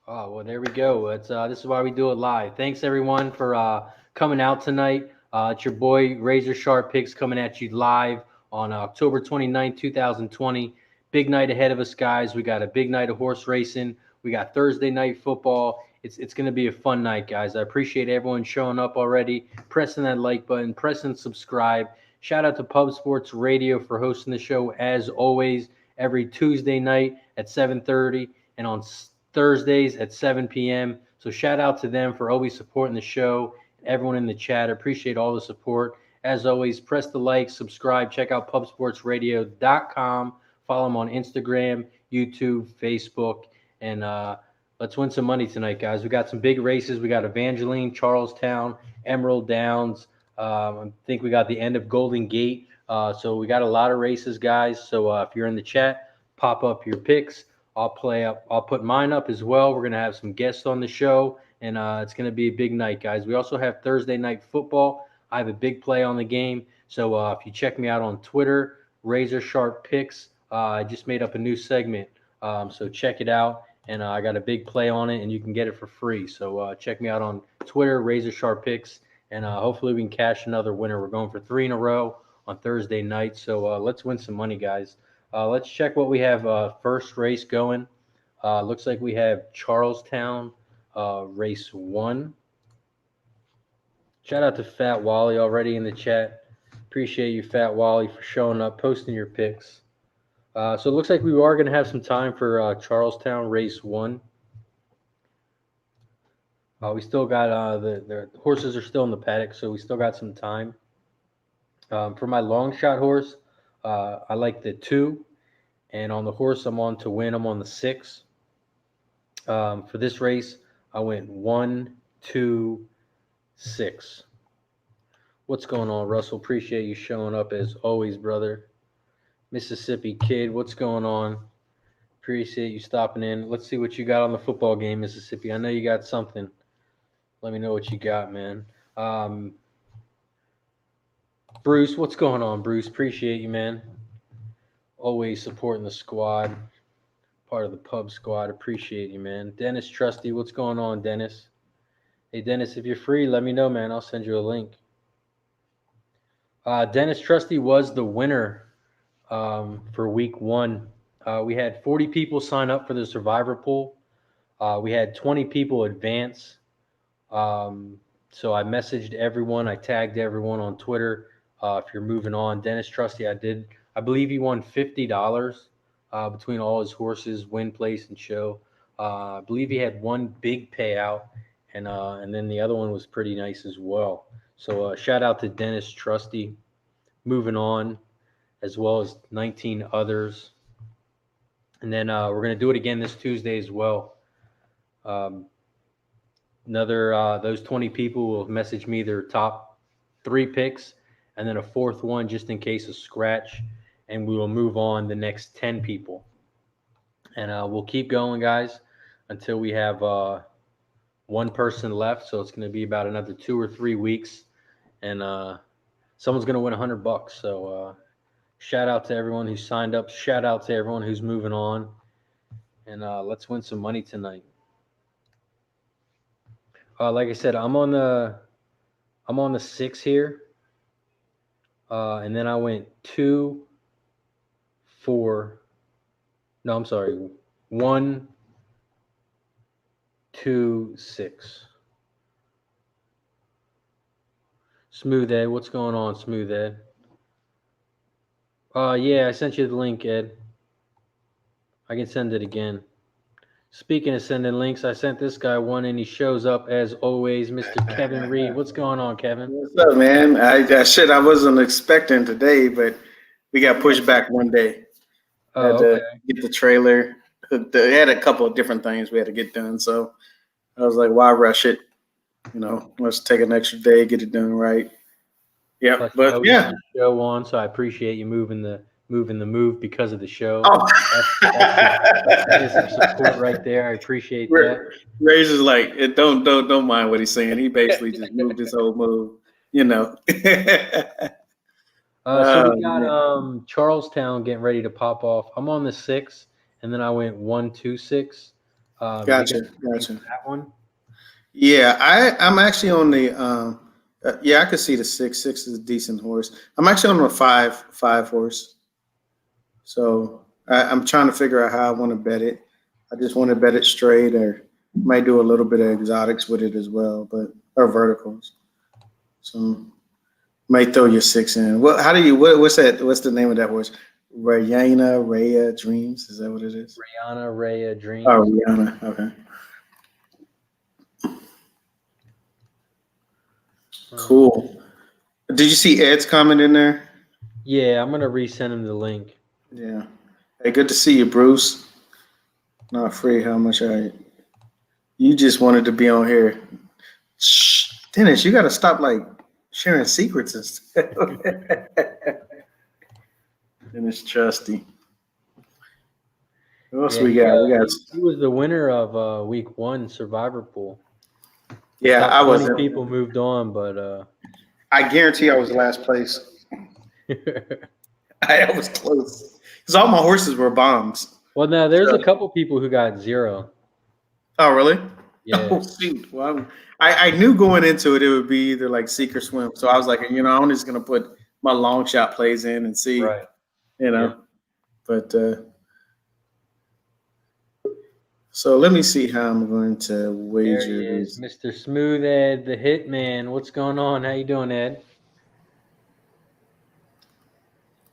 Oh, well, there we go. This is why we do it live. Thanks everyone for coming out tonight. It's your boy Razor Sharp Picks coming at you live on October 29th, 2020. Big night ahead of us, guys. We got a big night of horse racing. We got Thursday night football. It's going to be a fun night, guys. I appreciate everyone showing up already, pressing that like button, pressing subscribe. Shout out to Pub Sports Radio for hosting the show as always every Tuesday night at 7:30 and on Thursdays at 7 p.m. So shout out to them for always supporting the show. Everyone in the chat, appreciate all the support. As always, press the like, subscribe, check out pubsportsradio.com. Follow them on Instagram, YouTube, Facebook, and let's win some money tonight, guys. We got some big races. We got Evangeline, Charlestown, Emerald Downs. I think we got the end of Golden Gate. So we got a lot of races, guys. So if you're in the chat, pop up your picks. I'll put mine up as well. We're gonna have some guests on the show, and it's gonna be a big night, guys. We also have Thursday night football. I have a big play on the game, so if you check me out on Twitter, RazorSharpPicks, I just made up a new segment, so check it out. And I got a big play on it, and you can get it for free. So check me out on Twitter, RazorSharpPicks, and hopefully we can cash another winner. We're going for 3 in a row on Thursday night, so let's win some money, guys. Let's check what we have first race going. Looks like we have Charlestown race 1. Shout out to Fat Wally already in the chat. Appreciate you, Fat Wally, for showing up, posting your picks. So it looks like we are going to have some time for Charlestown race 1. We still got the horses are still in the paddock, so we still got some time. For my long shot horse, I like the 2. And on the horse I'm on to win, I'm on the 6. For this race, I went 1, 2, 6. What's going on, Russell? Appreciate you showing up as always, brother. Mississippi Kid, what's going on? Appreciate you stopping in. Let's see what you got on the football game, Mississippi. I know you got something. Let me know what you got, man. Bruce, what's going on, Bruce? Appreciate you, man. Always supporting the squad, part of the pub squad. Appreciate you, man. Dennis Trusty, what's going on, Dennis? Hey, Dennis, if you're free, let me know, man. I'll send you a link. Dennis Trusty was the winner for week 1. We had 40 people sign up for the survivor pool. We had 20 people advance. So I messaged everyone. I tagged everyone on Twitter. If you're moving on, Dennis Trusty, I believe he won $50 between all his horses, win, place, and show. I believe he had one big payout, and then the other one was pretty nice as well. So shout out to Dennis Trusty. Moving on, as well as 19 others. And then we're going to do it again this Tuesday as well. Those 20 people will message me their top 3 picks and then a 4th one just in case of scratch. And we will move on the next 10 people. And we'll keep going, guys, until we have one person left. So it's going to be about another 2 or 3 weeks. And someone's going to win $100. So shout out to everyone who signed up. Shout out to everyone who's moving on. And let's win some money tonight. Like I said, I'm on the 6 here. And then I went 2, 4. No, I'm sorry. 1, 2, 6. Smooth Ed, what's going on, Smooth Ed? Yeah, I sent you the link, Ed. I can send it again. Speaking of sending links, I sent this guy one, and he shows up as always, Mr. Kevin Reed. What's going on, Kevin? What's up, man? I wasn't expecting today, but we got pushed back one day. Had to get the trailer. They had a couple of different things we had to get done, so I was like, why rush it? Let's take an extra day, get it done right. Yeah, but yeah. Show on, so I appreciate you moving the move because of the show. Oh. That's some support right there. I appreciate that. Razor's like, don't mind what he's saying. He basically just moved his whole move, So we got Charlestown getting ready to pop off. I'm on the 6, and then I went 1, 2, 6. Gotcha. That one. Yeah, I'm actually on the yeah, I could see the six. Six is a decent horse. I'm actually on the five horse. So I'm trying to figure out how I want to bet it. I just want to bet it straight, or might do a little bit of exotics with it as well, but or verticals. So might throw your six in. What? How do you? What's that? What's the name of that horse? Raya Dreams. Is that what it is? Raya Dreams. Oh, Rihanna. Okay. Cool. Did you see Ed's comment in there? Yeah, I'm gonna resend him the link. Yeah. Hey, good to see you, Bruce. Not free. How much you just wanted to be on here. Shh, Dennis, you got to stop like sharing secrets and stuff. Dennis Trusty. What else we got? He was the winner of week 1 Survivor Pool. Yeah, I was. Many people moved on, but I guarantee I was last place. I was close because all my horses were bombs. Well, now there's a couple people who got 0. Oh, really? Yeah. Oh, shoot. Well, I knew going into it would be either like sink or swim. So I was like, I'm just going to put my long shot plays in and see, Right. But so let me see how I'm going to wager. There he is, Mr. Smooth Ed, the Hitman. What's going on? How you doing, Ed?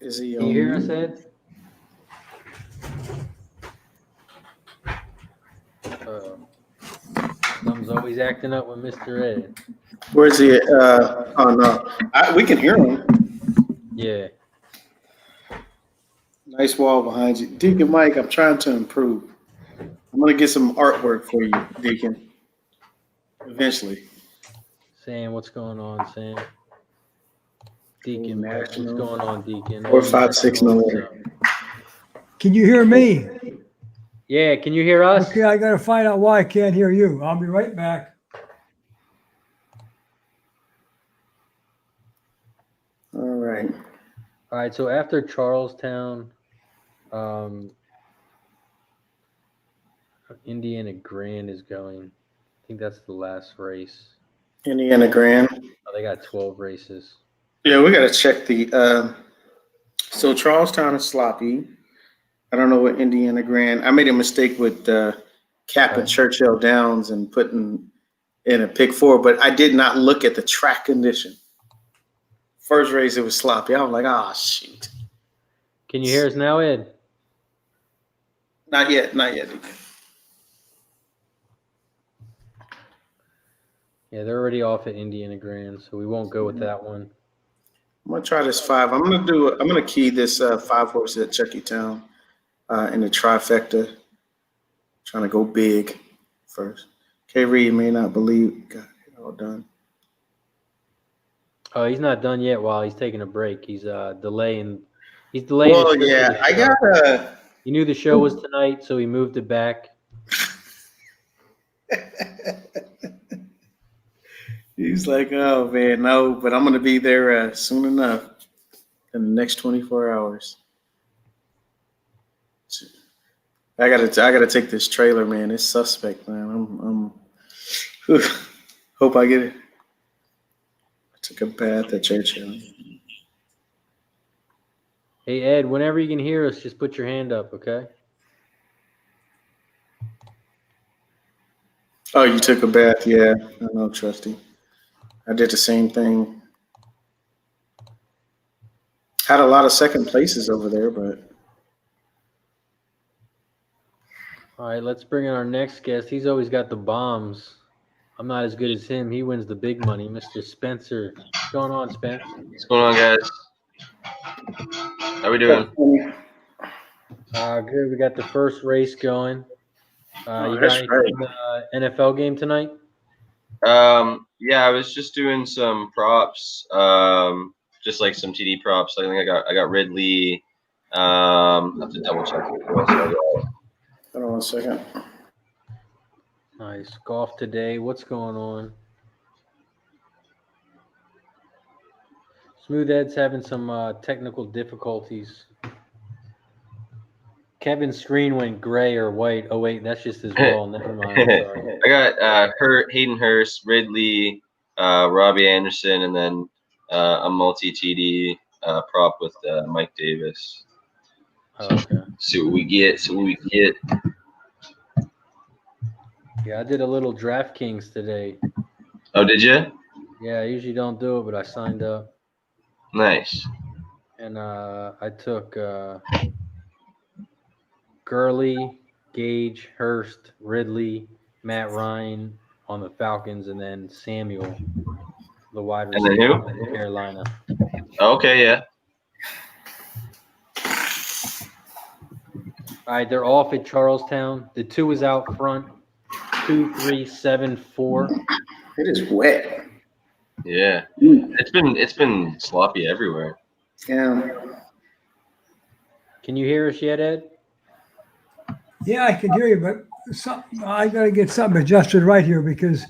Is he Can you hear us, Ed? Something's always acting up with Mr. Ed. Where's he? Oh no, we can hear him. Yeah. Nice wall behind you, Deacon Mike. I'm trying to improve. I'm gonna get some artwork for you, Deacon. Eventually. Sam, what's going on, Sam? Deacon, what's going on, Deacon? 456 no. Can you hear me? Yeah, can you hear us? Okay, I got to find out why I can't hear you. I'll be right back. All right. All right, so after Charlestown, Indiana Grand is going. I think that's the last race. Indiana Grand. Oh, they got 12 races. Yeah, we got to check the. So Charlestown is sloppy. I don't know what Indiana Grand. I made a mistake with capping Churchill Downs and putting in a pick 4, but I did not look at the track condition. First race, it was sloppy. I was like, shoot. Can you hear us now, Ed? Not yet. Yeah, they're already off at Indiana Grand, so we won't go with that one. I'm gonna try this 5. I'm gonna key this 5 horse at Chuckytown in the trifecta. Trying to go big first. K. Reed may not believe. Got it all done. Oh, he's not done yet. While he's taking a break, he's delaying. He's delaying. Well, yeah, I got. He knew the show was tonight, so he moved it back. He's like, oh man, no, but I'm gonna be there soon enough in the next 24 hours. I gotta take this trailer, man. It's suspect, man. Hope I get it. I took a bath at Churchill. Hey Ed, whenever you can hear us, just put your hand up, okay? Oh, you took a bath? Yeah, I know, Trusty. I did the same thing. Had a lot of second places over there, but. All right, let's bring in our next guest. He's always got the bombs. I'm not as good as him. He wins the big money, Mr. Spencer. What's going on, Spence? What's going on, guys? How we doing? Good. We got the first race going. You got the NFL game tonight? Yeah, I was just doing some props, just like some TD props. I think I got Ridley. I have to double check. Hold on 1 second. Nice. Golf today. What's going on? Smooth Ed's having some technical difficulties. Kevin's screen went gray or white. Oh wait, that's just his wall. Never mind. I'm sorry. I got Hayden Hurst, Ridley, Robbie Anderson, and then a multi-TD prop with Mike Davis. Oh, okay. See what we get. Yeah, I did a little DraftKings today. Oh, did you? Yeah, I usually don't do it, but I signed up. Nice. And I took Gurley, Gage, Hurst, Ridley, Matt Ryan on the Falcons, and then Samuel, the wide And then receiver who? from Carolina. Okay, yeah. All right, they're off at Charlestown. The 2 is out front. 2, 3, 7, 4. It is wet. Yeah. Mm. It's been sloppy everywhere. Yeah. Can you hear us yet, Ed? Yeah, I can hear you, but I got to get something adjusted right here because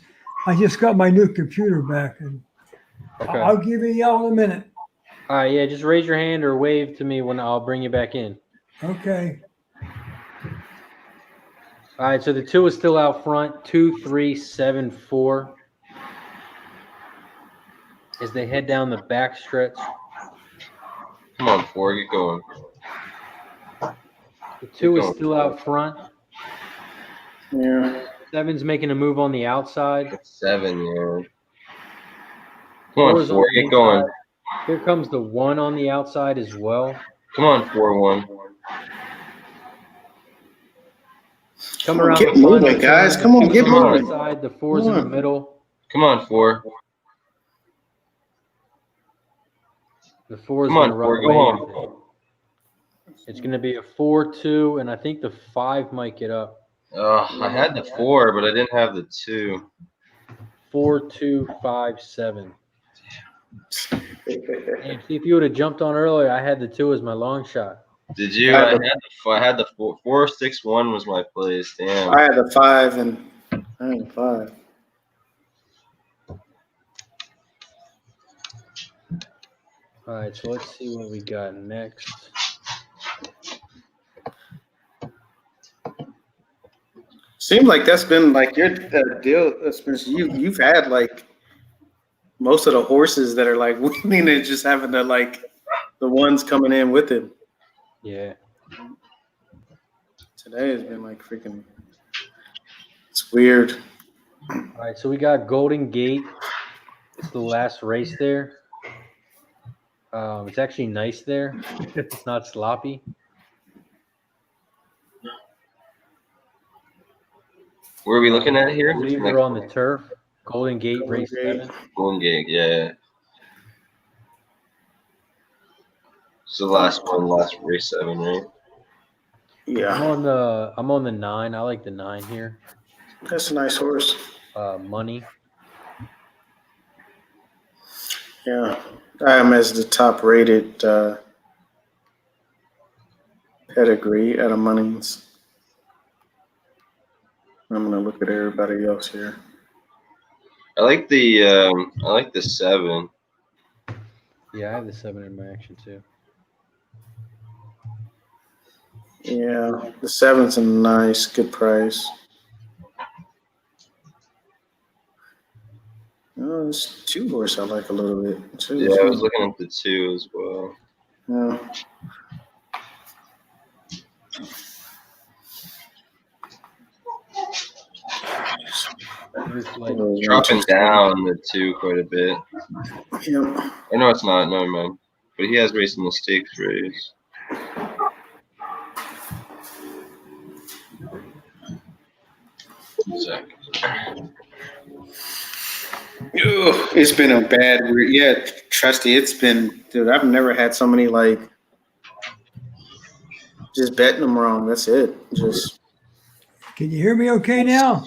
I just got my new computer back, and Okay. I'll give you y'all in a minute. All right, yeah, just raise your hand or wave to me when I'll bring you back in. Okay. All right, so the 2 is still out front. 2, 3, 7, 4. As they head down the back stretch. Come on, 4, get going. The 2 is still out front. Yeah. 7's making a move on the outside. 7, yeah. Come on, 4's 4, the get going. inside. Here comes the 1 on the outside as well. Come on, 4-1. Come around Get the final moving, guys. turn. Come on, The get 2's on the moving. side, the 4's in the middle. Come on, 4. The 4's Come on, going to 4, run go away on. with it. It's going to be a 4-2, and I think the 5 might get up. I had the 4, but I didn't have the 2. 4, 2, 5, 7. And see, if you would have jumped on earlier, I had the 2 as my long shot. Did you? I had the 4, 6, 1 was my place. Damn. I had the 5 and I had the 5. All right, so let's see what we got next. Seems like that's been like your deal, Spencer. You've had like most of the horses that are like winning and just having to like the ones coming in with him. Yeah. Today has been like freaking. It's weird. All right, so we got Golden Gate. It's the last race there. It's actually nice there. It's not sloppy. Where are we looking at I here? believe they're on the turf. Golden Gate, race 7. Golden Gate, yeah. It's the last one, last race 7, right? Yeah, I'm on the 9. I like the 9 here. that's a nice horse. Money. Yeah, I am as the top rated pedigree at a Munnings. I'm gonna look at everybody else here. I like the 7. Yeah, I have the 7 in my action too. Yeah, the 7's a nice, good price. Oh, there's 2 horse I like a little bit. 2, Yeah, I was looking at the 2 as well. Yeah. Dropping down the 2 quite a bit. Yeah. I know it's not, never mind. But he has raced in the stakes race. It's been a bad, yeah, Trusty. It's been, dude. I've never had so many like just betting them wrong. That's it. Just. Can you hear me okay now?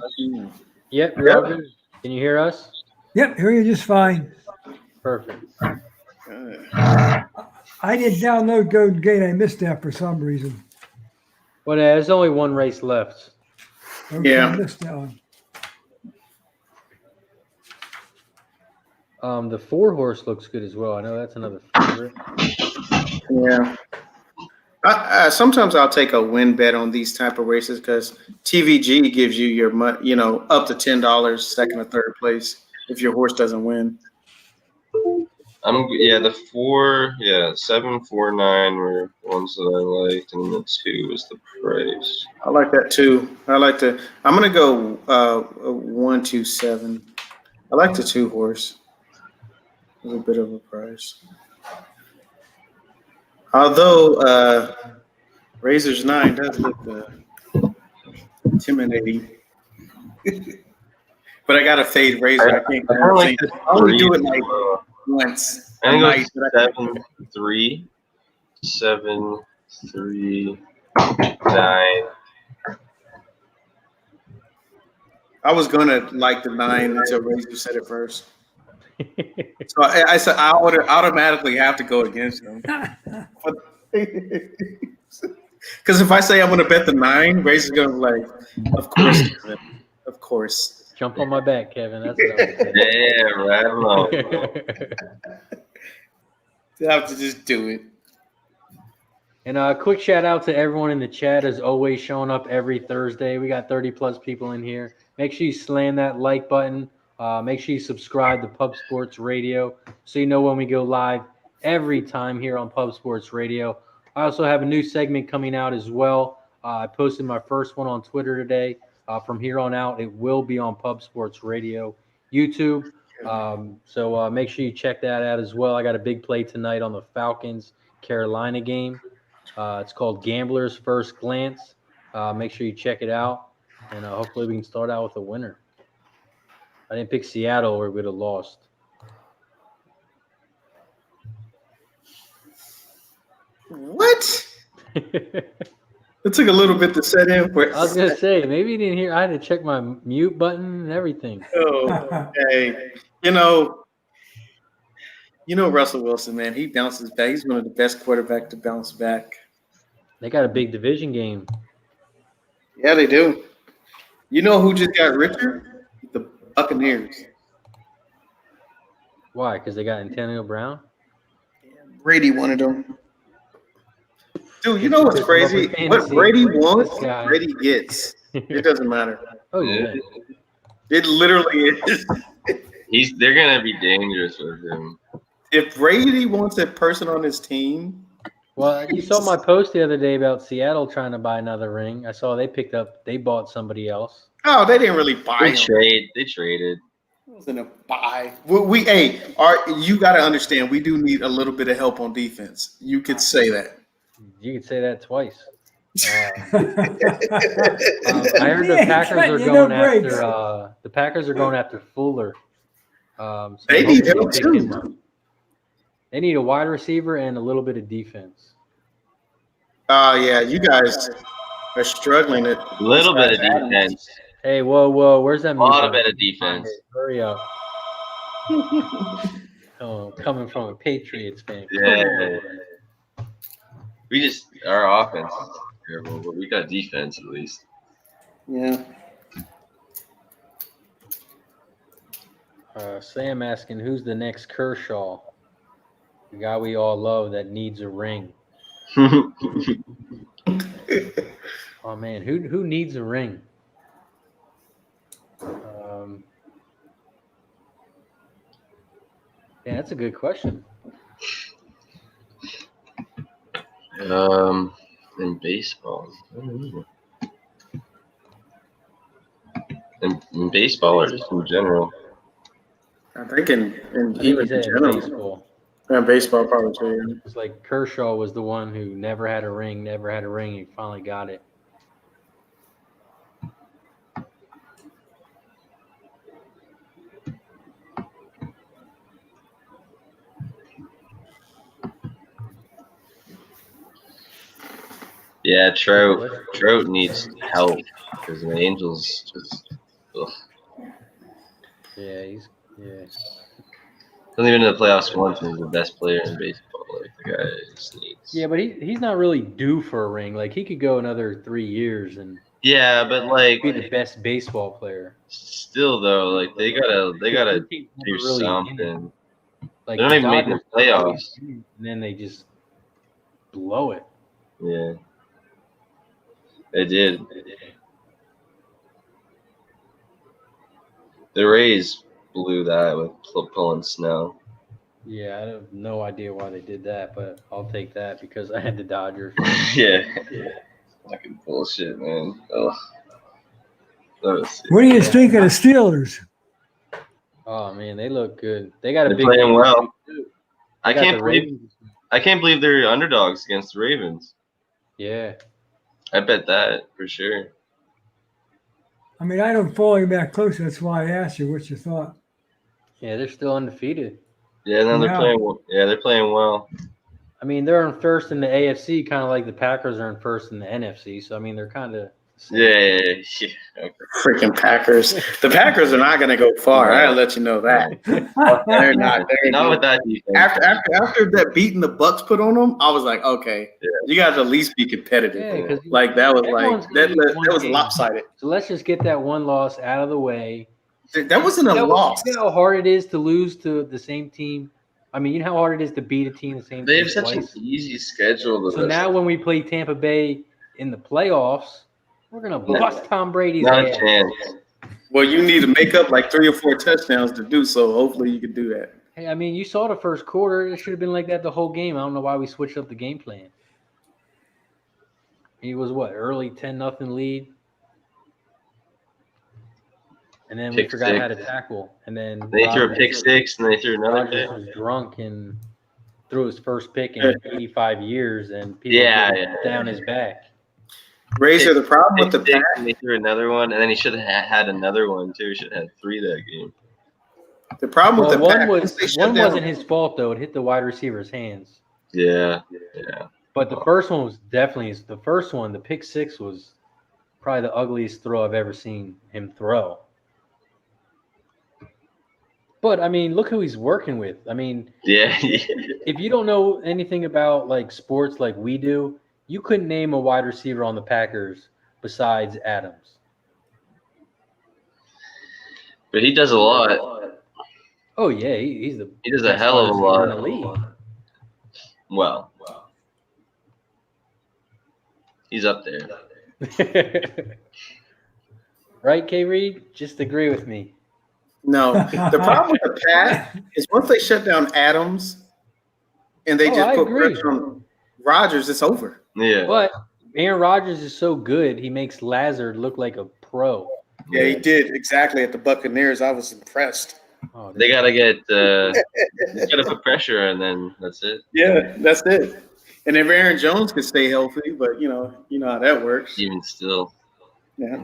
Yep, you're all good. Can you hear us? Yep, hear you just fine. Perfect. I didn't download Golden Gate. I missed that for some reason. Well, there's only one race left. Okay, Yeah. I missed that one. The 4 horse looks good as well. I know that's another favorite. Yeah. Sometimes I'll take a win bet on these type of races because TVG gives you your money, up to $10 second or third place if your horse doesn't win. The 7, 4, 9 were ones that I liked, and the 2 was the price. I like that too. I'm gonna go 1, 2, 7. I like the 2 horse. A little bit of a price. Although Razor's 9 does look intimidating. But I gotta fade Razor. I can't. I only do it like once. I think it was 7, 3, 7, 3, 9. I was gonna like the 9 until Razor said it first. So I said I would automatically have to go against him. Because if I say I'm gonna bet the 9, Razor's gonna be like, of course, Kevin. Of course. Jump on my back, Kevin. That's what I was Yeah, right along. You have to just do it. And a quick shout out to everyone in the chat, as always, showing up every Thursday. We got 30 plus people in here. Make sure you slam that like button. Make sure you subscribe to Pub Sports Radio so you know when we go live every time here on Pub Sports Radio. I also have a new segment coming out as well. I posted my first one on Twitter today. From here on out, it will be on Pub Sports Radio YouTube. So make sure you check that out as well. I got a big play tonight on the Falcons-Carolina game. It's called Gambler's First Glance. Make sure you check it out, and hopefully we can start out with a winner. I didn't pick Seattle or we would have lost. What? It took a little bit to set in. I was going to say, maybe you didn't hear. I had to check my mute button and everything. Oh, hey. Russell Wilson, man, he bounces back. He's one of the best quarterbacks to bounce back. They got a big division game. Yeah, they do. You know who just got richer? The Buccaneers. Why? Because they got Antonio Brown? Brady wanted them. Dude, you know what's crazy? What Brady wants, Brady gets. It doesn't matter. Oh, yeah. It literally is. They're gonna be dangerous with him. If Brady wants a person on his team. Well, you saw my post the other day about Seattle trying to buy another ring. I saw they bought somebody else. Oh, they didn't really buy him. They traded. It wasn't a buy. You got to understand, we do need a little bit of help on defense. You could say that. You could say that twice. I heard the Packers are going after the Packers are going after Fuller. So they need help too. They need a wide receiver and a little bit of defense. Yeah, you guys are struggling at a little bit of defense. Hey, whoa, where's that? A lot of defense. Hurry up. Oh, coming from a Patriots fan. Yeah. Our offense is terrible, but we got defense at least. Yeah. Sam asking, who's the next Kershaw? The guy we all love that needs a ring. Oh man, who needs a ring? Yeah, that's a good question. In baseball. In baseball or just in general? I think in general. Baseball. Yeah, baseball probably too. It's like Kershaw was the one who never had a ring. He finally got it. Yeah, Trout needs help because the Angels just. Ugh. Yeah, Doesn't even in the playoffs once, and he's the best player in baseball. Like the guy just needs. Yeah, but he's not really due for a ring. Like he could go another 3 years and be the best baseball player. Still though, like they gotta do really something. Like they don't even make the playoffs, and then they just blow it. Yeah. They did. The Rays blew that with pulling snow. Yeah, I have no idea why they did that, but I'll take that because I had the Dodgers. Yeah. Fucking bullshit, man. Ugh. What do you think of the Steelers? Oh man, they look good. They got a They're big playing game well. too. I They got can't the believe Ravens. they're underdogs against the Ravens. Yeah. I bet that for sure. I mean, I don't follow him that close. That's why I asked you what you thought. Yeah, they're still undefeated. Yeah, no, they're Yeah. playing well. Yeah, they're playing well. I mean, they're in first in the AFC, kind of like the Packers are in first in the NFC. So I mean, they're kind of Yeah. Okay. Freaking Packers. The Packers are not going to go far. I'll let you know that. They're not. Not with that defense. After that beating the Bucks put on them, I was like, okay, you guys at least be competitive. Yeah, because Like that was everyone's like gonna that. lose one That was game. lopsided. So let's just get that one loss out of the way. That wasn't a loss. You know how hard it is to lose to the same team? I mean, you know how hard it is to beat a team the same They team have such an twice? easy schedule. So now when we play Tampa Bay in the playoffs, we're going to bust Tom Brady's not a ass. chance. Well, you need to make up like 3 or 4 touchdowns to do so. Hopefully, you can do that. Hey, I mean, you saw the first quarter. It should have been like that the whole game. I don't know why we switched up the game plan. He was early 10-0 lead. And then we Pick forgot six. how to tackle. And then They threw a pick six, and they threw another Rodgers pick. was drunk and threw his first pick in 85 years, and people down his back. Razor, the problem with the Pick six, Pack, and they threw another one, and then he should have had another one too. He should have had 3 that game. the problem Well, with the one Pack, was they shut one down. wasn't his fault though. It hit the wide receiver's hands. Yeah. But the first one was definitely the first one. The pick six was probably the ugliest throw I've ever seen him throw. But I mean, look who he's working with. I mean, Yeah. if you don't know anything about like sports like we do, you couldn't name a wide receiver on the Packers besides Adams. But he does a lot. Oh yeah, he does a best hell of a wide receiver lot. in the league. Well, he's up there. Right, K. Reed? Just agree with me. No, the problem with the Pack is once they shut down Adams and they Oh, just I put agree. pressure on Rodgers, it's over. Yeah. But Aaron Rodgers is so good, he makes Lazard look like a pro. Yeah, he did exactly at the Buccaneers. I was impressed. Oh, They gotta get. They gotta put pressure, and then that's it. Yeah, that's it. And if Aaron Jones could stay healthy, but you know how that works. Even still. Yeah,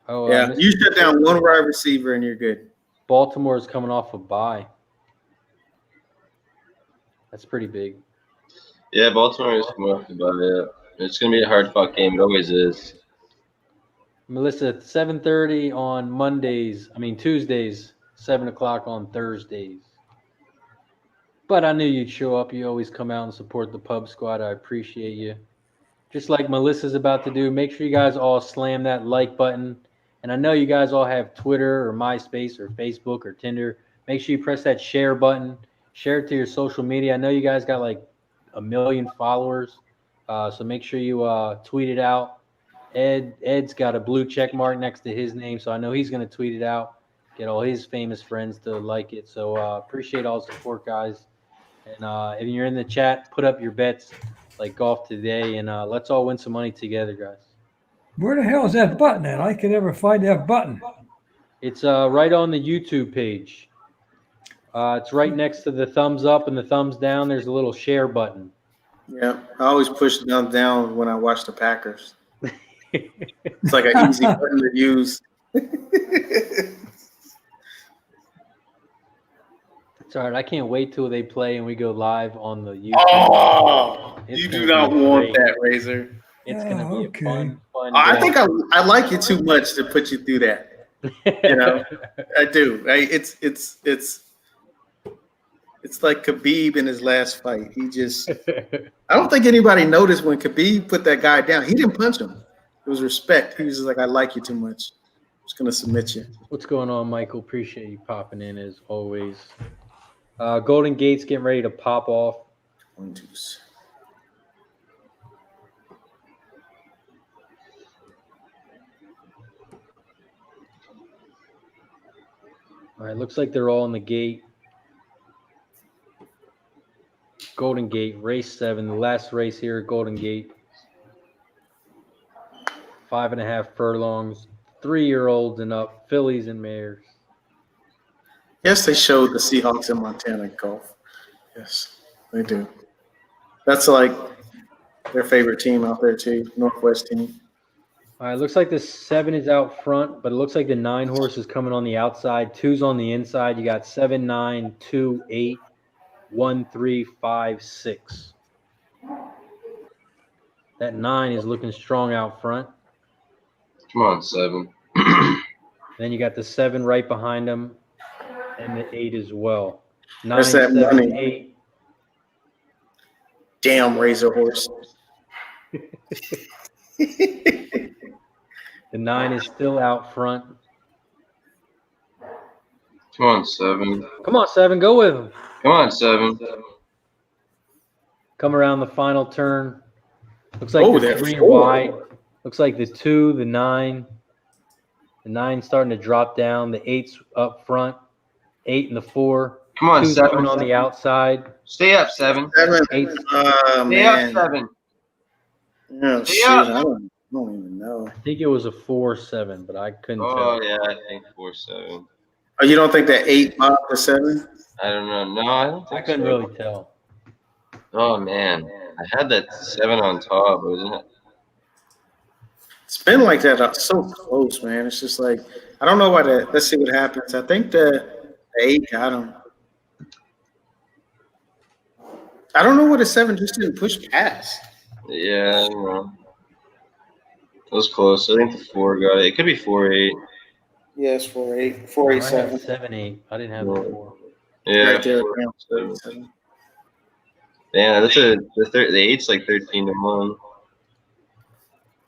Oh, yeah. You shut down one wide receiver and you're good. Baltimore's coming off a bye. That's pretty big. Yeah, Baltimore is coming off the bye. Yeah. It's gonna be a hard fought game. It always is. Melissa, 7:30 on Mondays. I mean Tuesdays, 7 o'clock on Thursdays. But I knew you'd show up. You always come out and support the pub squad. I appreciate you. Just like Melissa's about to do, make sure you guys all slam that like button. And I know you guys all have Twitter or MySpace or Facebook or Tinder. Make sure you press that share button. Share it to your social media. I know you guys got like 1 million followers. So make sure you tweet it out. Ed's got a blue check mark next to his name, so I know he's going to tweet it out. Get all his famous friends to like it. So appreciate all the support, guys. And if you're in the chat, put up your bets like golf today, and let's all win some money together, guys. Where the hell is that button at? I can never find that button. It's right on the YouTube page. It's right next to the thumbs up and the thumbs down. There's a little share button. Yeah, I always push thumbs down when I watch the Packers. It's like an easy button to use. It's all right. I can't wait till they play and we go live on the YouTube. Oh, It's you gonna do not be want great. that, Razor. It's going to be Okay. a fun I day. think I like you too much to put you through that. You know, I do. It's like Khabib in his last fight. He just, I don't think anybody noticed when Khabib put that guy down. He didn't punch him. It was respect. He was just like, I like you too much. I'm just going to submit you. What's going on, Michael? Appreciate you popping in as always. Golden Gate's getting ready to pop off. One, twos. All right, looks like they're all in the gate. Golden Gate, race 7, the last race here at Golden Gate. 5.5 furlongs, 3-year-olds and up, fillies and mares. Yes, they showed the Seahawks in Montana golf. Yes, they do. That's like their favorite team out there too, Northwest team. All right, looks like the 7 is out front, but it looks like the 9 horse is coming on the outside. 2's on the inside. You got 7, 9, 2, 8, 1, 3, 5, 6. That 9 is looking strong out front. Come on, 7. Then you got the 7 right behind him, and the 8 as well. 9, Where's that 7, money? 8. Damn Razor horse. The 9 is still out front. Come on, 7. Come on, 7, go with him. Come on, 7. Come around the final turn. Looks like Oh, the that's 3 four. wide. Looks like the 2, the 9. The 9's starting to drop down. The 8's up front. 8 and the 4. Come on, 2's 7. coming on the outside. Stay up, 7. 7. 8. Oh, Stay up, man. 7. Oh, Stay shit. up. I don't even know. I think it was a 4-7, but I couldn't Oh, tell. yeah, I think 4-7. Oh, you don't think that 8 bobbed the 7? I don't know. No, I don't think I couldn't so. really tell. Oh, man. I had that 7 on top, wasn't it? It's been like that so close, man. It's just like, I don't know why that. Let's see what happens. I think the 8 got him. I don't know what the 7 just didn't push past. Yeah, I don't know. It was close. I think the 4 got it. It could be 4-8. Yes, 4-8. I had 4-8-7. 7-8. I didn't have the 4. Yeah, Right there. 4-7. Yeah, that's the 8's like 13-1.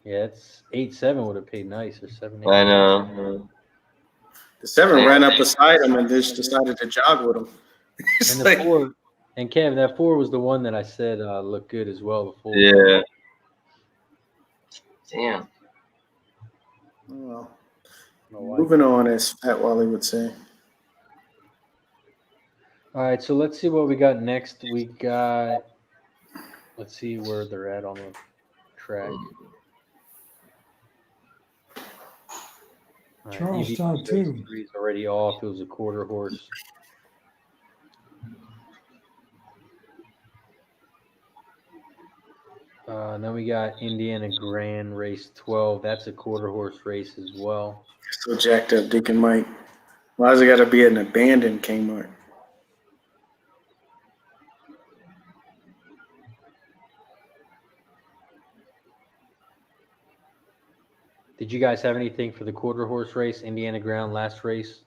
Yeah, it's 8-7 would have paid nice, or 7-8. I know. The 7 ran up beside him and just decided to jog with him. It's And the like, 4, and Kev, that 4 was the one that I said looked good as well. The 4. Yeah. Damn. well, My wife. moving on, as Pat Wally would say. All right, so let's see what we got next. We got, let's see where they're at on the track. All right, Charlestown, EV too. He's already off. It was a quarter horse. Then we got Indiana Grand race 12. That's a quarter horse race as well. So jacked up, Deacon Mike. Why's it got to be an abandoned Kmart? Did you guys have anything for the quarter horse race? Indiana Grand last race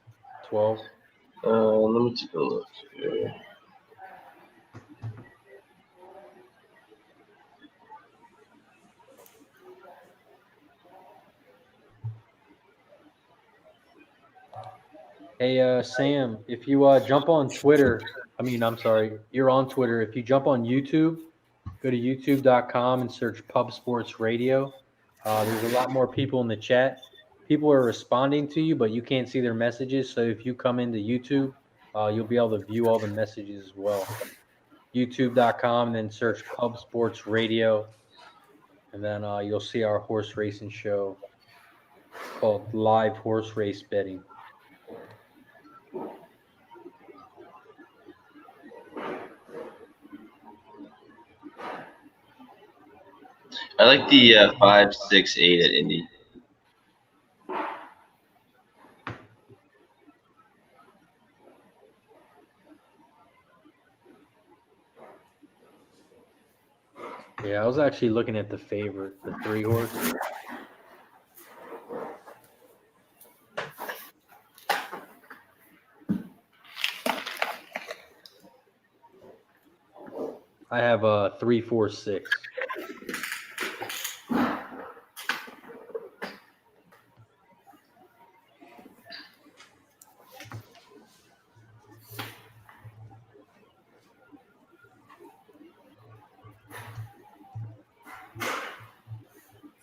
12. Let me take a look here. Hey, Sam, if you jump on Twitter, I'm sorry, you're on Twitter. If you jump on YouTube, go to youtube.com and search Pub Sports Radio. There's a lot more people in the chat. People are responding to you, but you can't see their messages. So if you come into YouTube, you'll be able to view all the messages as well. youtube.com and then search Pub Sports Radio. And then you'll see our horse racing show called Live Horse Race Betting. I like the 5, 6, 8 at Indy. Yeah, I was actually looking at the favorite, the 3 horse. I have 3, 4, 6.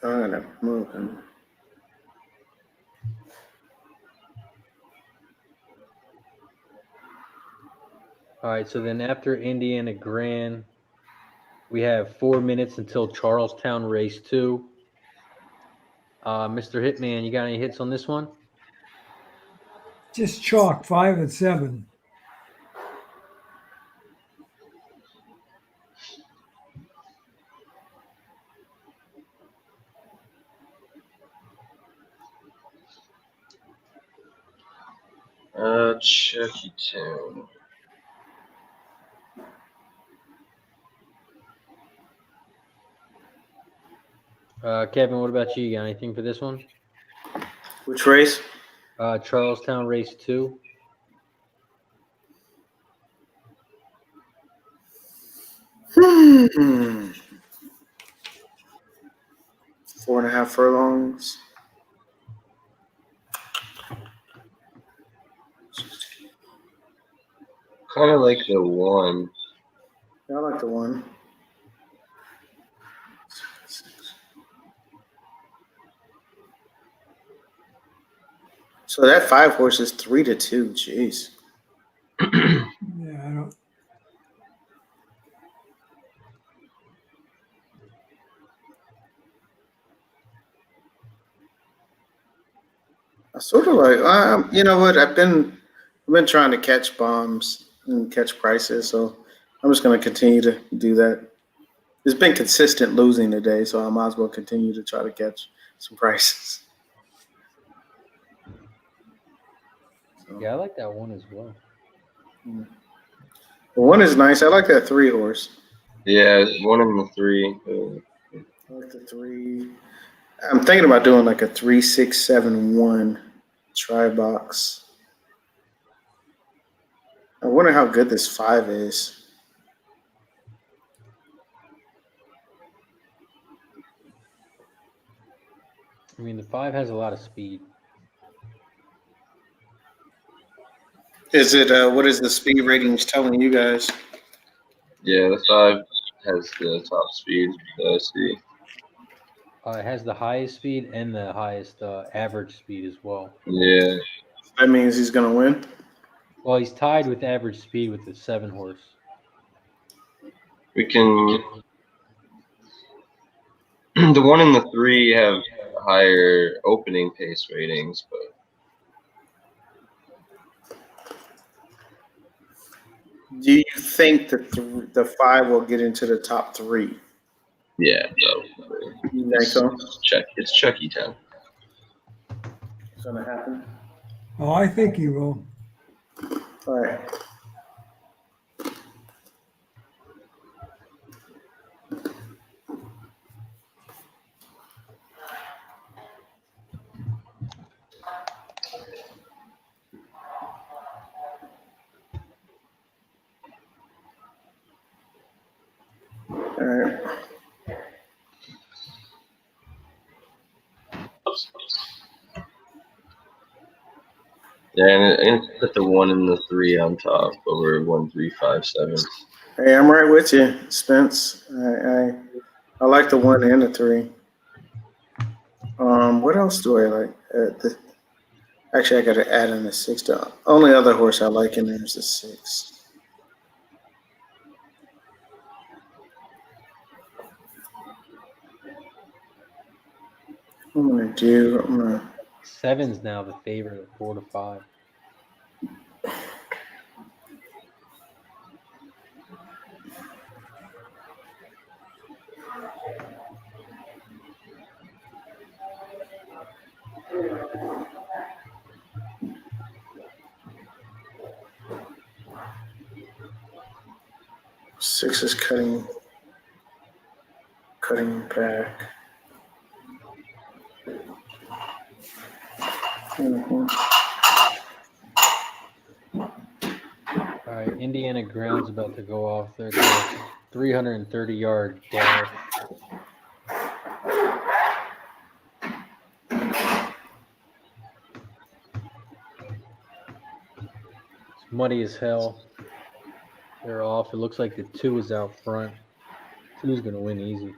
I'm gonna move him. All right, so then after Indiana Grand, we have 4 minutes until Charlestown Race 2. Mr. Hitman, you got any hits on this one? Just chalk 5 and 7. Chucky Town. Kevin, what about you? You got anything for this one? Which race? Charlestown Race 2. Hmm. 4.5 furlongs. Kind of like the one. Yeah, I like the one. So that 5 horse is 3-2. Jeez. Yeah, I don't. I sort of like. You know what? I've been trying to catch bombs and catch prices, so I'm just going to continue to do that. It's been consistent losing today, so I might as well continue to try to catch some prices. So, Yeah, I like that one as well. the one is nice. I like that 3 horse. Yeah, 1 and the 3. I like the 3. I'm thinking about doing like a 3-6-7-1 try box. I wonder how good this 5 is. I mean, the 5 has a lot of speed. Is it what is the speed ratings telling you guys? Yeah, the 5 has the top speed that I see. It has the highest speed and the highest average speed as well. Yeah. That means he's gonna win. Well, he's tied with average speed with the 7 horse. We can. The 1 and the 3 have higher opening pace ratings, but. Do you think the 5 will get into the top 3? Yeah, probably. You think so? It's Chucky Town. It's gonna happen. Oh, I think he will. All right. All right. Yeah, and put the 1 and the 3 on top over 1, 3, 5, 7. Hey, I'm right with you, Spence. I like the 1 and the 3. What else do I like? Actually, I got to add in the 6. The only other horse I like in there is the 6. I'm gonna 7's now the favorite at 4 to 5. Six is cutting back. Mm-hmm. All right, Indiana Ground's about to go off. They're 330-yard dash. It's muddy as hell. They're off. It looks like the 2 is out front. 2 is going to win easy.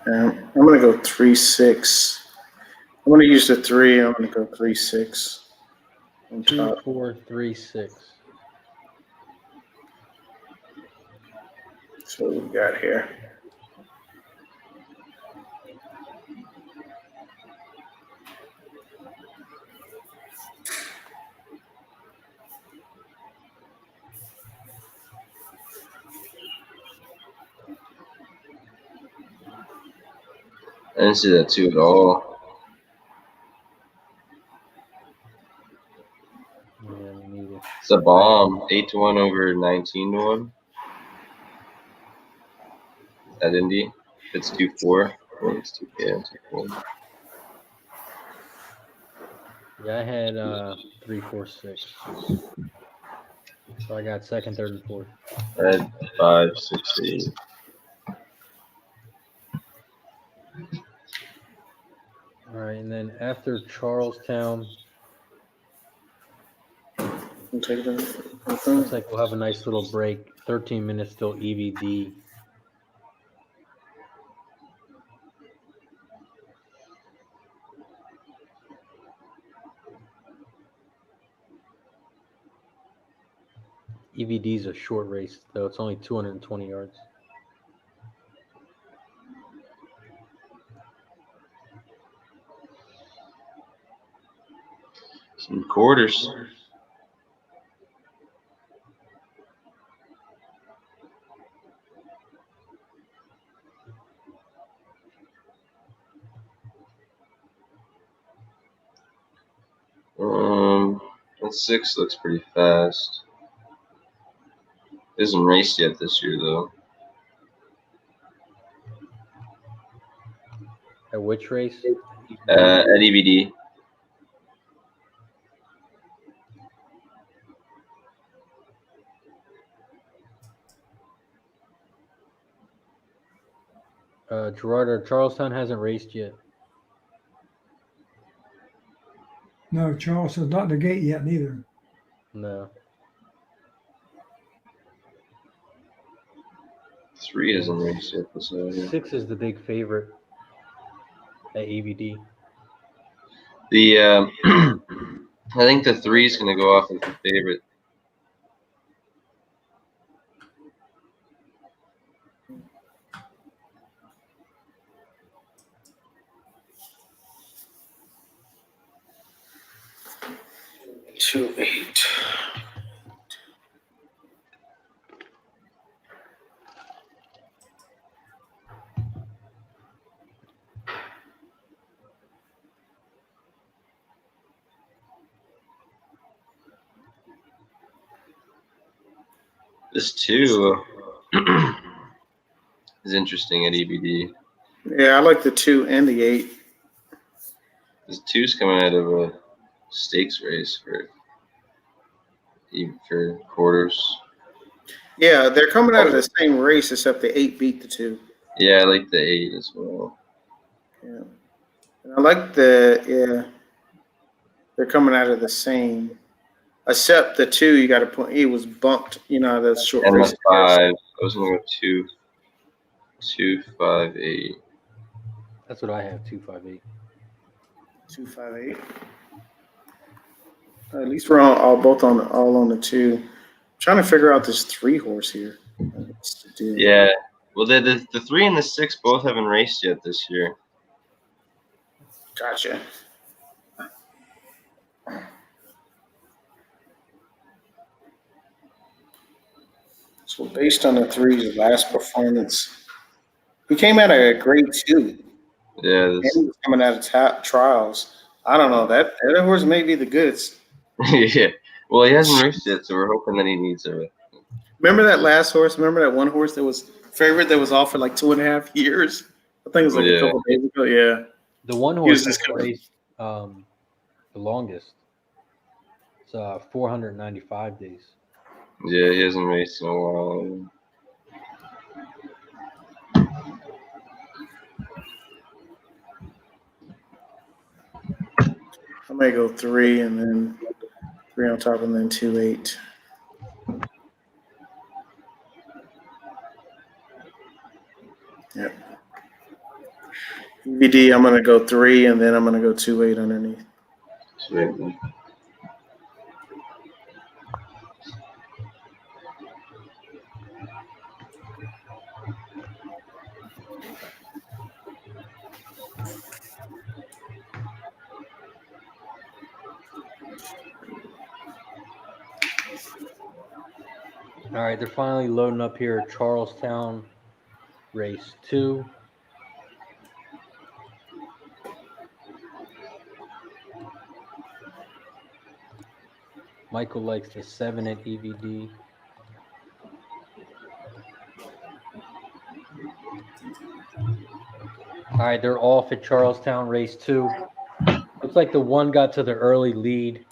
I'm going to go 3-6. I'm going to use the 3. I'm going to go 3-6. 2, 4, 3, 6. So we got here. I didn't see that 2 at all. Yeah, me neither. It's a bomb. 8-1 over 19-1. At Indy. It's 2-4. Well, it's 2, yeah, 2-4. Yeah, I had 3, 4, 6. So I got second, third, and fourth. I had 5, 6, 8. All right, and then after Charlestown, looks like we'll have a nice little break. 13 minutes still EVD. EVD is a short race, though. It's only 220 yards. Some quarters. That 6 looks pretty fast. Isn't raced yet this year though. At which race? At EVD. Gerard, Charlestown hasn't raced yet. No, Charleston's not in the gate yet, neither. No. 3 isn't raced yet this year. 6 is the big favorite at EVD. The I think the 3 is going to go off as the favorite. Two, 8. This 2 is interesting at EVD. Yeah, I like the 2 and the 8. This 2's coming out of a stakes race for quarters. Yeah, they're coming out of the same race, except the 8 beat the 2. Yeah, I like the 8 as well. Yeah, and I like the they're coming out of the same. Except the 2, you got to put. He was bumped, the short And race. the 5. I was going to go 2, 5, 8. That's what I have, 258. 2, 5, 8. At least we're all on the 2. I'm trying to figure out this 3 horse here. Yeah. Well, the 3 and the 6 both haven't raced yet this year. Gotcha. So based on the 3's last performance, he came out of a grade 2. Yeah. And he was coming out of top trials. I don't know. That horse may be the goods. Yeah. Well, he hasn't raced yet, so we're hoping that he needs a. Remember that last horse? Remember that one horse that was favorite that was off for like 2.5 years? I think it was like a couple days ago. Yeah. The one horse that raced the longest. It's 495 days. Yeah, he hasn't raced in a while. I may go 3 and then 3 on top and then 2, 8. Yep. EVD, I'm going to go 3 and then I'm going to go 2, 8 underneath. Sweet. All right, they're finally loading up here at Charlestown, race 2. Michael likes the 7 at EVD. All right, they're off at Charlestown, race 2. Looks like the 1 got to the early lead.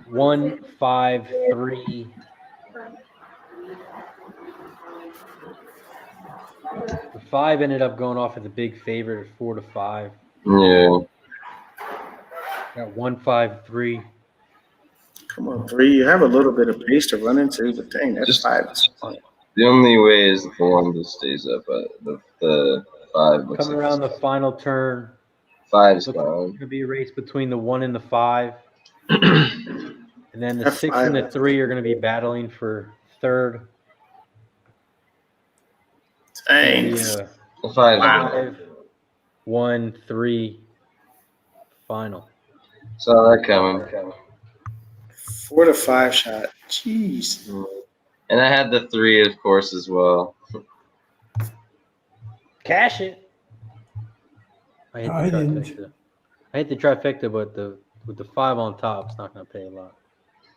1, 5, 3. The 5 ended up going off as a big favorite at 4 to 5. Yeah. Got 1, 5, 3. Come on, 3. You have a little bit of pace to run into, but dang, that's Just 5. the only way is if the 1 just stays up, but the 5 looks Coming like around the final turn. 5's Looks like it's fine. going to be a race between the 1 and the 5. And then the 6 and the 3 are going to be battling for third. Dang. Yeah. The 5's Wow. good. 1, 3, final. Saw that coming. 4 to 5 shot. Jeez. And I had the 3, of course, as well. Cash it. I hit I the didn't. trifecta. I hit the trifecta, but with the 5 on top, it's not going to pay a lot.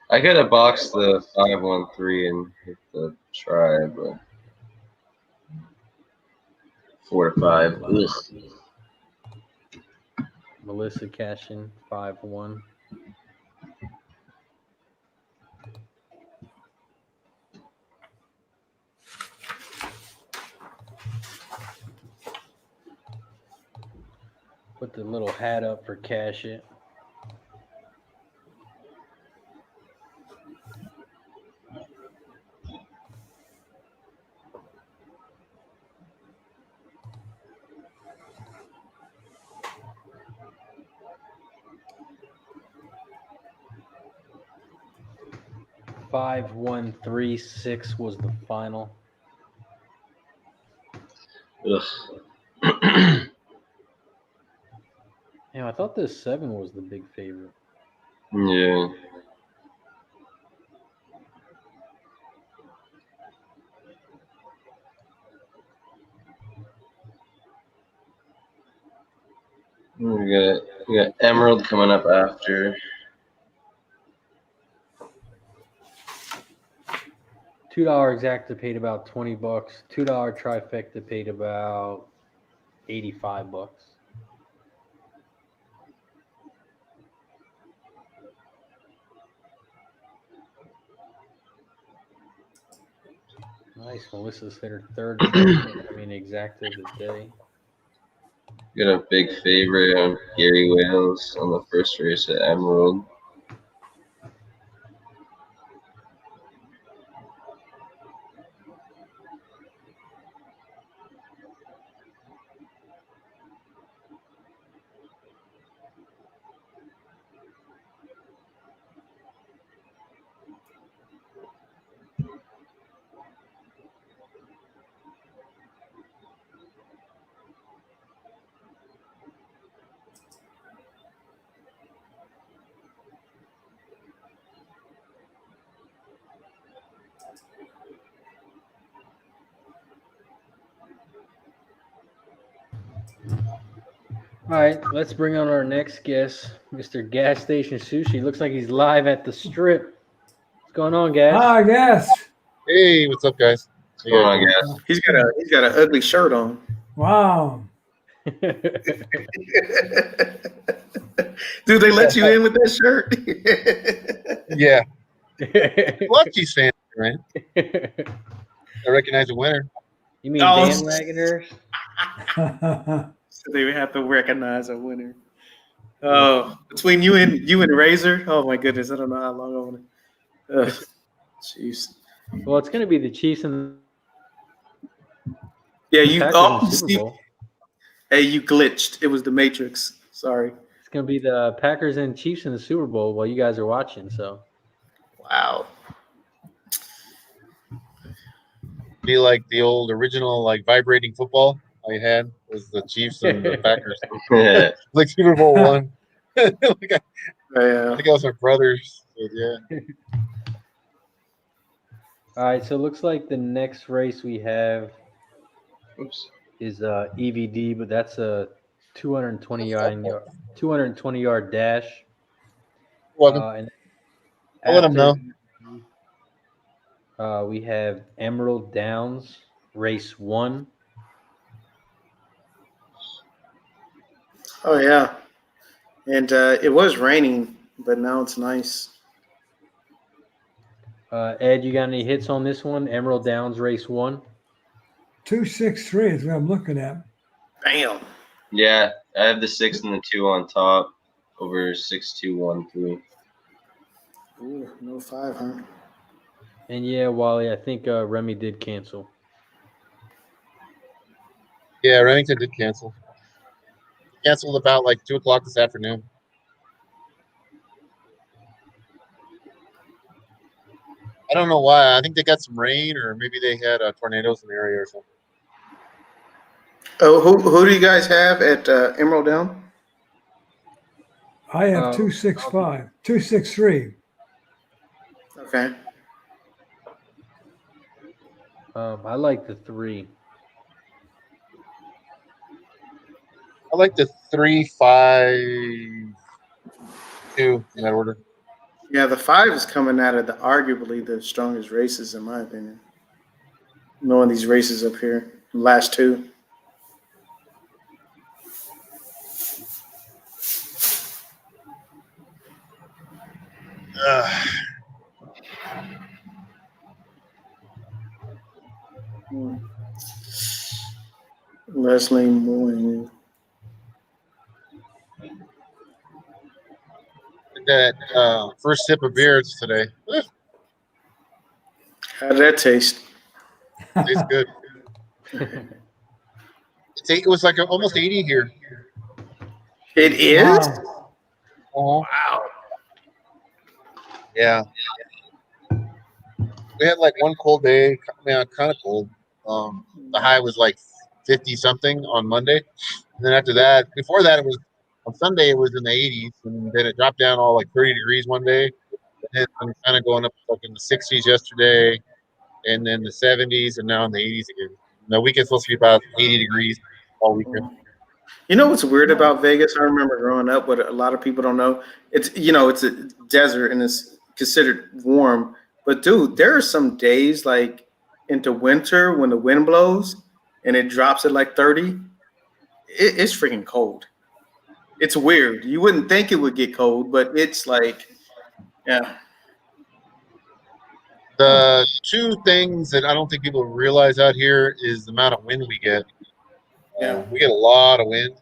I could have boxed the 5, 1, 3 and hit the try, but 4 to 5. Ugh. Melissa cashing 5, 1. Put the little hat up for cash it. Five, 1, 3, 6 was the final. Ugh. Yeah, I thought this 7 was the big favorite. Yeah. We got Emerald coming up after. $2 exacta paid about $20. $2 trifecta paid about $85. Nice. Melissa's hit her third. Exacta of the day. Got a big favorite on Gary Wales on the first race at Emerald. All right, let's bring on our next guest, Mr. Gas Station Sushi. Looks like he's live at the strip. What's going on, Gas? Ah, yes. Hey, what's up, guys? What's going on, guys? He's got an ugly shirt on. Wow. Dude, they let you in with that shirt? Yeah, Lucky's fan, right? I recognize the winner. You mean Oh. bandwagoners? So they have to recognize a winner. Oh, between you and Razor, oh my goodness, I don't know how long I want to. Jeez. Well, it's going to be the Chiefs and Yeah, the you. Packers Oh, in the Super see, Bowl. hey, you glitched. It was the Matrix. Sorry. It's going to be the Packers and Chiefs in the Super Bowl while you guys are watching. So Wow. Be like the old original, like vibrating football I had was the Chiefs and the Packers, Yeah. like Super Bowl one. like I Yeah. think I was my brothers. So, yeah, All right, so it looks like the next race we have Oops. is EVD, but that's a 220 yard dash. Welcome. And I'll let 'em after know. we have Emerald Downs race 1. Oh yeah, and it was raining, but now it's nice. Ed, you got any hits on this one? Emerald Downs race 1. 263 is what I'm looking at. Bam. Yeah, I have the 6 and the 2 on top over 6-2-1-3. Ooh, no 5, huh? And yeah, Wally, I think Remy did cancel. Yeah, Remington did cancel. Canceled about like 2 o'clock this afternoon. I don't know why. I think they got some rain, or maybe they had tornadoes in the area or something. Oh, who do you guys have at Emerald Down? I have 265, 263. Okay. I like the 3. I like the 3, 5, 2 in that order. Yeah, the 5 is coming out of arguably the strongest races in my opinion. Knowing these races up here, the last 2. Leslie Moyne. That first sip of beer today. How did that taste? Tastes good. It was like almost 80 here. It is? Wow. Wow. Yeah. We had like one cold day, kind of cold. The high was like 50 something on Monday, and then after that, before that, it was on Sunday. It was in the 80s, and then it dropped down all like 30 degrees one day, and then kind of going up like in the 60s yesterday, and then the 70s, and now in the 80s again. The weekend's supposed to be about 80 degrees all weekend. You know what's weird about Vegas? I remember growing up, what a lot of people don't know. It's a desert and it's considered warm. But dude, there are some days like into winter when the wind blows and it drops at like 30. It's freaking cold. It's weird. You wouldn't think it would get cold, but it's like, yeah. The two things that I don't think people realize out here is the amount of wind we get. Yeah. We get a lot of wind,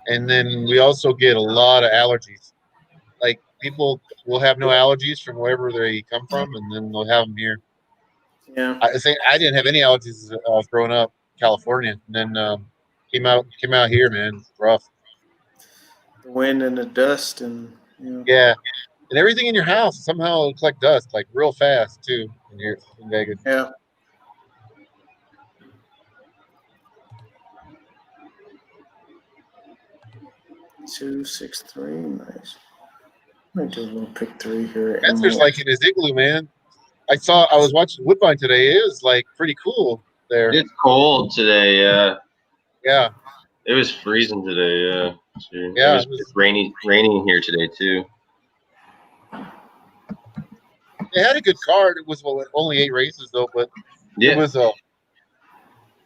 and then we also get a lot of allergies. Like people will have no allergies from wherever they come from, and then they'll have them here. Yeah. I think I didn't have any allergies as I was growing up in California, and then came out here, man. It's rough. The wind and the dust and Yeah, and everything in your house somehow looks like dust, like real fast too. In here in Vegas. Yeah. Two, 6, 3, nice. I might do a little pick 3 here. Spencer's like in his igloo, man. I was watching Woodbine today. It was like pretty cool there. It's cold today. Yeah. Yeah. It was freezing today. Yeah. Yeah, It was raining here today too. They had a good card. It was only 8 races though, but Yeah. it was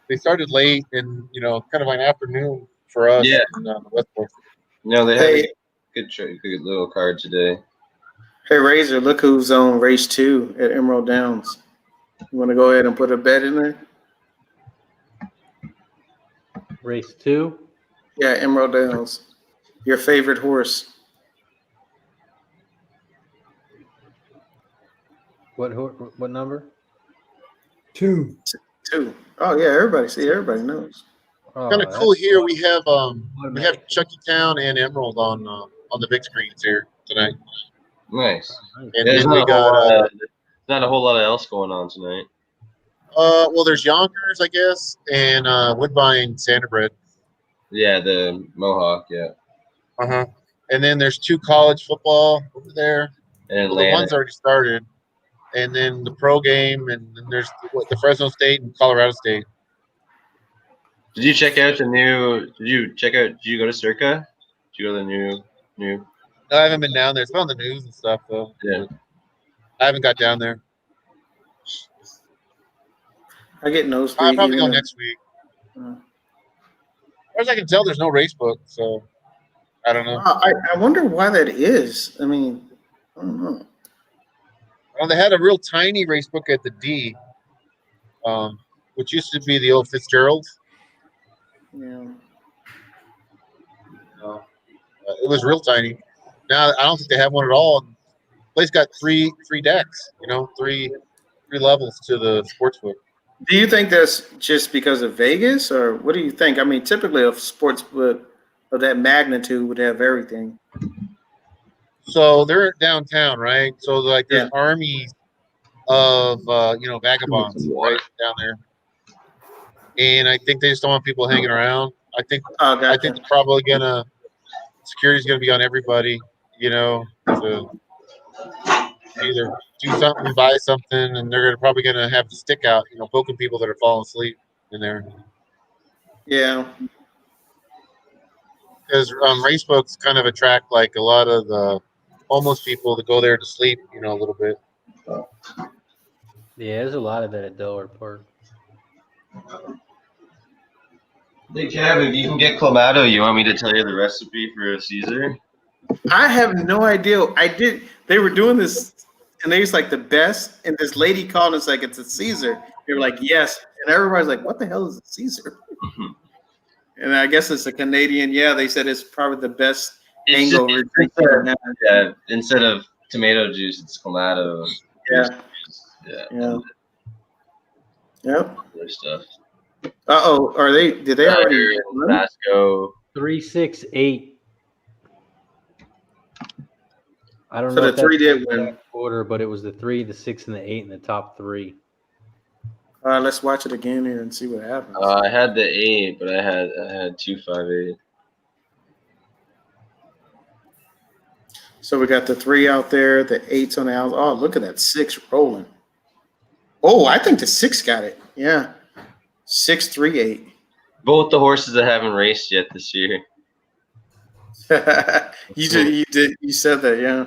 they started late and kind of like an afternoon for us. Yeah. In the West Coast. No, they had a good little card today. Hey, Razor, look who's on race 2 at Emerald Downs. You want to go ahead and put a bet in there? Race 2? Yeah, Emerald Downs. Your favorite horse. What number? 2. 2. Oh yeah, everybody knows. Oh, Kind of cool here. We have Chucky Town and Emerald on the big screens here tonight. Nice. And There's then we got not a whole lot else going on tonight. well, there's Yonkers, I guess, and Woodbine Standardbred. Yeah, the Mohawk. Yeah. And then there's 2 college football over there. And Well, the one's already started. and then the pro game, and then there's the Fresno State and Colorado State. Did you check out the new? Did you go to Circa? Did you go to the new? No, I haven't been down there. It's on the news and stuff though. Yeah. I haven't got down there. I get I'll nosebleed. probably go next week. As far as I can tell, there's no race book, so I don't know. I wonder why that is. I mean, I don't know. Well, they had a real tiny race book at the D, which used to be the old Fitzgerald. Yeah. It was real tiny. Now I don't think they have one at all. The place got three decks. Three levels to the sports book. Do you think that's just because of Vegas, or what do you think? I mean, typically a sports book of that magnitude would have everything. So they're downtown, right? So like there's armies of vagabonds right down there, and I think they just don't want people hanging around. I think they're probably security's gonna be on everybody, to either do something, buy something, and they're probably gonna have the stick out, poking people that are falling asleep in there. Yeah. Because race books kind of attract like a lot of the homeless people to go there to sleep, a little bit. Yeah, there's a lot of that at Delaware Park. Hey, Kev, if you can get clamato, you want me to tell you the recipe for a Caesar? I have no idea. They were doing this, and they was like the best, and this lady called us like it's a Caesar. They were like, yes. And everybody's like, what the hell is a Caesar? And I guess it's a Canadian. Yeah, they said it's probably the best hangover drink. Yeah, instead of tomato juice, it's clamato. Yeah. Yeah. Yep. Other stuff. Did they already? Tabasco. 3-6-8. I don't So know the if three that's did win. order, but it was the 3, the 6, and the 8 in the top 3. Let's watch it again here and see what happens. I had the 8, but I had 2-5-8. So we got the 3 out there, the 8's on the out. Oh, look at that 6 rolling. Oh, I think the 6 got it. Yeah. 6-3-8. Both the horses that haven't raced yet this year. You said that, yeah.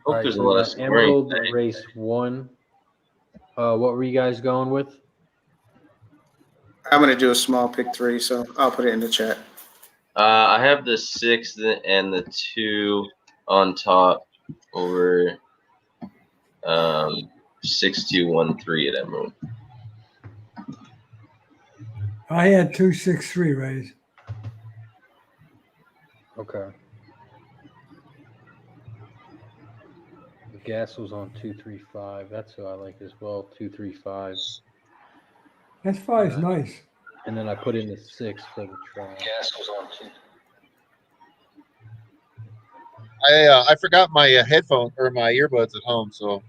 Hope there's a lot of scoring. Emerald race 1. What were you guys going with? I'm going to do a small pick 3, so I'll put it in the chat. I have the 6 and the 2 on top over 6-2-1-3 at Emerald. I had 2-6-3 raise. Okay. The gas was on 2-3-5. That's who I like as well. 2-3-5. That 5's nice. And then I put in the 6 for the trial. Gas was on 2. I forgot my headphone or my earbuds at home, so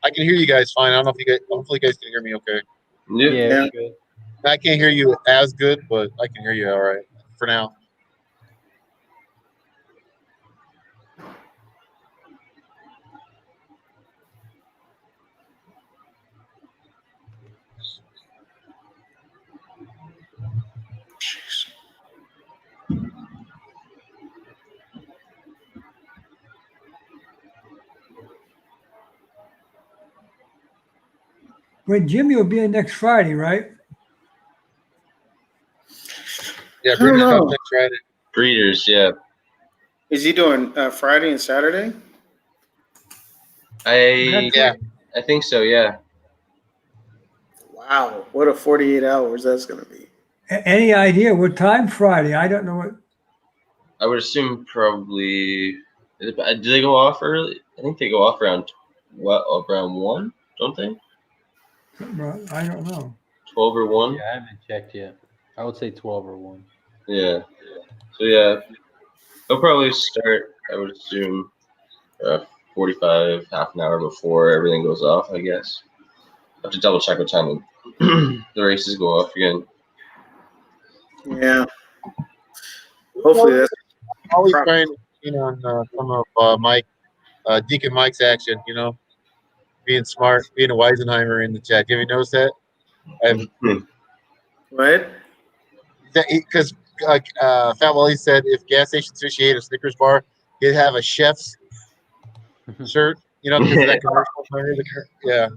I can hear you guys fine. I don't know if you guys. Hopefully, you guys can hear me okay. Yeah. Good. I can't hear you as good, but I can hear you all right for now. Wait, Jimmy will be in next Friday, right? Yeah, I don't Breeders' know. Cup next Friday. Breeders, yeah. Is he doing Friday and Saturday? I think so, yeah. Wow, what a 48 hours that's going to be. Any idea what time Friday? I don't know what. I would assume probably. Do they go off early? I think they go off around 1, don't they? I don't know. 12 or 1. Yeah, I haven't checked yet. I would say 12 or 1. Yeah. So yeah, they'll probably start. I would assume 45, half an hour before everything goes off, I guess. have to double check what time the races go off again. Yeah. Hopefully that's Always trying to on some of Deacon Mike's action. Being smart, being a Weisenheimer in the chat. Have you noticed that? what? Because Fat Wally said if gas stations officiate a Snickers bar, he'd have a chef's shirt. Because of that commercial. Yeah.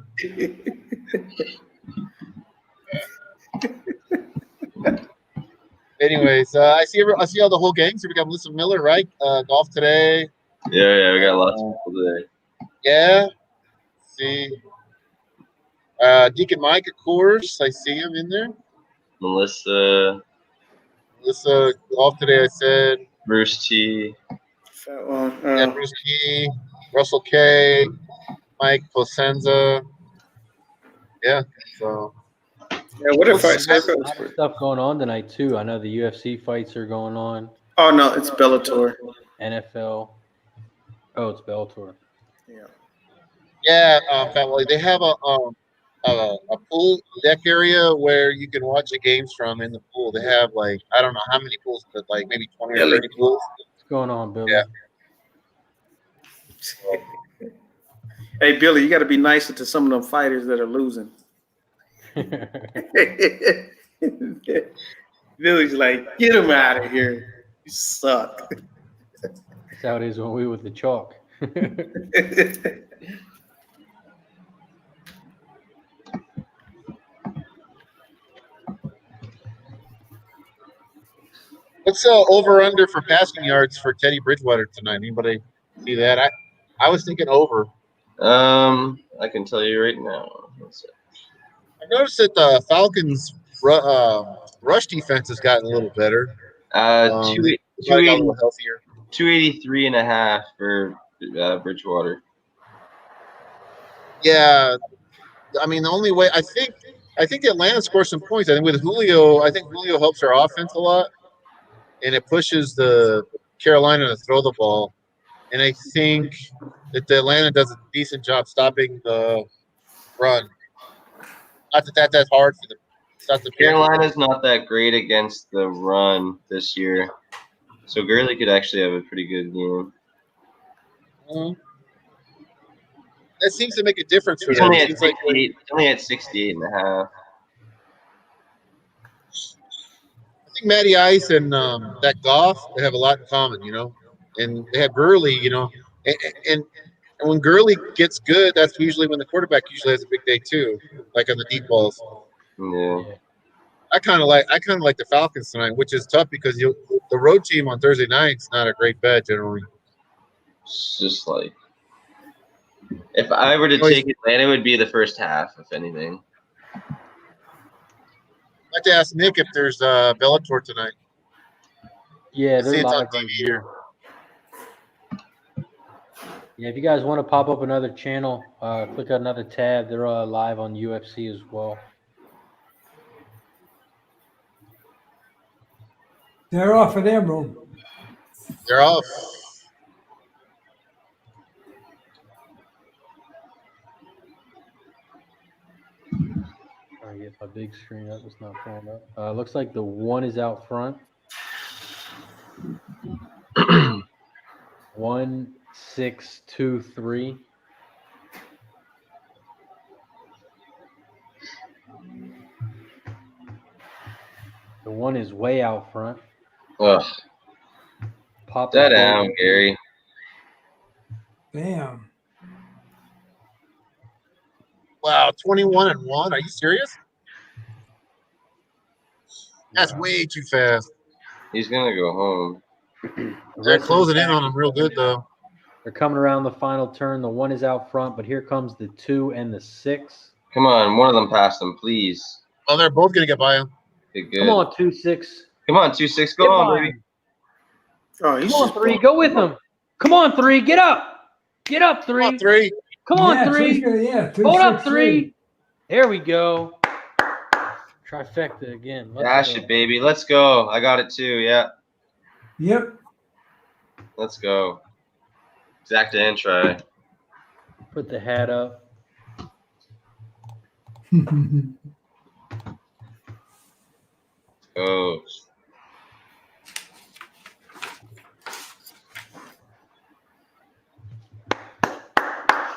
Anyways, I see all the whole gang. So we got Melissa Miller, right? Golf today. Yeah, we got lots of people today. Yeah. See. Deacon Mike, of course. I see him in there. Melissa golf today, I said. Bruce T. Bruce T. Russell K. Mike Placenza. Yeah. So. Yeah, what if A lot of stuff going on tonight too. I know the UFC fights are going on. Oh no, it's Bellator. NFL. Oh, it's Bellator. Yeah. Yeah, Fat Wally. They have a pool deck area where you can watch the games from in the pool. They have I don't know how many pools, but maybe 20 or 30 pools. What's going on, Billy? Yeah. Hey Billy, you got to be nicer to some of them fighters that are losing. Billy's like, get him out of here. You suck. That's how it is when we with the chalk. What's over under for passing yards for Teddy Bridgewater tonight? Anybody see that? I was thinking over. I can tell you right now. I noticed that the Falcons' rush defense has gotten a little better. 283 and a half for Bridgewater. Yeah, I mean the only way I think Atlanta scores some points. I think with Julio, Julio helps our offense a lot, and it pushes the Carolina to throw the ball. And I think that the Atlanta does a decent job stopping the run. Not that that's hard for them. Carolina's not that great against the run this year, so Gurley could actually have a pretty good game. That seems to make a difference for He's them. only at 68 and a half. I think Matty Ice and that Goff, they have a lot in common, and they have Gurley, and when Gurley gets good, that's usually when the quarterback usually has a big day too, like on the deep balls. Yeah. I kind of like the Falcons tonight, which is tough because the road team on Thursday night is not a great bet generally. It's just if I were to take Atlanta, it would be the first half, if anything. I'd like to ask Nick if there's Bellator tonight. Yeah, they're it's on live TV right here. Yeah, if you guys want to pop up another channel, click on another tab. They're live on UFC as well. They're off of their room. They're off. Trying to get my big screen up. It's not pulling up. Looks like the one is out front. 1-6-2-3. The one is way out front. Ugh. Pop that down, Gary. Damn. Wow, 21-1. Are you serious? That's way too fast. He's gonna go home. They're closing in on him real good though. They're coming around the final turn. The one is out front, but here comes the 2 and the 6. Come on, one of them passed him, please. Oh, they're both gonna get by him. Okay, good. Come on, 2-6. Come on, 2-6. Go on, baby. Oh, Come on, 3. Go with him. Come on, 3. Get up. Get up, 3. Come on, 3. Come on, 3. Hold up, 3. There we go. Trifecta again. Dash it, baby. Let's go. I got it too. Yeah. Yep. Let's go. Exact and try. Put the hat up. Oh,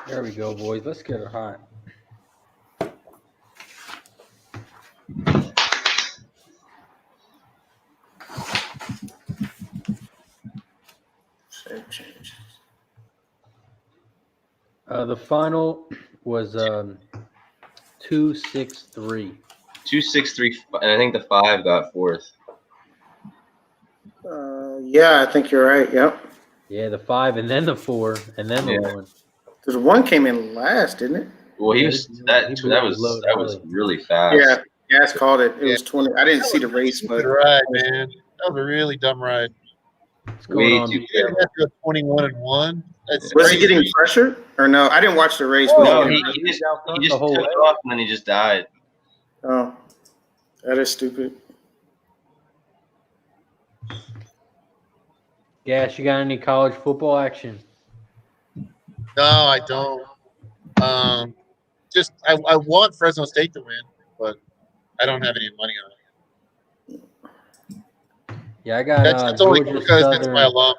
There we go, boys. Let's get it hot. Save change. The final was 263. 263, and I think the 5 got fourth. Yeah, I think you're right. Yep. Yeah, the 5 and then the 4 and then the Yeah. 1. Because one came in last, didn't it? Well, Yeah, that he blew his load that was early. really fast. Yeah. Gas called it. It Yeah. was 20. I didn't see the race, Stupid but ride, man. That was a really dumb ride. What's going Way on? too B? You didn't have to go 21-1. That's was he crazy. getting pressured or no? I didn't watch the race. Oh, Was No, he he getting just out front he the just whole took way? off and then he just died. Oh, that is stupid. Gas, you got any college football action? No, I don't. Just I want Fresno State to win, but I don't have any money on it. Yeah, I got That's only Georgia because Southern. that's my alum.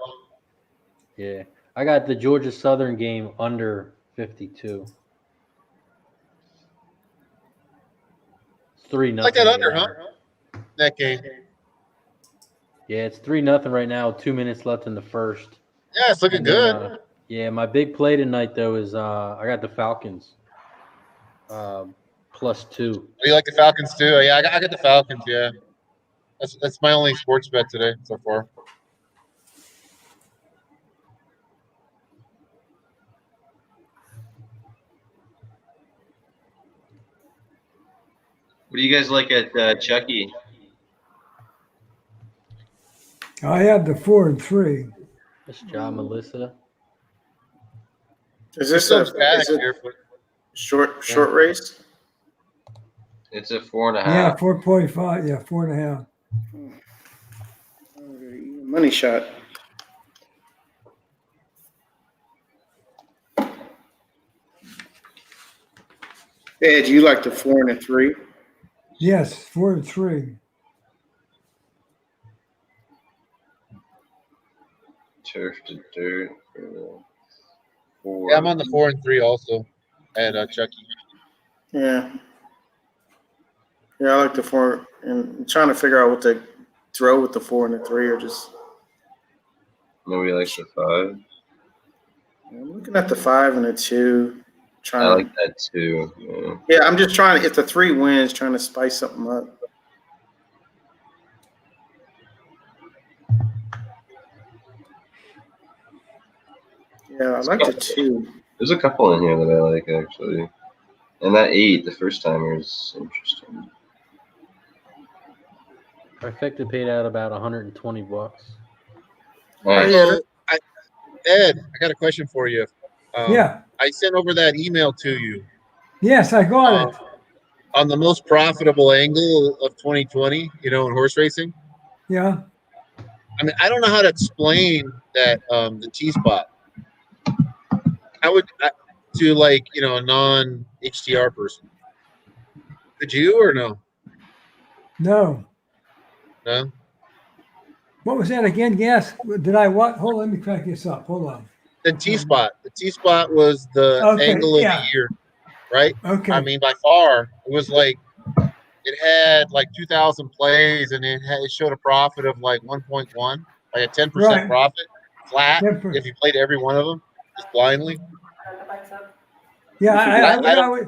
Yeah, I got the Georgia Southern game under 52. It's 3-0. Like that under, right huh? now. That game. Yeah, it's 3-0 right now. 2 minutes left in the first. Yeah, it's looking And good. then, yeah, my big play tonight though is I got the Falcons +2. Oh, you like the Falcons too? Yeah, I got the Falcons. Yeah, that's my only sports bet today so far. What do you guys like at Chucky? I have the 4 and 3. Nice job, Melissa. Is There's this some a static is it here, but short race? It's a 4.5. Yeah, 4.5. Yeah, 4.5. Money shot. Ed, you like the 4 and the 3? Yes, 4 and 3. Turf to dirt. 4. yeah, I'm on the 4 and 3 also at Chucky. Yeah. Yeah, I like the 4, and I'm trying to figure out what to throw with the 4 and the 3, or just. Nobody likes the 5. I'm looking at the 5 and the 2. I Trying. like that too. Yeah. Yeah, I'm just trying to. If the 3 wins, trying to spice something up. Yeah, I like the 2. There's a couple in here that I like actually, and that 8, the first timer, is interesting. Trifecta paid out about $120. Nice. So, Ed, I got a question for you. Yeah. I sent over that email to you Yes, I got it. on the most profitable angle of 2020. You know, in horse racing. Yeah. I mean, I don't know how to explain that the T spot. I would to like a non HTR person. Could you or no? No. No. What was that again, Gas? Did I what? Hold on, let me crack this up. Hold on. The T spot. The T spot was the Okay, angle of yeah. the year, right? Okay. I mean, by far, it was like it had like 2,000 plays, and it showed a profit of like 1.1, like a 10% Right. profit, flat 10%. if you played every one of them just blindly. Yeah, I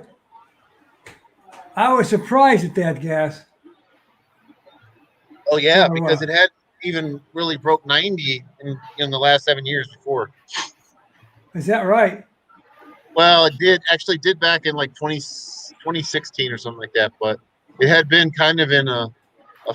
I was surprised at that, Gas. Oh yeah, So, because it had even really broke 90 in the last 7 years before. Is that right? Well, it did back in like 2016 or something like that, but it had been kind of in a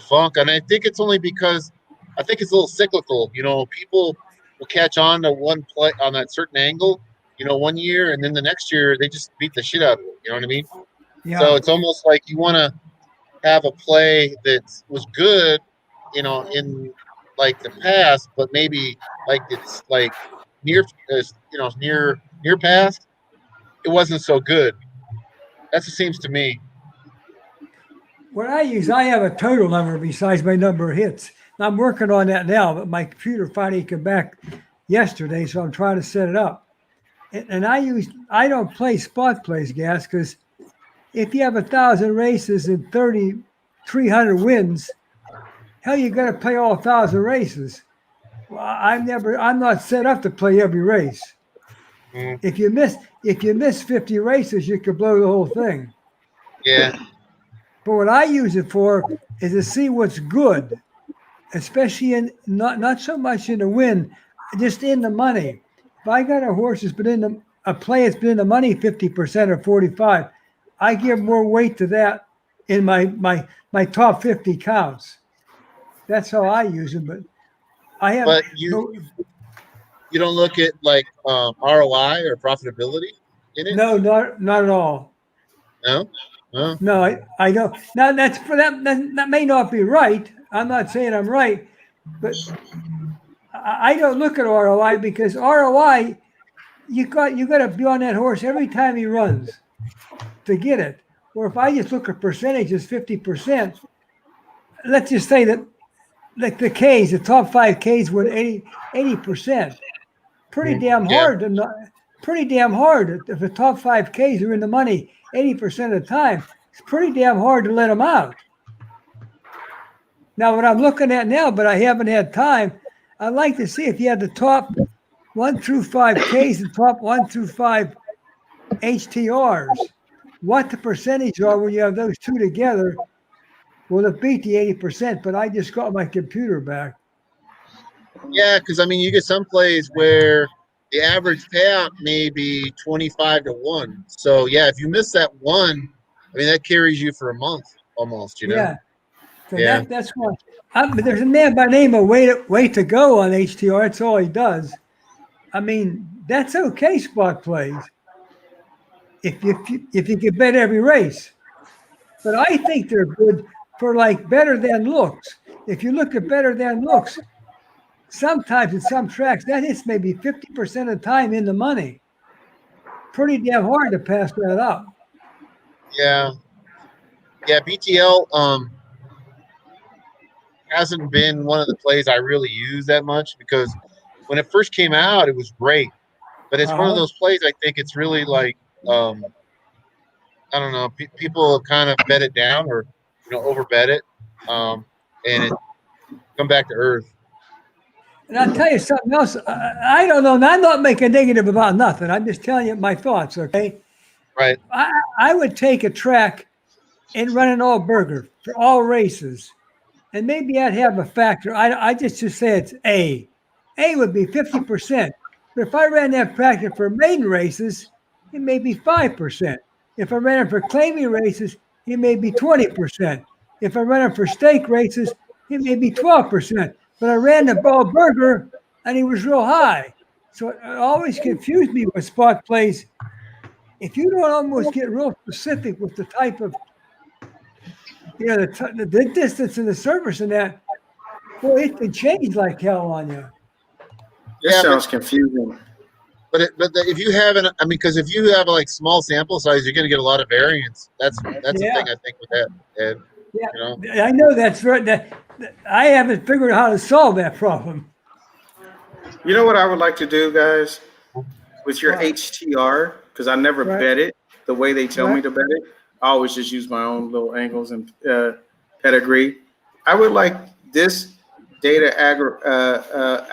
funk, and I think it's only because I think it's a little cyclical. People will catch on to one play on that certain angle, 1 year, and then the next year they just beat the shit out of it. You know what I mean? Yeah. So it's almost like you want to have a play that was good, in like the past, but maybe like it's like near past, it wasn't so good. That's what it seems to me. what I use, I have a total number besides my number of hits. I'm working on that now, but my computer finally came back yesterday, so I'm trying to set it up. And I don't play spot plays, Gas, because if you have 1,000 races and 300 wins, hell, you got to play all 1,000 races. Well, I'm not set up to play every race. If you miss 50 races, you could blow the whole thing. Yeah. But what I use it for is to see what's good, especially in not so much in the win, just in the money. If I got a horse that's been a play that's been in the money 50% or 45, I give more weight to that in my top 50 counts. That's how I use it. But I have. But you don't look at like ROI or profitability in it? No, not at all. No? No? No, I don't. Now that's for that may not be right. I'm not saying I'm right, but I don't look at ROI because ROI, you got to be on that horse every time he runs to get it. Or if I just look at percentages, 50%, let's just say that like the Ks, the top 5 Ks win 80%. Pretty damn hard pretty damn hard. If the top 5 Ks are in the money 80% of the time, it's pretty damn hard to let them out. Now, what I'm looking at now, but I haven't had time, I'd like to see if you had the top 1 through 5 Ks and top 1 through 5 HTRs, what the percentage are when you have those two together. Will it beat the 80%? But I just got my computer back. Yeah, because I mean, you get some plays where the average payout may be 25-1. So yeah, if you miss that one, I mean that carries you for a month almost. You know. Yeah. So Yeah. that's what. There's a man by the name of Way to Go on HTR. That's all he does. I mean, that's okay spot plays if you can bet every race. But I think they're good for like better than looks. If you look at better than looks, sometimes in some tracks that hits maybe 50% of the time in the money. Pretty damn hard to pass that up. Yeah. Yeah, BTL hasn't been one of the plays I really use that much because when it first came out, it was great. But it's one of those plays I think it's really like I don't know, people kind of bet it down or over bet it, and it come back to earth. And I'll tell you something else. I don't know. And I'm not making negative about nothing. I'm just telling you my thoughts, okay? Right. I would take a track and run an all burger for all races. And maybe I'd have a factor. I just say it's A. A would be 50%. But if I ran that factor for maiden races, it may be 5%. If I ran it for claiming races, it may be 20%. If I ran it for stake races, it may be 12%. But I ran the ball burger and he was real high. So it always confused me with spot plays. If you don't almost get real specific with the type of, the distance and the surface and that, boy, it can change like hell on you. This sounds confusing. But if you have because if you have like small sample size, you're going to get a lot of variance. That's the thing I think with that. And, I know that's right. I haven't figured out how to solve that problem. You know what I would like to do, guys, with your HTR, because I never bet it the way they tell me to bet it. I always just use my own little angles and pedigree. I would like this data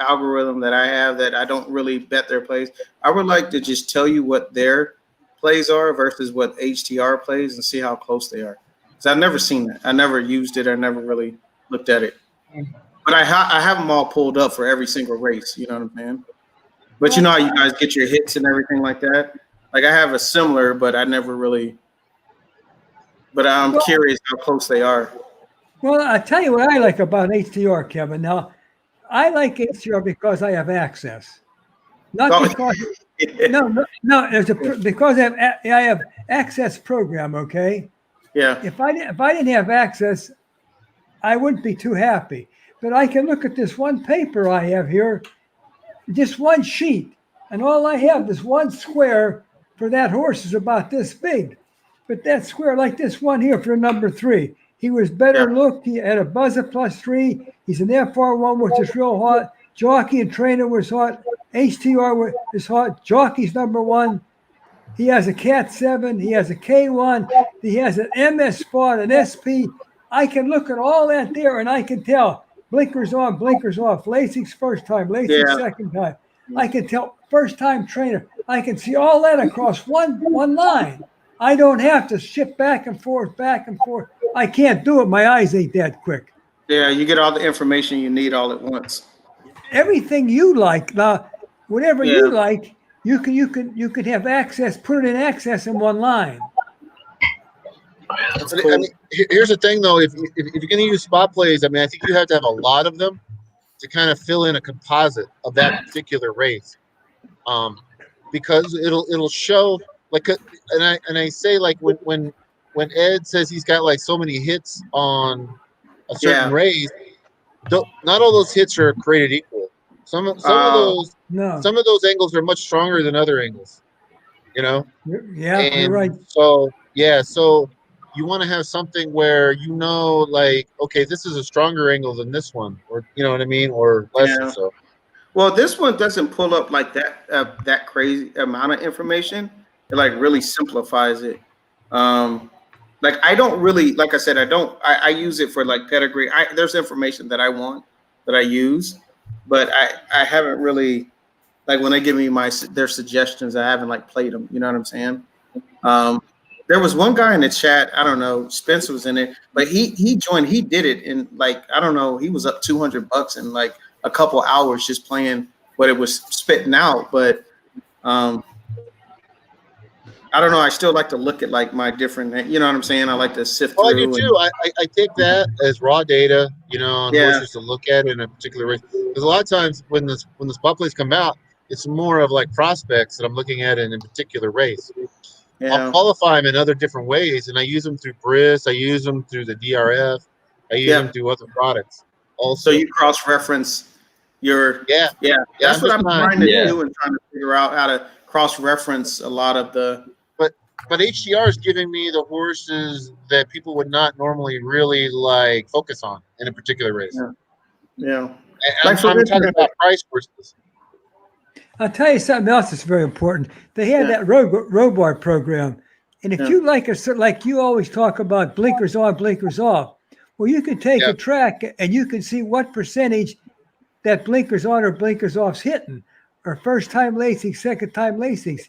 algorithm that I have that I don't really bet their plays. I would like to just tell you what their plays are versus what HTR plays and see how close they are. Because I've never seen that. I never used it. I never really looked at it. But I have them all pulled up for every single race. You know what I'm saying? But you know how you guys get your hits and everything like that? Like I have a similar, but I never really. But I'm curious how close they are. Well, I'll tell you what I like about HTR, Kevin. Now, I like HTR because I have access. Not because because I have access program, okay? Yeah. If I didn't have access, I wouldn't be too happy. But I can look at this one paper I have here, just one sheet, and all I have is one square for that horse is about this big. But that square, like this one here for number 3, He was better looked. He had a buzzer +3. He's an FR1, which is real hot. Jockey and trainer was hot. HTR is hot. Jockey's #1. He has a Cat 7. He has a K1. He has an MS Spot, an SP. I can look at all that there, and I can tell blinkers on, blinkers off. Lasix first time, Lasix second time. I can tell first time trainer. I can see all that across one line. I don't have to shift back and forth, back and forth. I can't do it. My eyes ain't that quick. Yeah, you get all the information you need all at once. Everything you like, whatever you like, you can have access. Put it in access in one line. I mean, here's the thing, though. If you're going to use spot plays, I mean, I think you have to have a lot of them to kind of fill in a composite of that particular race, because it'll show like, and I say like when Ed says he's got like so many hits on a certain race, not all those hits are created equal. Some of those angles are much stronger than other angles, you know. Yeah, you're right. So you want to have something where like, okay, this is a stronger angle than this one, or you know what I mean, or less or so. Well, this one doesn't pull up like that crazy amount of information. It like really simplifies it. Like I don't really, like I said, I use it for like pedigree. There's information that I want that I use, but I haven't really, like when they give me their suggestions, I haven't like played them. You know what I'm saying? There was one guy in the chat, I don't know, Spencer was in it, but he joined, he did it in like, I don't know, he was up $200 in like a couple hours just playing what it was spitting out. But I don't know, I still like to look at like my different, you know what I'm saying? I like to sift through. I do too. I take that as raw data, you know, on horses to look at in a particular race. Because a lot of times when the spot plays come out, it's more of like prospects that I'm looking at in a particular race. I'll qualify them in other different ways, and I use them through BRIS. I use them through the DRF. I use them through other products. Also, so you cross-reference your That's what I'm trying to do and trying to figure out how to cross-reference a lot of the. But HDR is giving me the horses that people would not normally really like focus on in a particular race. Yeah. I'm talking about price horses. I'll tell you something else that's very important. They had that road bar program. And if you like like you always talk about blinkers on, blinkers off, well, you can take a track and you can see what percentage that blinkers on or blinkers off's hitting, or first time Lasix, second time Lasix.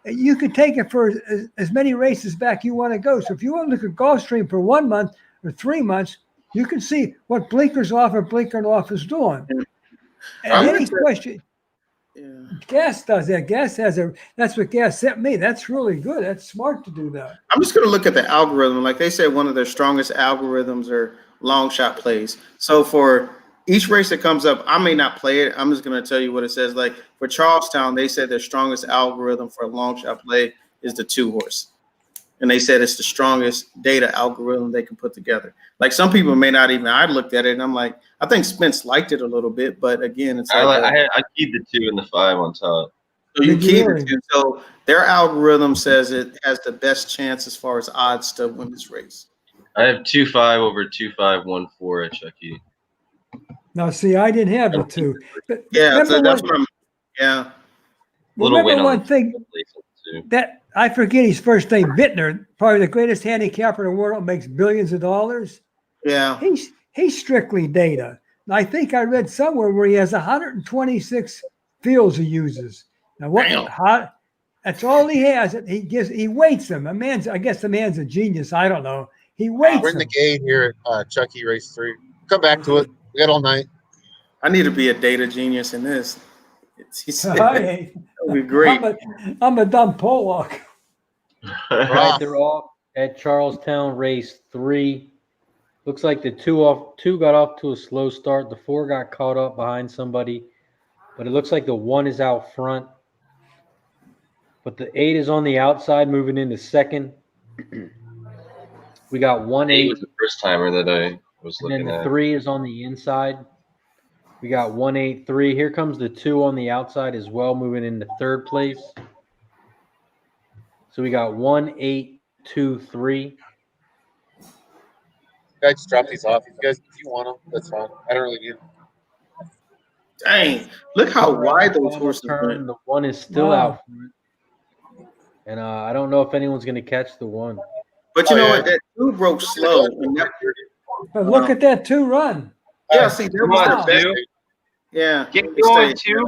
You can take it for as many races back you want to go. So if you want to look at Gulfstream for 1 month or 3 months, you can see what blinkers off or blinkering off is doing. And any question. Gas does that. Gas has that's what Gas sent me. That's really good. That's smart to do that. I'm just going to look at the algorithm. Like they said, one of their strongest algorithms are long shot plays. So for each race that comes up, I may not play it. I'm just going to tell you what it says. Like for Charlestown, they said their strongest algorithm for a long shot play is the 2-horse. And they said it's the strongest data algorithm they can put together. Like some people may not even, I looked at it and I'm like, I think Spence liked it a little bit, but again, it's I keep the 2 and the 5 on top. So you keep it too. So their algorithm says it has the best chance as far as odds to win this race. I have 2-5 over 2-5, 1-4 at Chucky. Now, see, I didn't have the 2. But so that's what I'm. Remember one thing that I forget his first name, Bittner, probably the greatest handicapper in the world, makes billions of dollars. Yeah. He's strictly data. I think I read somewhere where he has 126 fields he uses. Now that's all he has. He weights them. I guess the man's a genius. I don't know. He weights We're in the gate here at Chucky Race 3. Come back to it. We got all night. I need to be a data genius in this. That would be great. I'm a dumb Pollock. All right, they're off at Charlestown Race 3. Looks like the 2 got off to a slow start. The 4 got caught up behind somebody, but it looks like the 1 is out front. But the 8 is on the outside, moving into second. We got 1-8. 8 was the first timer that I was looking at. And then the 3 is on the inside. We got 1-8-3. Here comes the 2 on the outside as well, moving into third place. So we got 1-8-2-3. I just drop these off. If you want them, that's fine. I don't really need them. Dang, look how wide those Final horses turn, went. the one is still Wow. out front. And I don't know if anyone's going to catch the one. But you know yeah. what? That two broke slow. And that, But look at that 2 run. yeah, see, that Come was on, their best. two. Yeah. Get they going, stayed. two.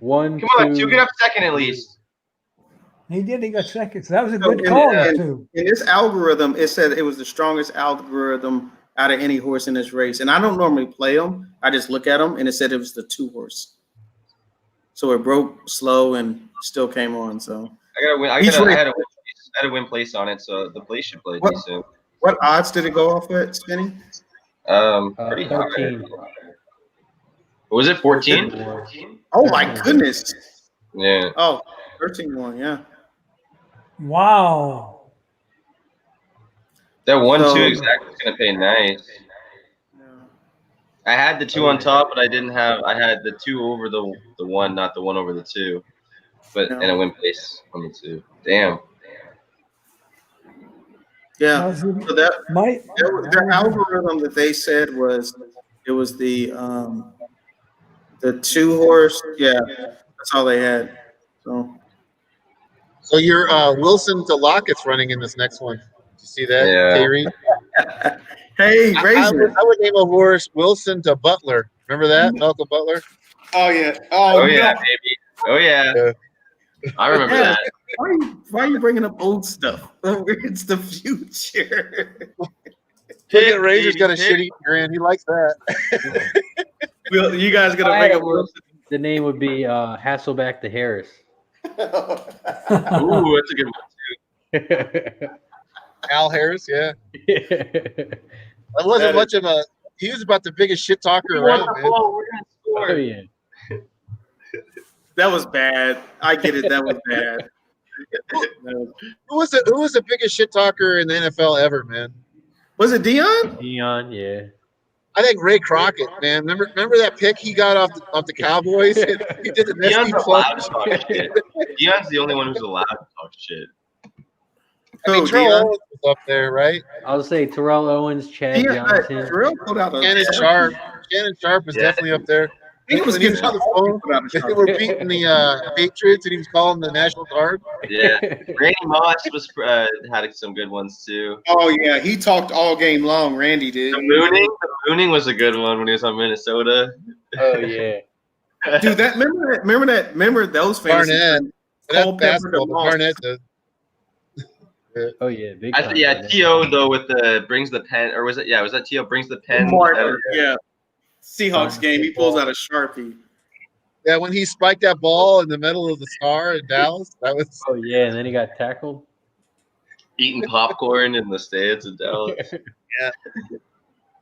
One, Come on, two. Get up second at least. He did. He got second. So that was a So good call, in, that 2. in this algorithm, it said it was the strongest algorithm out of any horse in this race. And I don't normally play them. I just look at them, and it said it was the 2 horse. So it broke slow and still came on. So I gotta win. I had a win place on it, so the place should play What? decent. what odds did it go off at, Skinny? Pretty high. 13. What was it 14? Oh my goodness. Yeah. Oh, 13-1, yeah. Wow. That 1-2 So- exact is gonna pay nice. Yeah. I had the 2 on top, but I didn't have. I had the 2 over the 1, not the 1 over the 2. But Yeah. and a win place on the 2. Damn. Yeah. So that Might. the algorithm that they said was it was the 2 horse. Yeah, that's all they had. So your Wilson to Lockett's running in this next one. Did you see that? Yeah. K-Reed? Hey, I Razor. would name a horse Wilson to Butler. Remember that, Malcolm Butler? Oh yeah. Oh Oh, yeah, no. baby. Oh yeah. Yeah. I remember Yeah. that. Why are you bringing up old stuff? It's the future. Look at Razor's baby, got a pick. shitty grin. He likes that. Well, you guys gonna I bring had up one. The name would be Hasselback to Harris. Ooh, that's a good one. Al Harris, yeah. Oh That wasn't much of a. He was about the biggest shit talker around, man. We're gonna score. yeah. That was bad. I get it. That was bad. Who was the biggest shit talker in the NFL ever, man? Was it Dion? Dion, yeah. I think Ray Crockett, man. Remember that pick he got off the Cowboys? He did the Dion's Nestle allowed plunge. to talk shit. Dion's the only one who's allowed to talk shit. I mean, Who, Terrell Dion? Owens was up there, right? I'll say Terrell Owens, Chad Dion, Johnson. Terrell put out a Shannon Sharp. Shannon Sharp was Yeah. definitely up there. He was When he was getting on the phone, put out a they shot. were beating the Patriots, and he was calling the National Guard. Yeah. Randy Moss was had some good ones too. Oh yeah, he talked all game long. Randy did. The mooning was a good one when he was on Minnesota. Oh yeah. Dude, remember those fantasy Barnett. friends? That's Cole Pepper basketball, to but Moss. Barnett does. Oh yeah. Big I time. think yeah, T.O. though with the brings the pen, or was it? Yeah, was that T.O. brings the pen? Martin, yeah. Seahawks game, he pulls out a Sharpie. Yeah, when he spiked that ball in the middle of the star in Dallas, that was Oh yeah, and then he got tackled. Eating popcorn in the stands in Dallas.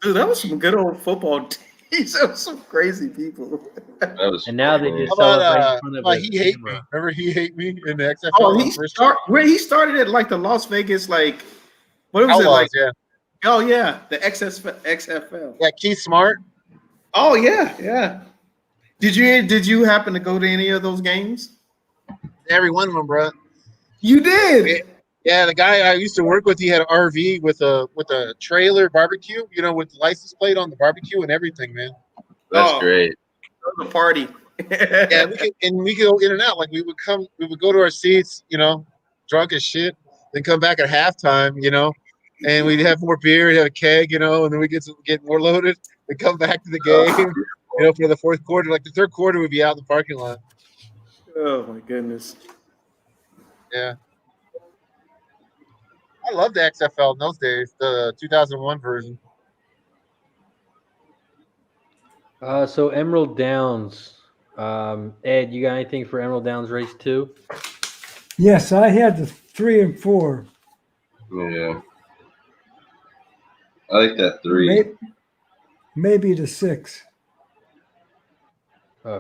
Dude, that was some good old football teams. That was some crazy people. That was And now they funny. just How celebrate about, in front of how a about He Hate Me? camera. Remember He Hate Me in the XFL? Oh, he started at like the Las Vegas, like what was it Outlaws, like? yeah. Oh yeah, the XFL. Yeah, Keith Smart. Oh yeah. Did you happen to go to any of those games? Every one of them, bro. You did. Yeah, the guy I used to work with, he had an RV with a trailer barbecue, with the license plate on the barbecue and everything, man. That's Oh. great. It was a party. Yeah, we could go in and out. Like we would go to our seats, drunk as shit, then come back at halftime, and we'd have more beer, have a keg, and then we get more loaded, and come back to the game, for the fourth quarter. Like the third quarter, we'd be out in the parking lot. Oh my goodness. Yeah. I love the XFL in those days, the 2001 version. So Emerald Downs. Ed, you got anything for Emerald Downs race 2? Yes, I had the 3 and 4. Yeah. I like that 3. Maybe the 6.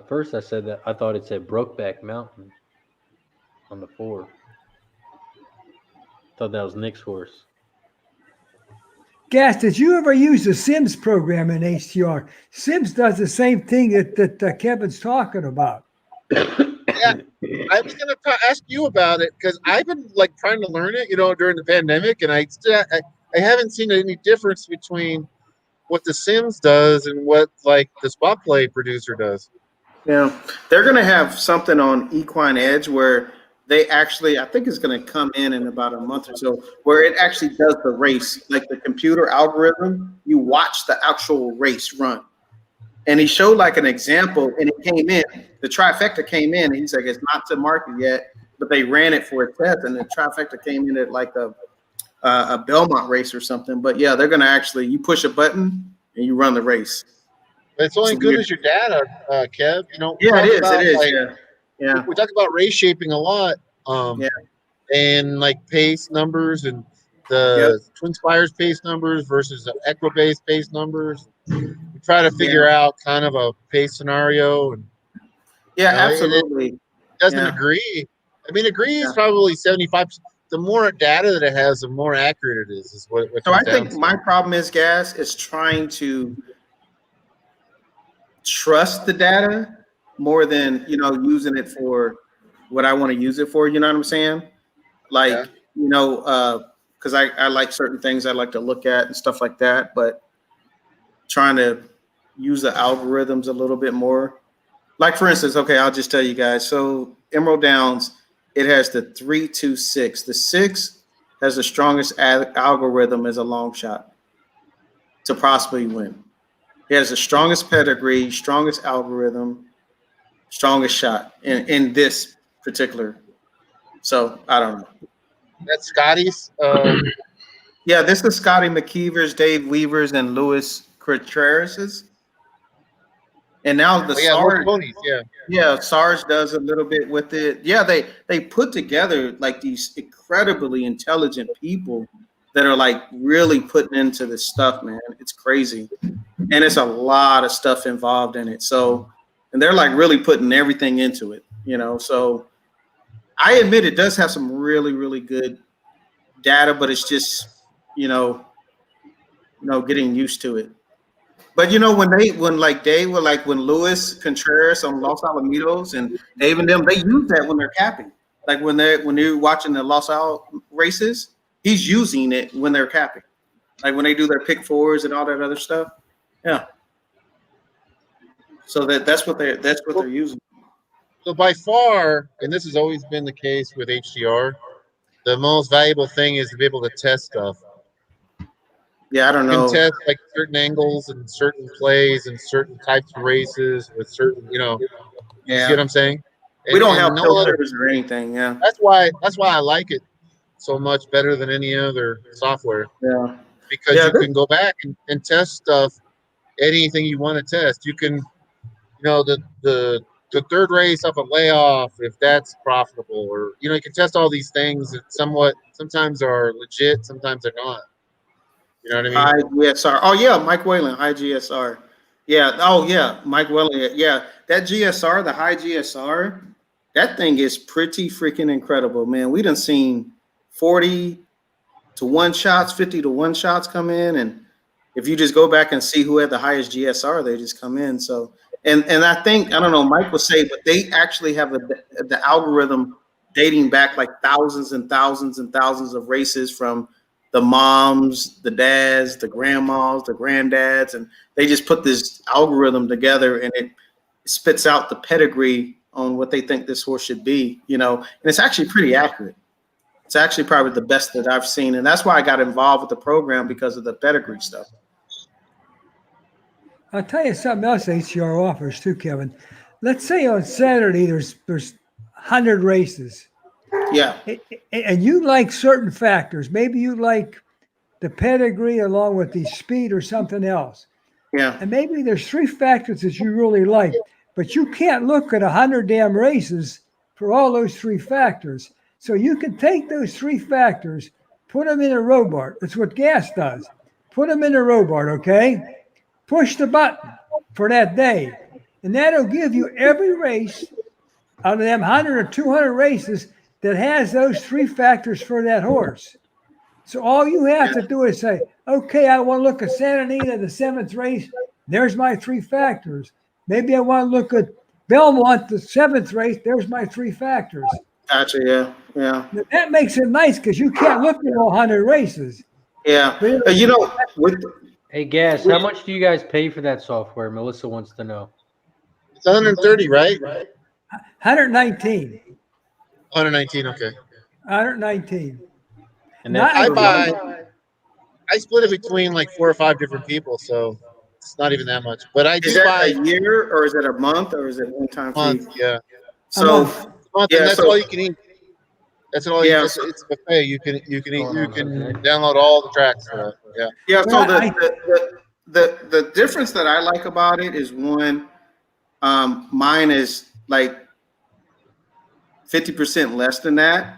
First I said that I thought it said Brokeback Mountain on the 4. Thought that was Nick's horse. Gas, did you ever use the Sims program in HTR? Sims does the same thing that Kevin's talking about. Yeah, I was gonna ask you about it because I've been trying to learn it, during the pandemic, and I I haven't seen any difference between what the Sims does and what like the spot play producer does. Yeah, they're going to have something on Equine Edge where they actually, I think it's going to come in about a month or so, where it actually does the race, like the computer algorithm. You watch the actual race run. And he showed like an example, and it came in. The trifecta came in, and he's like, it's not to market yet, but they ran it for a test, and the trifecta came in at like a Belmont race or something. But yeah, they're going to actually, you push a button and you run the race. But it's only good as your data, Kev. You know, Yeah, it is. about, It is. like, Yeah. We talk about race shaping a lot. Yeah. And like pace numbers and the Twin Spires pace numbers versus the Equibase pace numbers. We try to figure out kind of a pace scenario. And Absolutely. It doesn't agree. I mean, agree is probably 75%. The more data that it has, the more accurate it is what so I think my problem is, Gas, is trying to trust the data more than, using it for what I want to use it for. You know what I'm saying? Like, because I like certain things I like to look at and stuff like that, but trying to use the algorithms a little bit more. Like, for instance, okay, I'll just tell you guys. So Emerald Downs, it has the 3-2-6. The 6 has the strongest algorithm as a long shot to possibly win. It has the strongest pedigree, strongest algorithm, strongest shot in this particular. So I don't know. That's Scotty's. Yeah, this is Scotty McKeever's, Dave Weaver's, and Louis Contreras'. And now the SARS, SARS does a little bit with it. Yeah, they put together like these incredibly intelligent people that are like really putting into this stuff, man. It's crazy. And it's a lot of stuff involved in it. So, and they're like really putting everything into it, So I admit it does have some really, really good data, but it's just, getting used to it. But when Louis Contreras on Los Alamitos and Dave and them, they use that when they're capping. Like when you're watching the Los Al races, he's using it when they're capping. Like when they do their pick fours and all that other stuff. Yeah. So that's what they're using. So by far, and this has always been the case with HDR, the most valuable thing is to be able to test stuff. Yeah, I don't know. You can test like certain angles and certain plays and certain types of races with certain, You see what I'm saying? We don't have filters or anything. Yeah. That's why I like it so much better than any other software. Yeah. Because you can go back and test stuff, anything you want to test. You can, the third race off a layoff, if that's profitable, or you can test all these things that sometimes are legit, sometimes they're not. You know what I mean? IGSR. Oh yeah, Mike Whalen, high GSR. Yeah. Oh yeah, Mike Whalen. Yeah, that GSR, the high GSR, that thing is pretty freaking incredible, man. We done seen 40 to 1 shots, 50 to 1 shots come in, and if you just go back and see who had the highest GSR, they just come in. So, and I think, I don't know, Mike will say, but they actually have the algorithm dating back like thousands and thousands and thousands of races from the moms, the dads, the grandmas, the granddads, and they just put this algorithm together and it spits out the pedigree on what they think this horse should be, and it's actually pretty accurate. It's actually probably the best that I've seen. And that's why I got involved with the program, because of the pedigree stuff. I'll tell you something else HCR offers too, Kevin. Let's say on Saturday there's 100 races. Yeah. And you like certain factors. Maybe you like the pedigree along with the speed or something else. Yeah. And maybe there's 3 factors that you really like, but you can't look at 100 damn races for all those 3 factors. So you can take those 3 factors, put them in a Robart. That's what Gas does. Put them in a Robart, okay? Push the button for that day. And that'll give you every race out of them 100 or 200 races that has those 3 factors for that horse. So all you have to do is say, okay, I want to look at Santa Anita, the 7th race. There's my 3 factors. Maybe I want to look at Belmont, the 7th race. There's my 3 factors. Gotcha. Yeah. That makes it nice because you can't look at all 100 races. Yeah. Really? You know, with Hey, Gas, how much do you guys pay for that software? Melissa wants to know. It's 130, right? 119. 119. Okay. 119. And Now, that's I per month? I split it between like 4 or 5 different people, so it's not even that much. But I is do that buy a year or is it a month or is it one time a month. fee? Yeah, a So month. month, and yeah, that's so all you can eat. That's all. yeah, It's a buffet. You can eat. Going You on, can okay. download all the tracks for that. Yeah. yeah. Well, So I, the difference that I like about it is one, mine is like 50% less than that.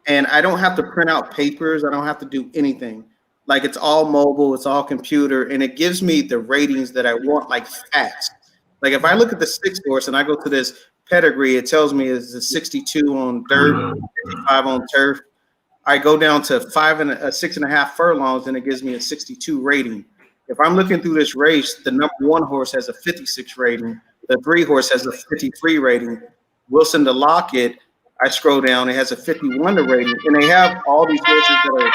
And I don't have to print out papers. I don't have to do anything. Like it's all mobile, it's all computer, and it gives me the ratings that I want, like fast. Like if I look at the 6 horse and I go to this pedigree, it tells me it's a 62 on dirt, 55 on turf. I go down to 6.5 furlongs, and it gives me a 62 rating. If I'm looking through this race, the number 1 horse has a 56 rating. The 3 horse has a 53 rating. Wilson the Locket, I scroll down, it has a 51 rating, and they have all these horses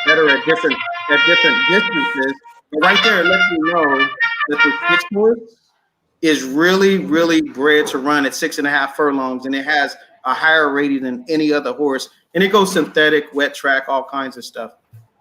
that are at different distances. But right there, it lets you know that the 6 horse is really bred to run at 6.5 furlongs, and it has a higher rating than any other horse. And it goes synthetic, wet track, all kinds of stuff.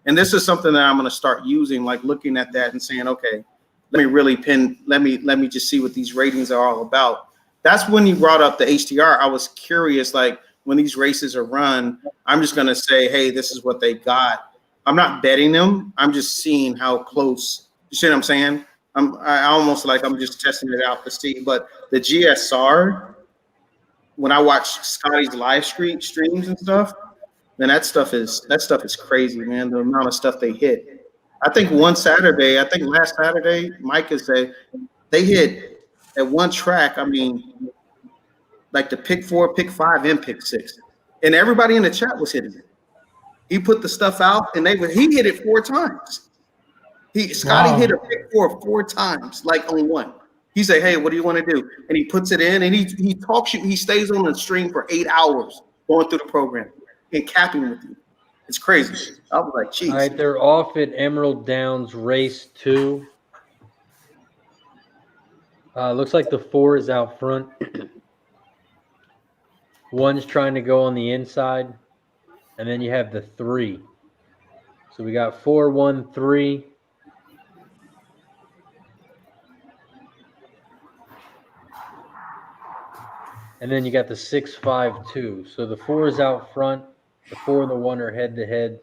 And this is something that I'm going to start using, like looking at that and saying, okay, let me just see what these ratings are all about. That's when you brought up the HTR. I was curious, like when these races are run, I'm just going to say, hey, this is what they got. I'm not betting them. I'm just seeing how close. You see what I'm saying? I almost like I'm just testing it out to see. But the GSR, when I watch Scotty's live streams and stuff, man, that stuff is crazy, man. The amount of stuff they hit. I think last Saturday, Mike has said they hit at one track. I mean, like the pick 4, pick 5, and pick 6, and everybody in the chat was hitting it. He put the stuff out, and he hit it 4 times. Scotty hit a pick 4 times, like on one. He said, "Hey, what do you want to do?" And he puts it in, and he talks you. He stays on the stream for 8 hours going through the program and capping with you. It's crazy. I was like, "Geez." All right, they're off at Emerald Downs Race 2. Looks like the 4 is out front. 1's trying to go on the inside, and then you have the 3. So we got 4, 1, 3. And then you got the 6, 5, 2. So the 4 is out front. The 4 and the 1 are head to head.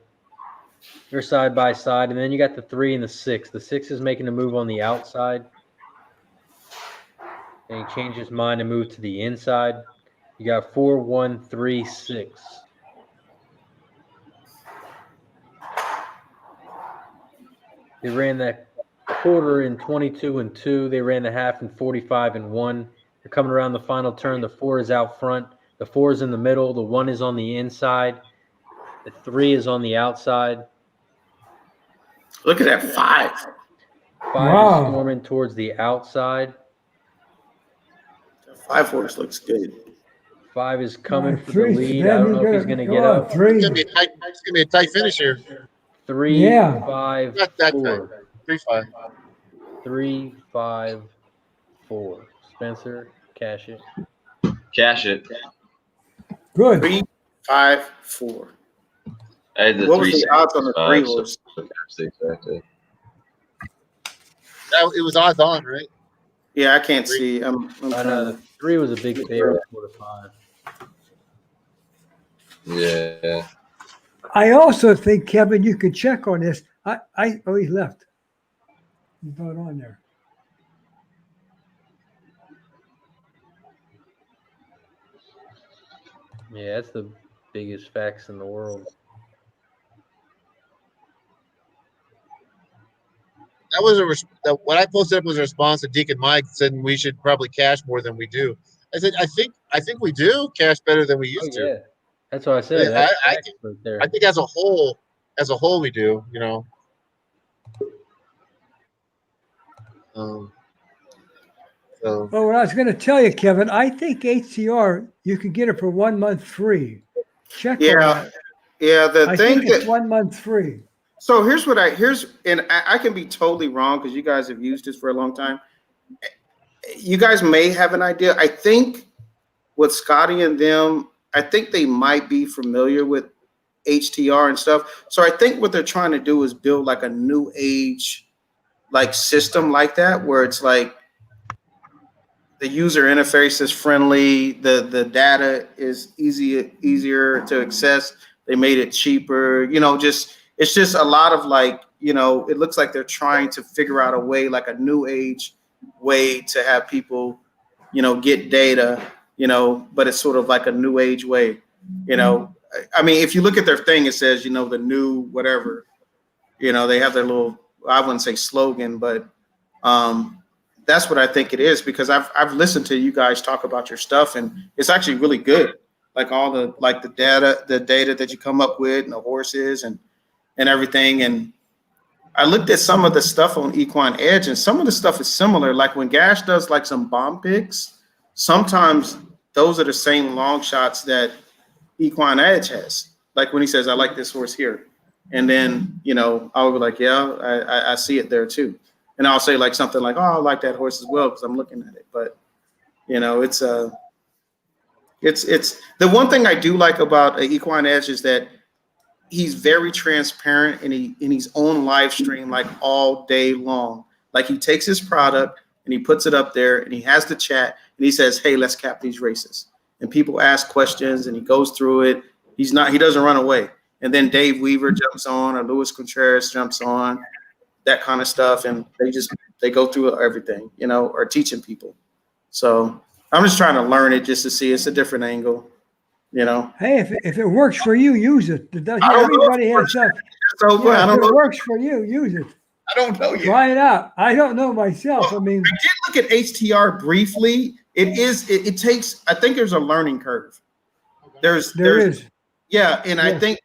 They're side by side. And then you got the 3 and the 6. The 6 is making a move on the outside. And he changed his mind and moved to the inside. You got 4, 1, 3, 6. They ran that quarter in 22 and 2. They ran the half in 45 and 1. They're coming around the final turn. The 4 is out front. The 4 is in the middle. The 1 is on the inside. The 3 is on the outside. Look at that 5. 5 is storming towards the outside. The 5 horse looks good. 5 is coming for the lead. I don't know if he's going to get up. 3. It's gonna be a tight finish here. 3, Yeah. 5, Not that 4. tight. 3-5. 3, 5, 4. Spencer, cash it. Cash it. Good. 3, 5, 4. I had the What was 3, the odds on the 5, 3 horse? so exactly. It was odds on, right? Yeah, I can't see. I'm I trying know to. the 3 was a big favorite, 4 to 5. Yeah. I also think, Kevin, you could check on this. Oh, he left. He's not on there. Yeah, that's the biggest facts in the world. That was what I posted up was a response to Deacon Mike said we should probably cash more than we do. I said I think we do cash better than we used Oh, yeah. to. That's what I said. Yeah, That's I facts right there. I think as a whole we do. You know. So Oh, what I was going to tell you, Kevin, I think HCR, you can get it for 1 month free. Check on Yeah, that. yeah. The I thing think it's that 1 month free. So I can be totally wrong because you guys have used this for a long time. You guys may have an idea. I think with Scotty and them, I think they might be familiar with HTR and stuff. So I think what they're trying to do is build like a new age like system like that, where it's like the user interface is friendly, the data is easier to access. They made it cheaper, it's just a lot of like, it looks like they're trying to figure out a way, like a new age way to have people, get data, but it's sort of like a new age way, I mean, if you look at their thing, it says, the new whatever, they have their little, I wouldn't say slogan, but that's what I think it is, because I've listened to you guys talk about your stuff, and it's actually really good. Like all the data that you come up with, and the horses and everything. And I looked at some of the stuff on Equine Edge, and some of the stuff is similar. Like when Gash does like some bomb picks, sometimes those are the same long shots that Equine Edge has. Like when he says, "I like this horse here," and then I'll be like, "Yeah, I see it there too." And I'll say like something like, "Oh, I like that horse as well because I'm looking at it." But it's the one thing I do like about Equine Edge is that he's very transparent in his own live stream, like all day long. Like he takes his product and he puts it up there, and he has the chat, and he says, "Hey, let's cap these races." And people ask questions, and he goes through it. He doesn't run away. And then Dave Weaver jumps on, or Luis Contreras jumps on, that kind of stuff, and they go through everything, or teaching people. So I'm just trying to learn it just to see. It's a different angle, Hey, if it works for you, use it. Everybody has stuff. So Yeah, if it works for you, use it. I don't know yet. Try it out. I don't know myself. I mean, I did look at HTR briefly. It takes, I think there's a learning curve. There is. Yeah. And I think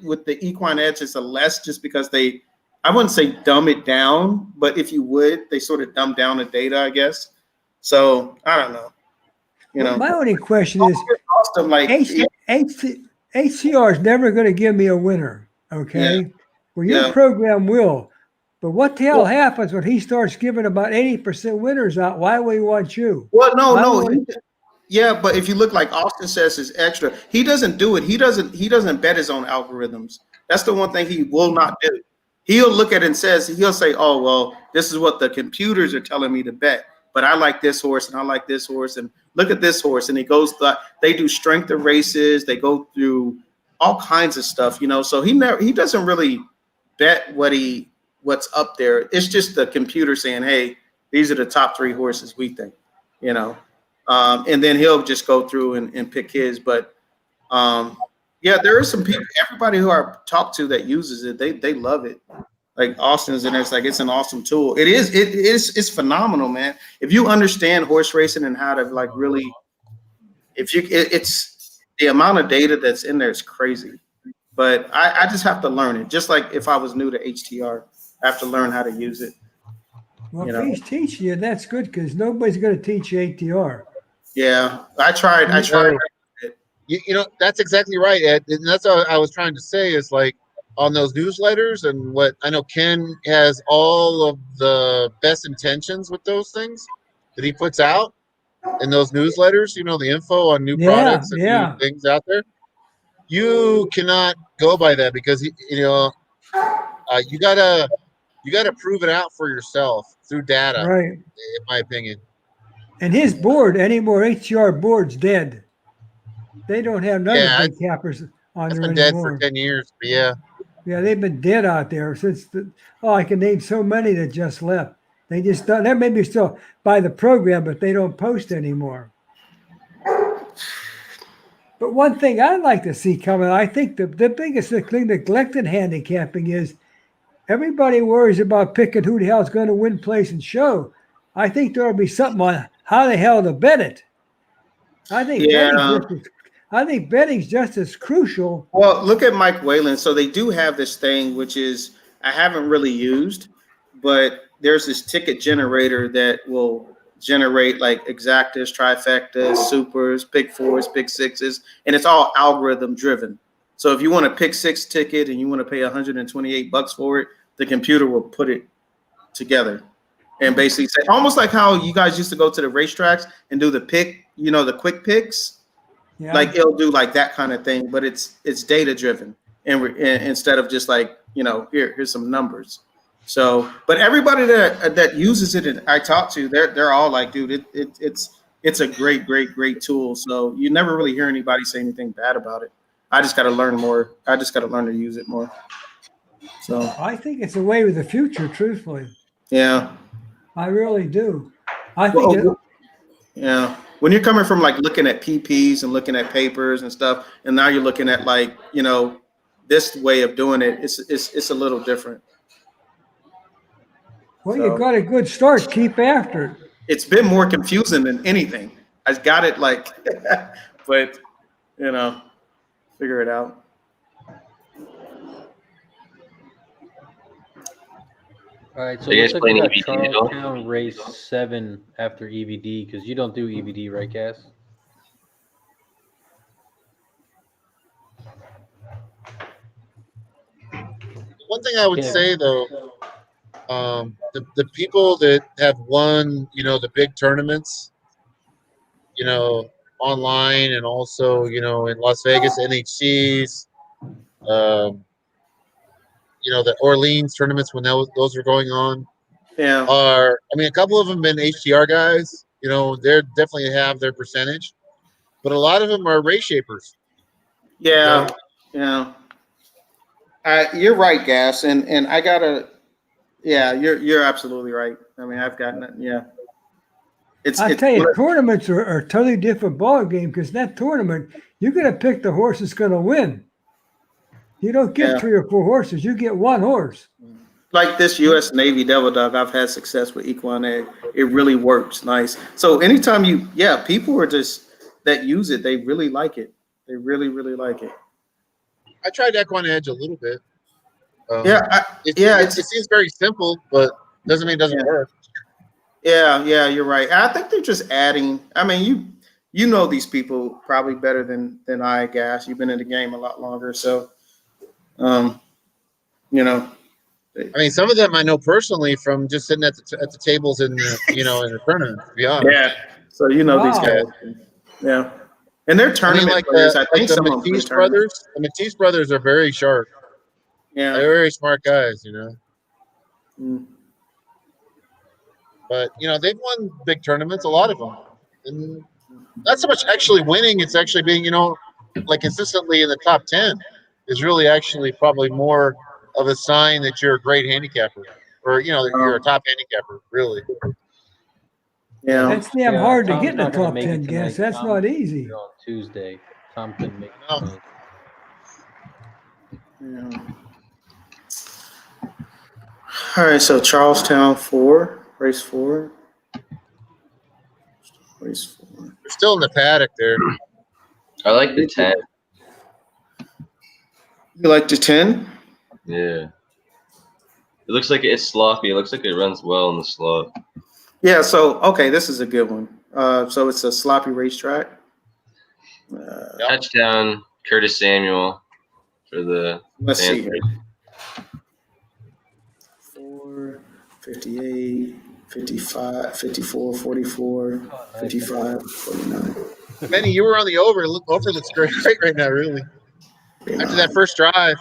with the Equine Edge, it's a less, just because I wouldn't say dumb it down, but if you would, they sort of dumb down the data, I guess. So I don't know. My only question is, awesome, like HCR is never going to give me a winner. Okay. Yeah. Well, your program will. But what the hell happens when he starts giving about 80% winners out? Why would he want you? Well, no. Yeah, but if you look, like Austin says, is extra. He doesn't do it. He doesn't bet his own algorithms. That's the one thing he will not do. He'll look at it and he'll say, "Oh, well, this is what the computers are telling me to bet. But I like this horse, and I like this horse, and look at this horse." And he goes, they do strength of races. They go through all kinds of stuff, So he doesn't really bet what's up there. It's just the computer saying, "Hey, these are the top 3 horses we think," and then he'll just go through and pick his. But there are some people, everybody who I've talked to that uses it, they love it. Like Austin's in there, it's like, it's an awesome tool. It's phenomenal, man. If you understand horse racing and how to like really, it's the amount of data that's in there is crazy. But I just have to learn it. Just like if I was new to HTR, I have to learn how to use it. Well, if he's teaching you, that's good, because nobody's going to teach you ATR. Yeah, I tried. That's exactly right, Ed. And that's what I was trying to say, is like on those newsletters, and what I know Ken has all of the best intentions with those things that he puts out in those newsletters, the info on new products and new things out there. You cannot go by that, because you gotta prove it out for yourself through data, right? In my opinion. And his board, any more HTR board's dead. They don't have none of the big cappers on there anymore. Dead for 10 years, but yeah, they've been dead out there since I can name so many that just left. They just don't. They maybe still buy the program, but they don't post anymore. But one thing I'd like to see coming, I think the biggest thing, neglected handicapping, is everybody worries about picking who the hell is going to win, place, and show. I think there will be something on how the hell to bet it. I think betting's just as crucial. Well, look at Mike Whalen. So they do have this thing, which is I haven't really used, but there's this ticket generator that will generate like exactas, trifectas, supers, pick 4s, pick 6s, and it's all algorithm driven. So if you want a pick 6 ticket and you want to pay $128 for it, the computer will put it together and basically say, almost like how you guys used to go to the racetracks and do the pick, the quick picks. Yeah. Like it'll do like that kind of thing, but it's data driven, and instead of just like here's some numbers. So, but everybody that uses it and I talk to, they're all like, dude, it's a great tool. So you never really hear anybody say anything bad about it. I just got to learn more. I just got to learn to use it more. So I think it's a way of the future, truthfully. yeah, I really do. I think yeah. When you're coming from like looking at PPs and looking at papers and stuff, and now you're looking at like, this way of doing it, it's a little different. Well, you got a good start. Keep after it. It's been more confusing than anything. I got it like, but figure it out. All right, so Are you looks guys like we got playing EVD at all? Charlestown race 7 after EVD because you don't do EVD, right, Cass? One thing I would Yeah. say though, the people that have won, the big tournaments, online and also, in Las Vegas NHCs, the Orleans tournaments when those were going on, Yeah. a couple of them been HDR guys. They're definitely have their percentage, but a lot of them are race shapers. Yeah. Yeah. You're right, Gas, and I gotta. Yeah, you're absolutely right. I mean, I've gotten it. Yeah. I tell you, tournaments are a totally different ball game because that tournament, you're going to pick the horse that's going to win. You don't get 3 or 4 horses; you get one horse. Like this U.S. Navy Devil Dog, I've had success with Equine Egg. It really works nice. So anytime people are just that use it, they really like it. They really, really like it. I tried Equine Edge a little bit. It seems very simple, but doesn't mean it doesn't work. Yeah, you're right. I think they're just adding. I mean, you know these people probably better than I, Gas. You've been in the game a lot longer, so some of them I know personally from just sitting at the tables in the in the tournament. To be honest. Yeah. So these guys. Yeah. And they're tournament players. I think some of them Matisse brothers. The Matisse brothers are very sharp. Yeah. They're very smart guys. Mm. But they've won big tournaments, a lot of them, and not so much actually winning. It's actually being like consistently in the top 10 is really actually probably more of a sign that you're a great handicapper, or that you're a top handicapper, really. Yeah. That's damn hard to Tom's get in the not gonna top make 10, it tonight. Gas. That's Tom not will easy. be on Tuesday. Tom couldn't make it tonight. Yeah. All right, so Charlestown 4, race 4. Race 4. They're still in the paddock there. I like the 10. You like the 10? Yeah. It looks like it's sloppy. It looks like it runs well in the slop. Yeah, so okay, this is a good one. So it's a sloppy racetrack. Touchdown, Curtis Samuel for the Let's see Panthers. here. 4, 58, 55, 54, 44, 55, 49. Benny, you were on the over. Over looks great right now, really. After that first drive.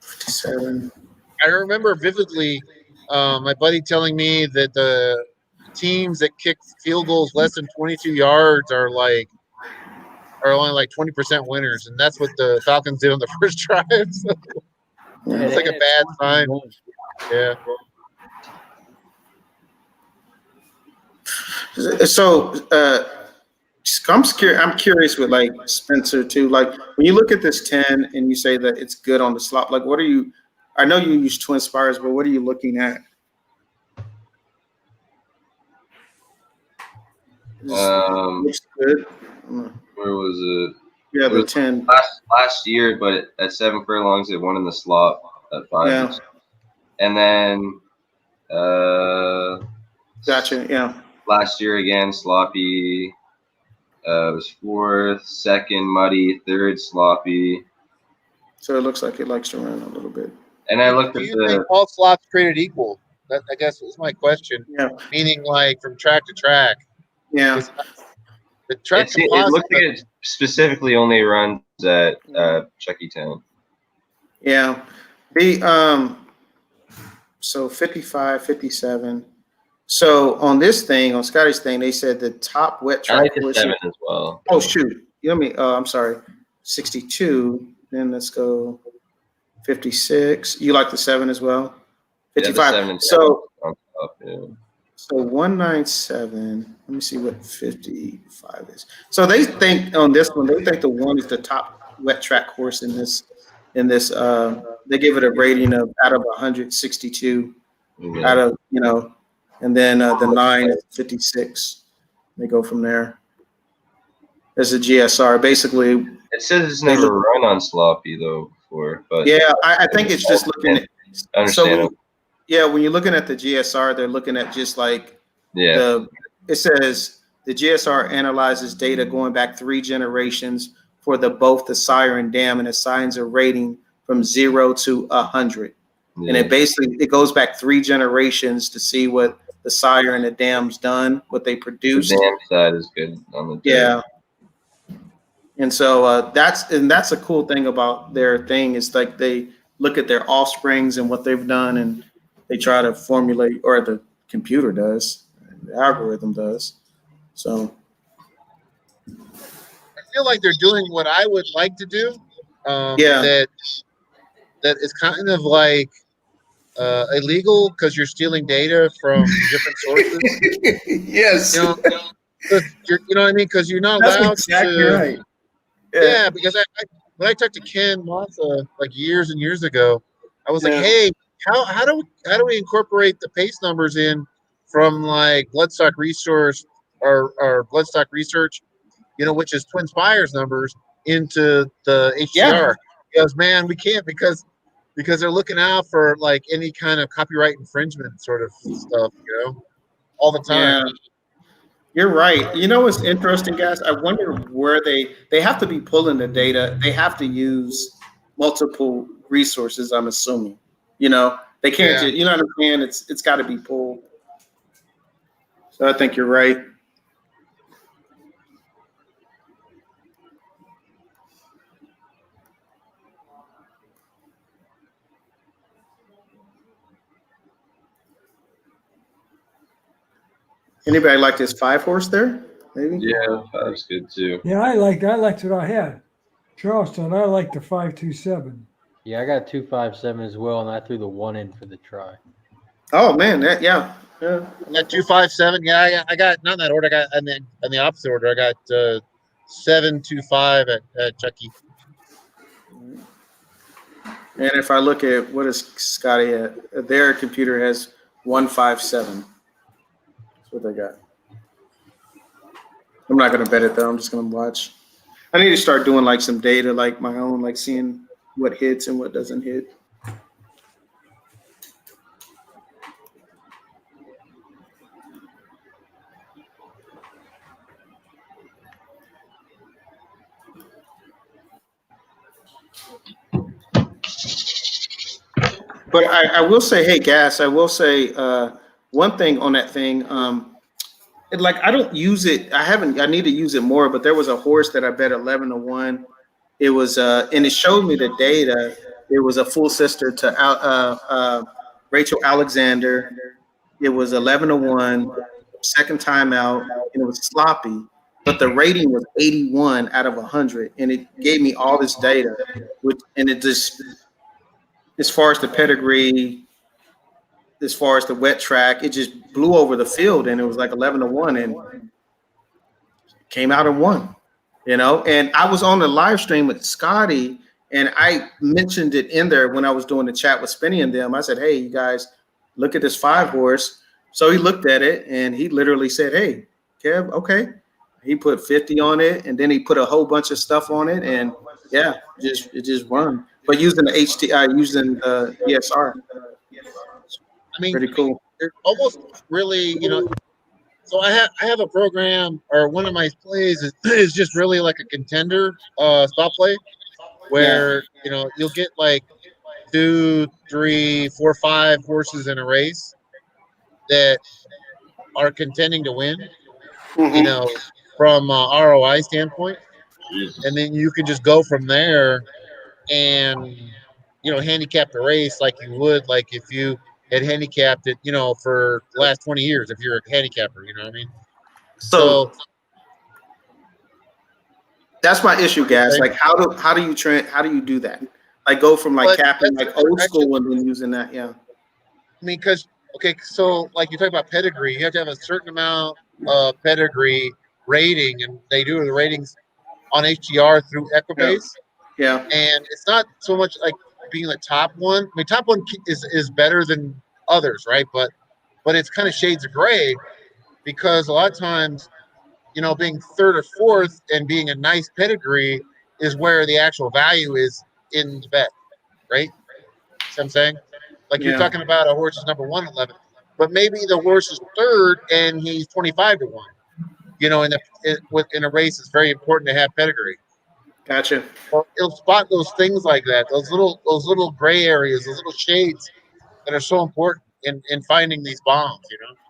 57. I remember vividly my buddy telling me that the teams that kick field goals less than 22 yards are only like 20% winners, and that's what the Falcons did on the first drive. So it's like a bad sign. Yeah. So I'm curious with like Spencer too. Like when you look at this 10 and you say that it's good on the slot, like what are you? I know you use Twin Spires, but what are you looking at? Looks good. Where was it? Yeah, It the was 10. last year, but at 7 furlongs, it won in the slot at 5. Yeah. And then Gotcha. Yeah. last year again, sloppy was fourth, second muddy, third sloppy. So it looks like it likes to run a little bit. And I looked Do at you think all slots created equal? That, I guess, is my question. Yeah. Meaning, like, from track to track. Yeah. The track it composite. looks like it specifically only runs at Chucky Town. Yeah. So 55, 57. So on this thing, on Scotty's thing, they said the top wet I track like the horse. 7 as well. Oh shoot. You know me. I'm sorry. 62. Then let's go 56. You like the 7 as well? 55. Yeah, the 7 and So on top, yeah. So 197. Let me see what 55 is. So they think on this one, they think the 1 is the top wet track horse in this. They give it a rating of out of 162. Yeah. Out of and then the 9 is 56. They go from there. There's a GSR. Basically, It says it's never run on sloppy though before, but yeah, I think it's just looking at. understandable. So when you're looking at the GSR, they're looking at just like it says the GSR analyzes data going back 3 generations for both the sire and dam and assigns a rating from 0 to 100. Yeah. And it goes back 3 generations to see what the sire and the dam's done, what they produced. The dam side is good on the dam. Yeah. And so that's a cool thing about their thing is like they look at their offsprings and what they've done and they try to formulate, or the computer does, the algorithm does. So I feel like they're doing what I would like to do. That is kind of like illegal because you're stealing data from different sources. Yes. You know what I mean? Because you're not allowed to. Right. Yeah, because when I talked to Ken Massa like years and years ago, I was like, hey, how do we incorporate the pace numbers in from like bloodstock resource or bloodstock research, which is Twin Spires numbers, into the HDR? Yeah. He goes, man, we can't because they're looking out for like any kind of copyright infringement sort of stuff, all the time. Yeah. You're right. You know what's interesting, guys? I wonder where they have to be pulling the data. They have to use multiple resources, I'm assuming. They can't just, you know what I'm saying? It's got to be pulled. So I think you're right. Anybody like this 5 horse there? Maybe. Yeah, 5's good too. Yeah, I liked what I had. Charleston, I like the 527. Yeah, I got 257 as well, and I threw the 1 in for the try. Oh man, yeah. I got 257. Yeah, I got not in that order. I got in the opposite order. I got 725 at Chucky. And if I look at what is Scotty at, their computer has 157. That's what they got. I'm not gonna bet it though. I'm just gonna watch. I need to start doing like some data, like my own, like seeing what hits and what doesn't hit. But I will say, hey, Gas, I will say one thing on that thing. I don't use it. I need to use it more, but there was a horse that I bet 11-1. It was, and it showed me the data. It was a full sister to Rachel Alexander. It was 11-1, second time out, and it was sloppy, but the rating was 81 out of 100, and it gave me all this data, and it just, as far as the pedigree, as far as the wet track, it just blew over the field, and it was like 11-1, and came out and won, And I was on the live stream with Scotty, and I mentioned it in there when I was doing the chat with Spinny and them. I said, hey, you guys, look at this 5 horse. So he looked at it, and he literally said, hey, Kev, okay. He put 50 on it, and then he put a whole bunch of stuff on it, and yeah, it just run. But using the using the ESR. I mean, pretty cool. They're almost really, So I have a program, or one of my plays is just really like a contender stop play, where you'll get like 2, 3, 4, 5 horses in a race that are contending to win, Mhm. from ROI standpoint, and Jesus. then you can just go from there and handicap the race like you would, like if you had handicapped it, for the last 20 years, if you're a handicapper, you know what I mean? So So that's my issue, guys. okay. Like, how do you do that? Like, go from like But capping that's like old actually, school and then using that. Yeah. I mean, because okay, so like you talk about pedigree, you have to have a certain amount of pedigree rating, and they do the ratings on HDR through Yeah. Equibase, Yeah. and it's not so much like being the top one. I mean, top one is better than others, right? But it's kind of shades of gray, because a lot of times, being third or fourth and being a nice pedigree is where the actual value is in the bet, right? See what I'm saying? Like you're Yeah. talking about a horse is number 111, but maybe the horse is third and he's 25 to 1. In a race, it's very important to have pedigree. Gotcha. Well, it'll spot those things like that, those little gray areas, those little shades that are so important in finding these bombs.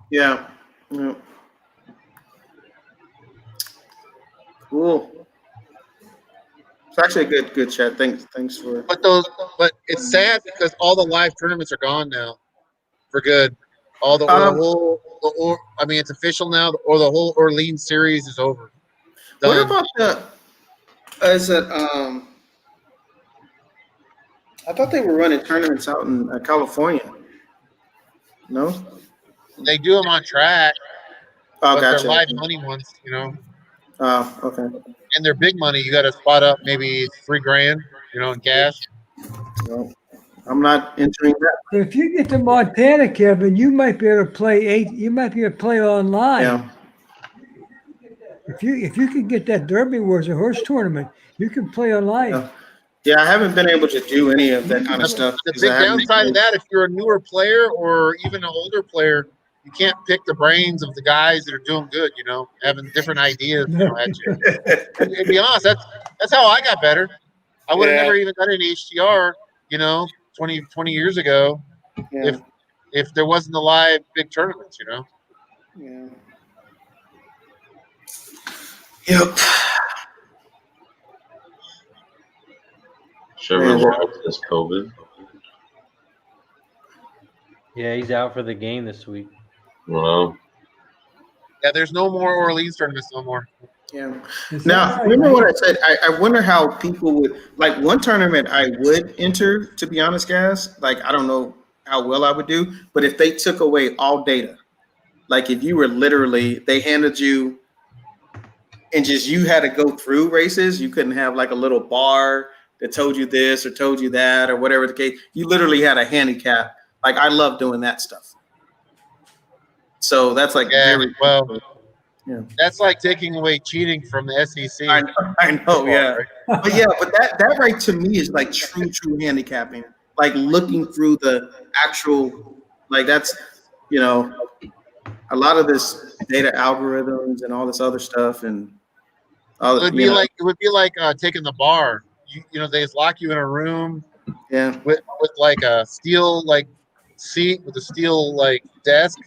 Yeah. Yeah. Cool. It's actually a good chat. Thanks for. But it's sad because all the live tournaments are gone now for good. All the or the Um, whole the or I mean it's official now, or the whole Orleans series is over. what Done. about the? Is it? I thought they were running tournaments out in California. No. They do them on track, Oh, but they're gotcha. live Okay. money ones. Oh, okay. And they're big money. You got to spot up maybe $3,000, in cash. Well, I'm not entering that. But if you get to Montana, Kevin, you might be able to play 8. You might be able to play online. Yeah. If you can get that Derby Wars, a horse tournament, you can play online. Yeah. Yeah, I haven't been able to do any of that kind of stuff The because I big haven't. downside of that, if you're a newer player or even an older player, you can't pick the brains of the guys that are doing good. Having different ideas. At you. And be honest, that's how I got better. I would have Yeah. never even done an HDR, 20 years ago, Yeah. if there wasn't the live big tournaments. Yeah. Yep. Trevor Man. Lawrence has COVID. Yeah, he's out for the game this week. Wow. Yeah, there's no more Orleans tournaments no more. Yeah. Is Now, that right? remember what I said? I wonder how people would like one tournament I would enter, to be honest, guys. Like, I don't know how well I would do, but if they took away all data, like if you were literally, they handed you and just you had to go through races, you couldn't have like a little bar that told you this or told you that or whatever the case. You literally had a handicap. Like, I love doing that stuff. So that's like very well, yeah. that's like taking away cheating from the SEC. I know, football, yeah. right? But that right to me is like true handicapping. Like looking through the actual, like that's a lot of this data algorithms and all this other stuff and all It would be like taking the bar. They just lock you in a room yeah. with like a steel seat with a steel desk,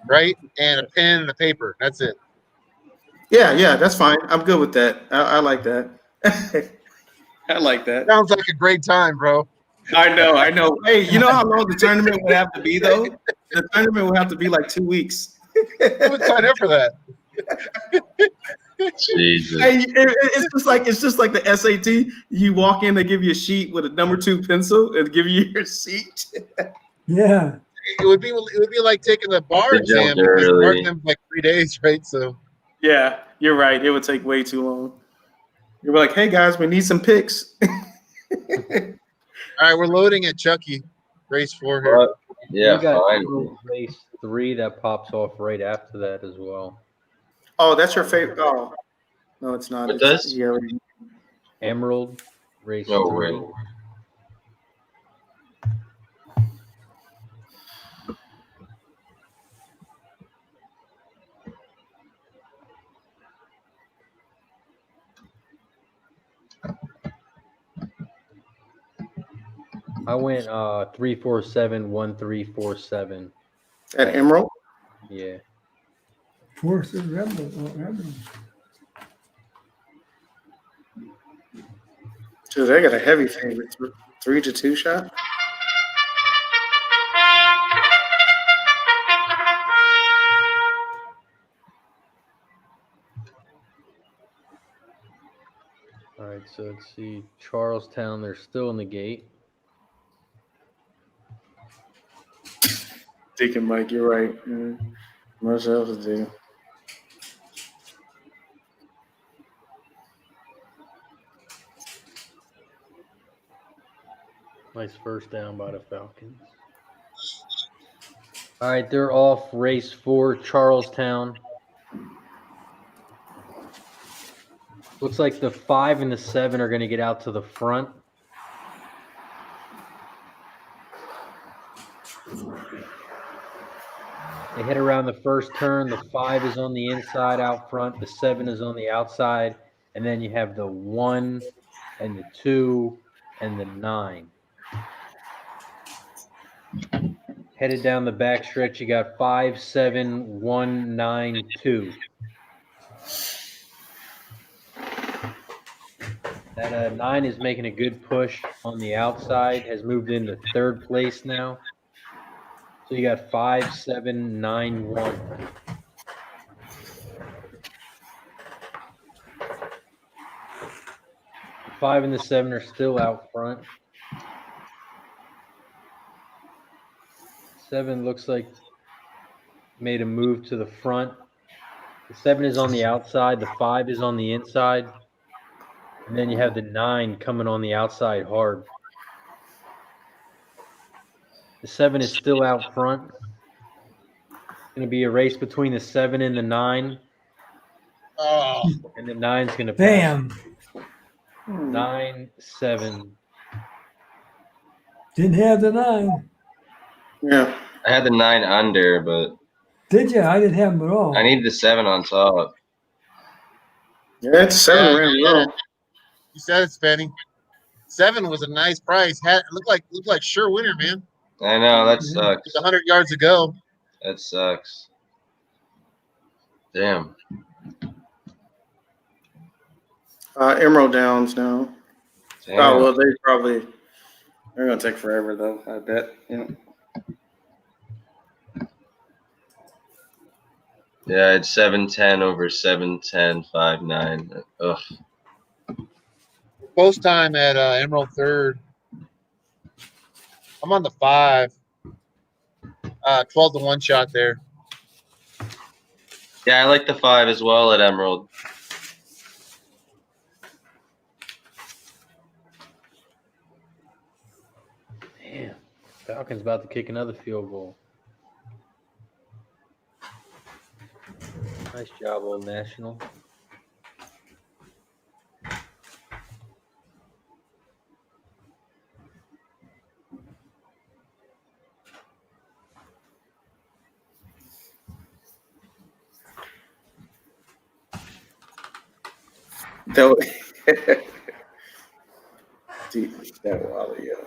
right, and a pen and a paper. That's it. Yeah, that's fine. I'm good with that. I like that. I like that. Sounds like a great time, bro. I know. Hey, you know how long the tournament would have to be though? The tournament would have to be like 2 weeks. I would sign up for that. Jesus. Hey, it's just like the SAT. You walk in, they give you a sheet with a number 2 pencil and give you your seat. Yeah. It would be like taking the bar They exam jumped because early. bar exam like 3 days, right? So Yeah, you're right. It would take way too long. You're like, hey guys, we need some picks. all right, we're loading at Chucky, race 4 here. But, yeah, we got fine. race 3 that pops off right after that as well. Oh, that's your favorite. Oh, no, it's not. What It's, does? he already- Emerald race No 3. way. I went 347, 1347. At Emerald. Yeah. Force of Rebel. Dude, they got a heavy favorite. 3-2 shot. All right, so let's see. Charlestown, they're still in the gate. Deacon Mike, you're right. Much else to do. Nice first down by the Falcons. All right, they're off race 4, Charlestown. Looks like the 5 and the 7 are going to get out to the front. They head around the first turn. The 5 is on the inside out front. The 7 is on the outside. And then you have the 1 and the 2 and the 9. Headed down the back stretch, you got 5, 7, 1, 9, 2. That 9 is making a good push on the outside, has moved into third place now. So you got 5, 7, 9, 1. The 5 and the 7 are still out front. 7 looks like made a move to the front. The 7 is on the outside. The 5 is on the inside. And then you have the 9 coming on the outside hard. The 7 is still out front. It's going to be a race between the 7 and the 9. Oh, And the 9's going to pass. Bam. 9, 7. Didn't have the 9. Yeah. I had the 9 under, but Did you? I didn't have them at all. I need the 7 on top. Yeah, it's 7 ran well. you said it, Spenny. 7 was a nice price. Looked like sure winner, man. I know, that sucks. It's 100 yards to go. That sucks. Damn. Emerald Downs now. Damn. Oh well, they're gonna take forever though. I bet. Yeah. Yeah, it's 710 over 710, 5-9. Ugh. Post time at Emerald Third. I'm on the 5. 12 to 1 shot there. Yeah, I like the 5 as well at Emerald. Damn. Falcons about to kick another field goal. Nice job, Old National. Dude, that Wally, yeah.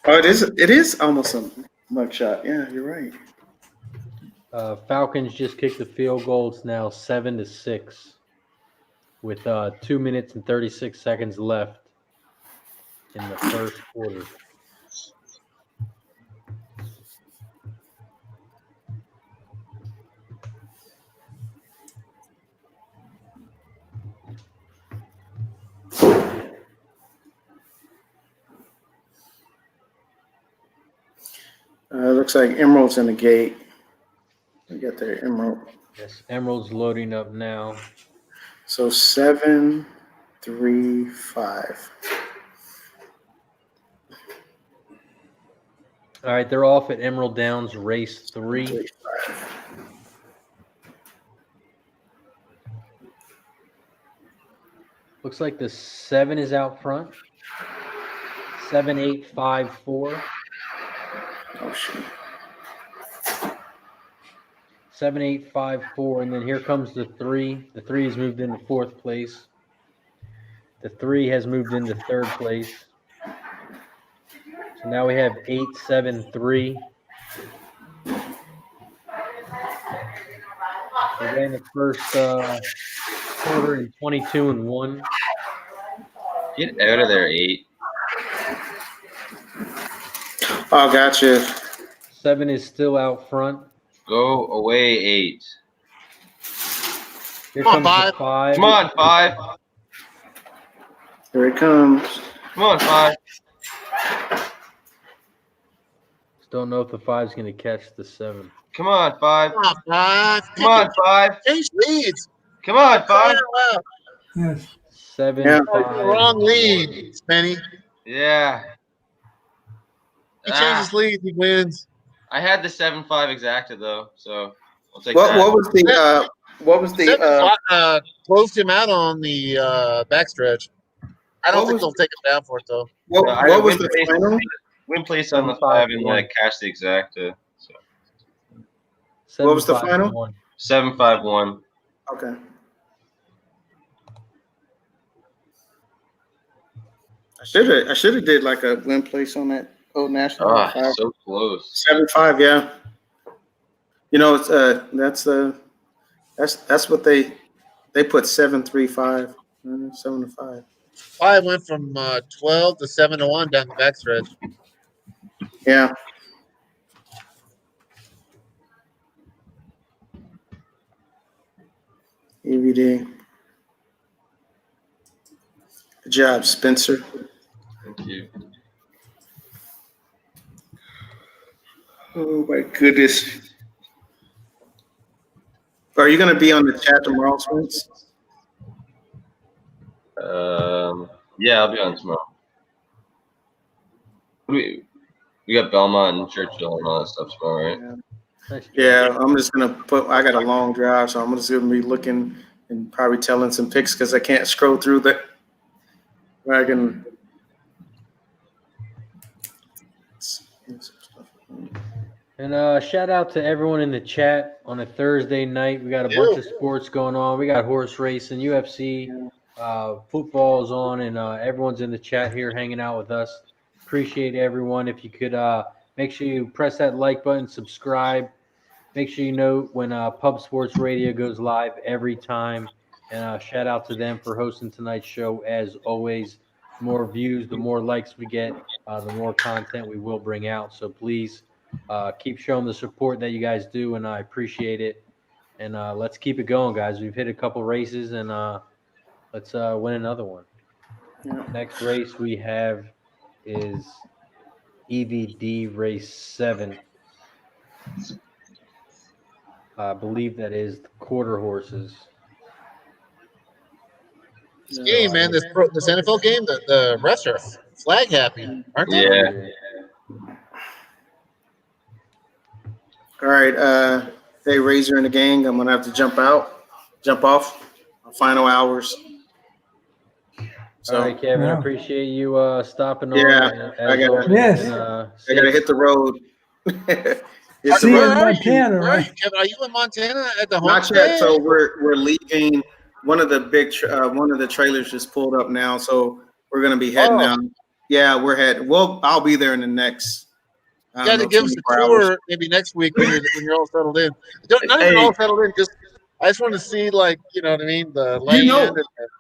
Oh, it is almost a mug shot. Yeah, you're right. Falcons just kicked the field goal. It's now 7-6 with 2 minutes and 36 seconds left in the first quarter. Looks like Emerald's in the gate. We got their Emerald. Yes, Emerald's loading up now. So 7, 3, 5. All right, they're off at Emerald Downs, race 3. 3, 5. Looks like the 7 is out front. 7, 8, 5, 4. Oh shoot. 7, 8, 5, 4, and then here comes the 3. The 3 has moved into fourth place. The 3 has moved into third place. So now we have 8, 7, 3. We ran the first quarter in 22 and 1. Get out of there, 8. Oh, gotcha. 7 is still out front. Go away, 8. Here Come on, comes the 5. Come on, 5. Here it comes. Come on, 5. Just don't know if the 5 is going to catch the 7. Come on, 5. Come on, 5. Come on, 5. Change leads. Come on, 5. Wow. Yes. 7, Yeah. 5. Wrong lead, Spenny. Yeah. He changes leads, he wins. I had the 7-5 exacted though, so I'll take What that. what was the Closed him out on the backstretch. I don't What think was- they'll take him down for it though. what was the final? Win place on the 7-5 5 and one. cash the exacta. So 7, What was the 5, final? 1. 7-5-1. Okay. I should have did like a win place on that Old National. Ah, 5. so close. 7-5, yeah. You know, it's that's what they put 7-3-5, 7-5. 5 went from 12 to 7-1 down the backstretch. Yeah. EVD. Good job, Spencer. Thank you. Oh my goodness. Are you going to be on the chat tomorrow, Spence? Yeah, I'll be on tomorrow. We got Belmont and Churchill and all that stuff tomorrow, right? Nice. Yeah, I'm just going to I got a long drive, so I'm just going to be looking and probably telling some picks because I can't scroll through that. Where I can. And shout out to everyone in the chat on a Thursday night. We got a bunch of sports going on. We got horse racing, UFC, football's on, and everyone's in the chat here hanging out with us. Appreciate everyone. If you could make sure you press that like button, subscribe. Make sure you know when Pub Sports Radio goes live every time. And shout out to them for hosting tonight's show. As always, the more views, the more likes we get, the more content we will bring out. So please keep showing the support that you guys do, and I appreciate it. And let's keep it going, guys. We've hit a couple races, and let's win another one. Yeah. Next race we have is EVD race 7. I believe that is the quarter horses. This game, man, this NFL game, the refs are flag happy, aren't they? Yeah. All right. Hey, Razor and the gang, I'm going to have to jump off. Final hours. So, All right, Kevin, I Yeah. appreciate you stopping on. Yeah, as I gotta- always, Yes. and, I got to hit the road. Hit See the you road. in Montana, Where are right? you, Kevin? Are you in Montana at the Not homestead? yet. So we're leaving. One of the big one of the trailers just pulled up now, so we're gonna be heading out. Yeah, we're heading. Well, I'll be there in the next. You got to give us a 24 hours. tour maybe next week when you're all settled in. Not even Hey. all settled in. I just want to see, like, you know what I mean, the land. You know- and-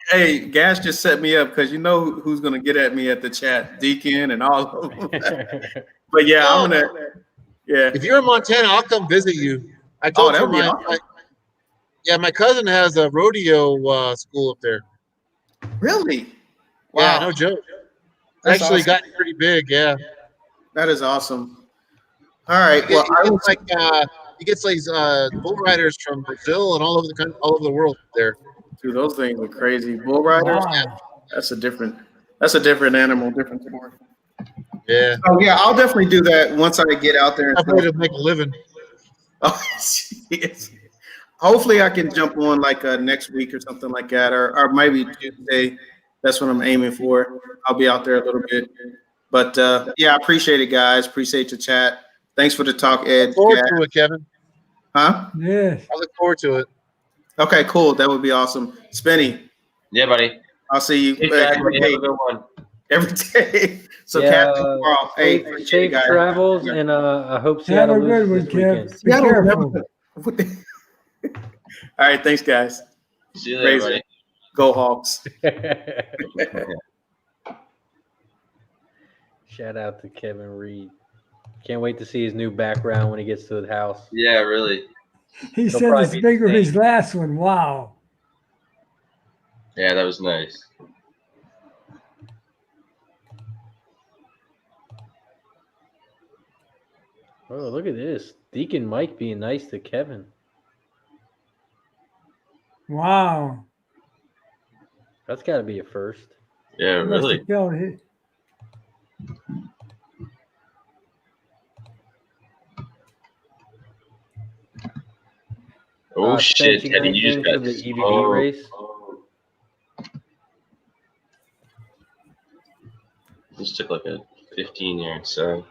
Hey, Gas just set me up because you know who's gonna get at me at the chat, Deacon and all of them. But yeah, I'm gonna. Yeah. if you're in Montana, I'll come visit you. I told that you would be awesome. my cousin has a rodeo school up there. Really? Yeah, no joke. That's Actually, awesome. got pretty big. Yeah. That is awesome. All right. Well, He gets these bull riders from Brazil and all over the world there. dude, those things are crazy. Bull riders. Wow. That's a different animal, different sport. Yeah. Oh yeah, I'll definitely do that once I get out there. I way to make a living. Oh, yes. Hopefully, I can jump on like next week or something like that, or maybe Tuesday. That's what I'm aiming for. I'll be out there a little bit. But yeah, I appreciate it, guys. Appreciate the chat. Thanks for the talk, Ed. Look forward Yeah. to it, Kevin. Huh? Yes. I look forward to it. Okay, cool. That would be awesome. Spenny, Yeah, buddy. I'll see you Hey, Jack, every you have day. a good one. Every day. So, Yeah, Captain, tomorrow. Hey, safe, appreciate safe it, guys. travels, Yeah. and I hope Have Seattle a good loses one, this Kev. weekend. Be Seattle careful. never- what the- All right, thanks, guys. See you later, buddy. Go Hawks. Shout out to Kevin Reed. Can't wait to see his new background when he gets to the house. Yeah, really. He It'll said probably it's be bigger the than his same. last one. Wow. Yeah, that was nice. Oh, look at this. Deacon Mike being nice to Kevin. Wow. That's got to be a first. Yeah, He must really. have felt it. Oh, Spence, shit, you got Teddy, you just anything for got the EVD smoked. race? This took like a 15-yard so.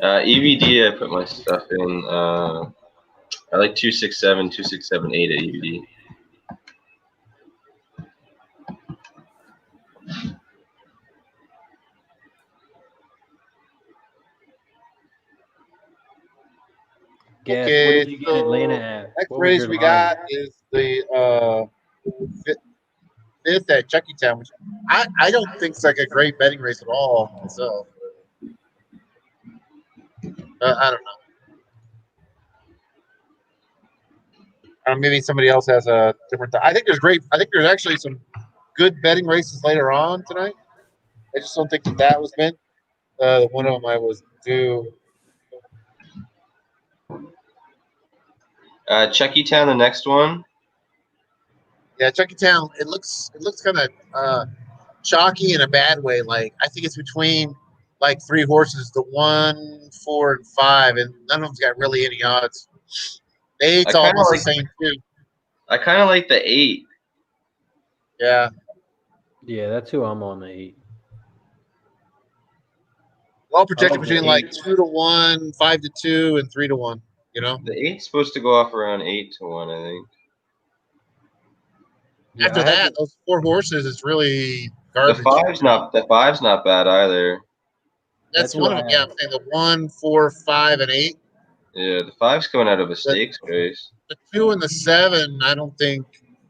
EVD, I put my stuff in. I like 267, 2678 at EVD. Guess, what Okay, did you get Atlanta at? next What was race your we line? got is the fifth at Chuckytown, which I don't think it's like a great betting race at all myself. I don't know. Maybe somebody else has a different. I think there's great. I think there's actually some good betting races later on tonight. I just don't think that was meant. One of them I was due. Chuckytown, the next one. Yeah, Chuckytown. It looks kind of chalky in a bad way. Like I think it's between like three horses, the 1, 4, and 5, and none of them's got really any odds. The 8's I kinda almost like- the same too. I kind of like the 8. Yeah. Yeah, that's who I'm on the 8. All projected I like the between like 8. 2 to 1, 5 to 2, and 3 to 1. You know. The 8's supposed to go off around 8 to 1, I think. Yeah, After I have that, those 4 horses is really The garbage. 5's not bad either. That's That's who one I of them. Yeah, have. I'm saying the 1, 4, 5, and 8. Yeah, the 5's coming out of a stakes race. The 2 and the 7, I don't think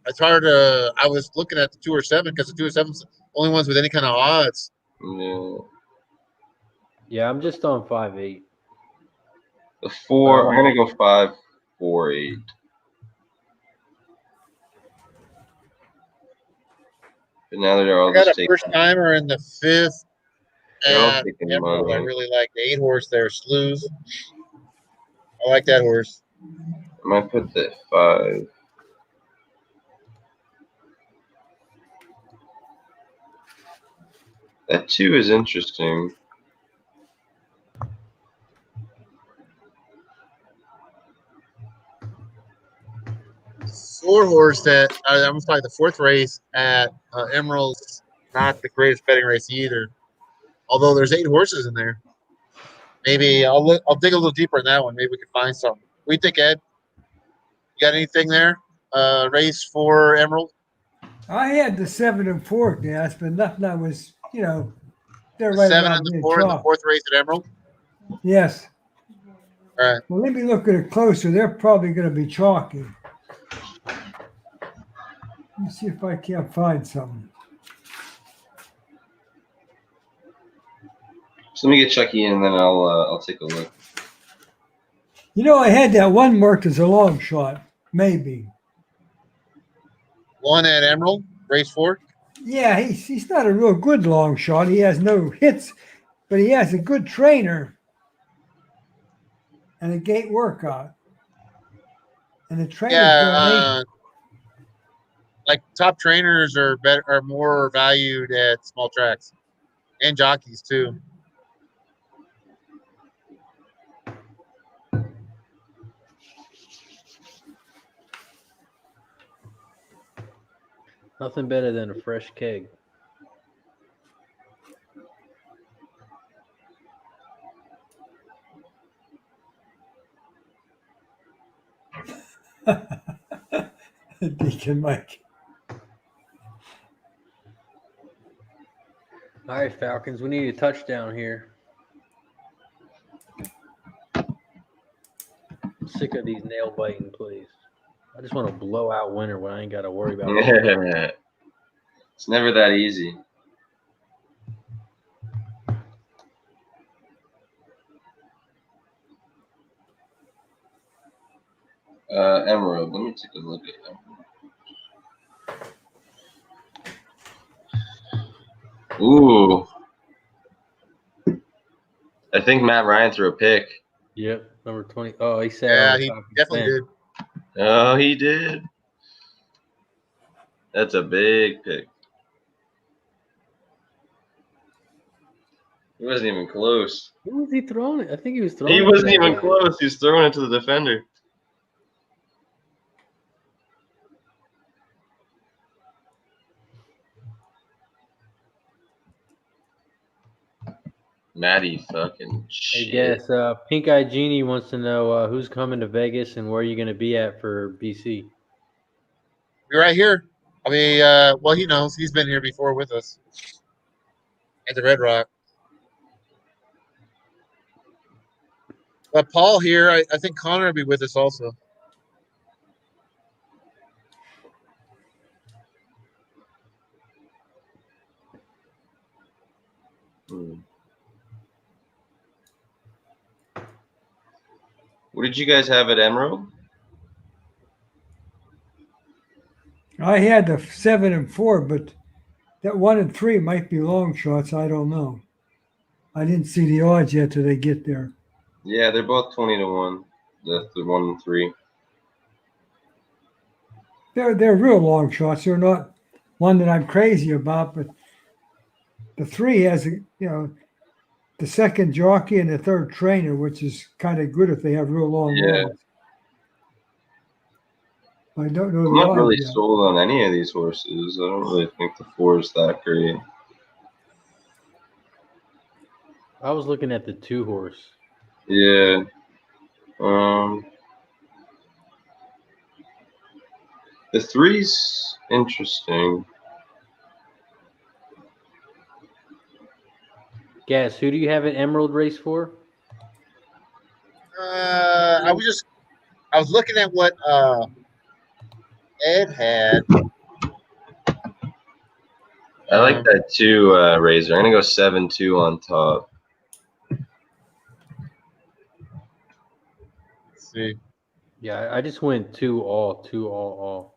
it's hard to. I was looking at the 2 or 7 because the 2 or 7's the only ones with any kind of odds. Yeah. Yeah, I'm just on 5-8. The 4, I'm gonna go 5, 4, 8. But now that they're all I got the a stakes, first timer in the 5th they're all at taking Emerald. I money. really like the 8 horse there, Slews. I like that horse. I might put the 5. That 2 is interesting. Four horse that I'm gonna like the 4th race at Emerald's not the greatest betting race either. Although there's 8 horses in there. Maybe I'll dig a little deeper in that one. Maybe we can find something. What do you think, Ed? You got anything there? Race for Emerald? I had the 7 and 4 gas, but nothing that was, they're The right 7 around and the being 4 in the chalk. 4th race at Emerald? Yes. All right. Well, let me look at it closer. They're probably going to be chalky. Let me see if I can't find something. So let me get Chucky in, and then I'll take a look. I had that one marked as a long shot, maybe. 1 at Emerald, race 4. Yeah, he's not a real good long shot. He has no hits, but he has a good trainer and a gate workout. And the trainer's Yeah, like top trainers are more valued at small tracks, and jockeys too. Nothing better than a fresh keg. Deacon Mike. All right, Falcons, we need a touchdown here. I'm sick of these nail biting plays. I just want a blowout winner when I ain't got to worry about it. It's never that easy. Emerald. Let me take a look at Emerald. Ooh. I think Matt Ryan threw a pick. Yep, number 20. Oh, he said. Yeah, he definitely did. Oh, he did. That's a big pick. He wasn't even close. Who was he throwing it? I think he was throwing He it. wasn't even close. He was throwing it to the defender. Maddie fucking shit. I guess Pink Eye Genie wants to know who's coming to Vegas and where you're going to be at for BC. You're right here. I mean, well, he knows. He's been here before with us at the Red Rock. But Paul here, I think Connor will be with us also. What did you guys have at Emerald? I had the 7 and 4, but that 1 and 3 might be long shots. I don't know. I didn't see the odds yet till they get there. Yeah, they're both 20-1. The 1 and 3. They're real long shots. They're not one that I'm crazy about, but the 3 has the second jockey and the third trainer, which is kind of good if they have real long ones. I don't know. I'm not really sold on any of these horses. I don't really think the 4 is that great. I was looking at the 2 horse. Yeah. The 3's interesting. Gas, who do you have an Emerald race for? I was looking at what Ed had. I like that 2 Razor. I'm gonna go 7-2 on top. Let's see. Yeah, I just went 2 all.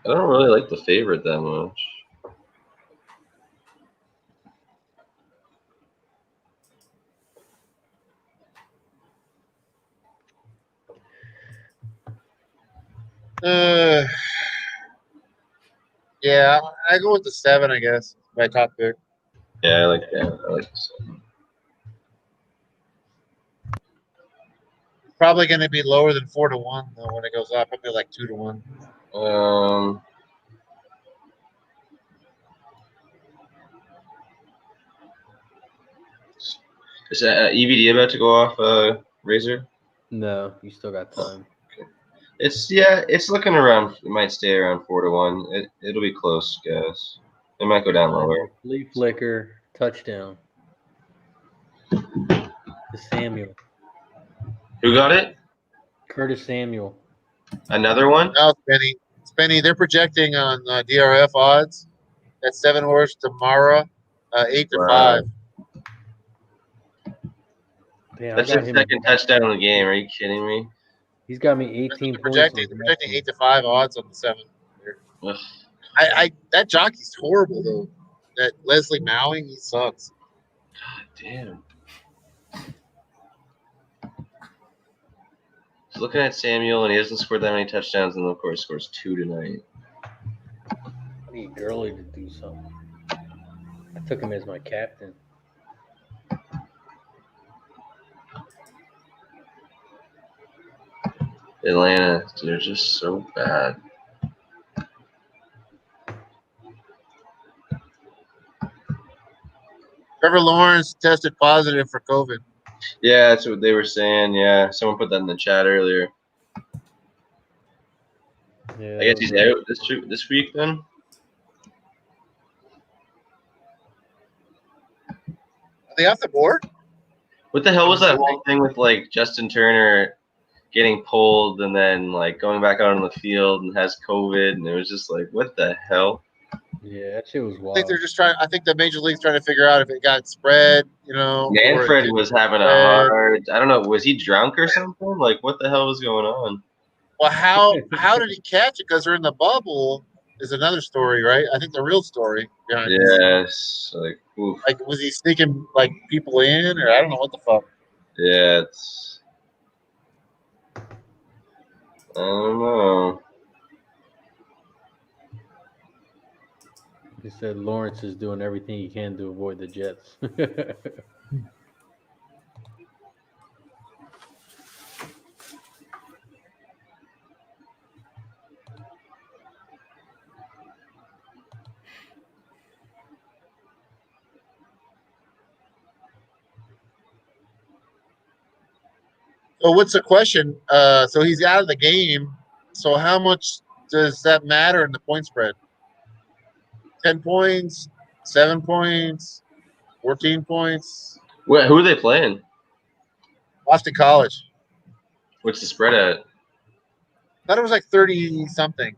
I don't really like the favorite that much. Yeah, I go with the 7, I guess. My top pick. Yeah, I like that. I like the 7. Probably going to be lower than 4-1 though when it goes up. Probably like 2-1. Is that EVD about to go off, Razor? No, you still got time. Okay. It's looking around. It might stay around 4-1. It'll be close, guys. It might go down lower. Leaf flicker, touchdown. To Samuel. Who got it? Curtis Samuel. Another one? Now, Spenny, they're projecting on DRF odds. That 7 horse Tamara, 8-5. Damn, That's his second touchdown in the game. Are you kidding me? He's got me 18 points. They're projecting 8-5 odds on the 7. That jockey's horrible though. That Leslie Mowing, he sucks. God damn. Just looking at Samuel, and he hasn't scored that many touchdowns, and of course scores 2 tonight. I need Gurley to do something. I took him as my captain. Atlanta, they're just so bad. Trevor Lawrence tested positive for COVID. Yeah, that's what they were saying. Yeah, someone put that in the chat earlier. Yeah, I guess he's out this week then. Are they off the board? What the hell was that whole thing with like Justin Turner getting pulled and then like going back out on the field and has COVID, and it was just like, what the hell? Yeah, that shit was I wild. think they're just trying. I think the major league's trying to figure out if it got spread. You know, or it Manfred didn't was having a spread. hard. I don't know. Was he drunk or something? Like, what the hell was going on? Well, how did he catch it? Because they're in the bubble is another story, right? I think the real story behind this. Yes. Like, oof. Like, was he sneaking like people in, or I don't know what the fuck. Yeah, it's. I don't know. He said Lawrence is doing everything he can to avoid the Jets. So what's the question? So he's out of the game. So how much does that matter in the point spread? 10 points, 7 points, 14 points. Who are they playing? Boston College. What's the spread at? Thought it was like 30 something.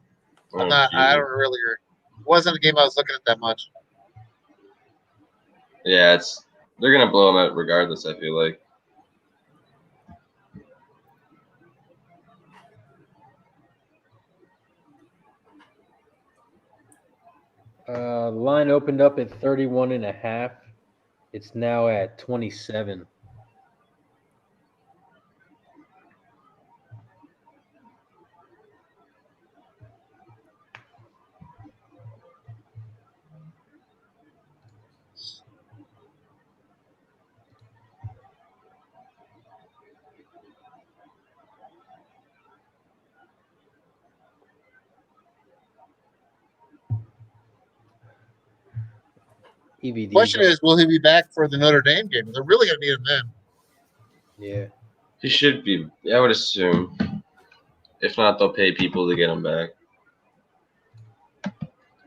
Oh, I don't really. It wasn't a game I was looking at that much. Yeah, they're gonna blow them out regardless. I feel like. The line opened up at 31.5. It's now at 27. EVD. Question is, will he be back for the Notre Dame game? They're really going to need him then. Yeah. He should be. I would assume. If not, they'll pay people to get him back.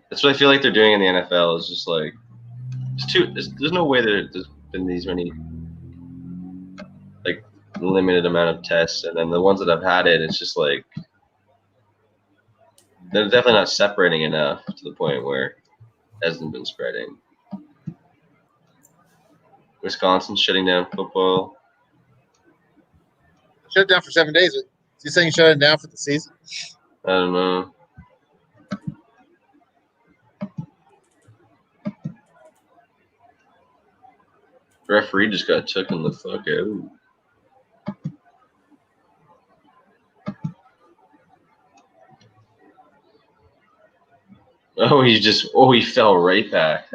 That's what I feel like they're doing in the NFL. Is just like there's no way that there's been these many like limited amount of tests, and then the ones that have had it, it's just like they're definitely not separating enough to the point where it hasn't been spreading. Wisconsin's shutting down football. Shut it down for 7 days. Is he saying shut it down for the season? I don't know. Referee just got taken the fuck out. Oh, he fell right back.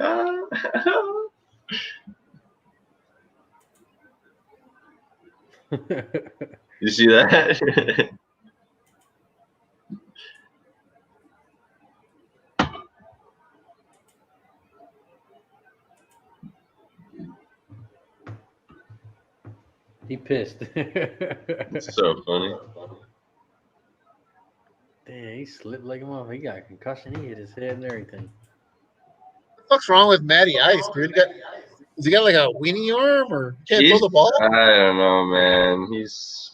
You see that? He pissed. It's so funny. Damn, he slipped like a motherfucker. He got a concussion. He hit his head and everything. What the fuck's wrong with Matty Ice, dude? Has he got like a weenie arm or can't throw the ball? I don't know, man. He's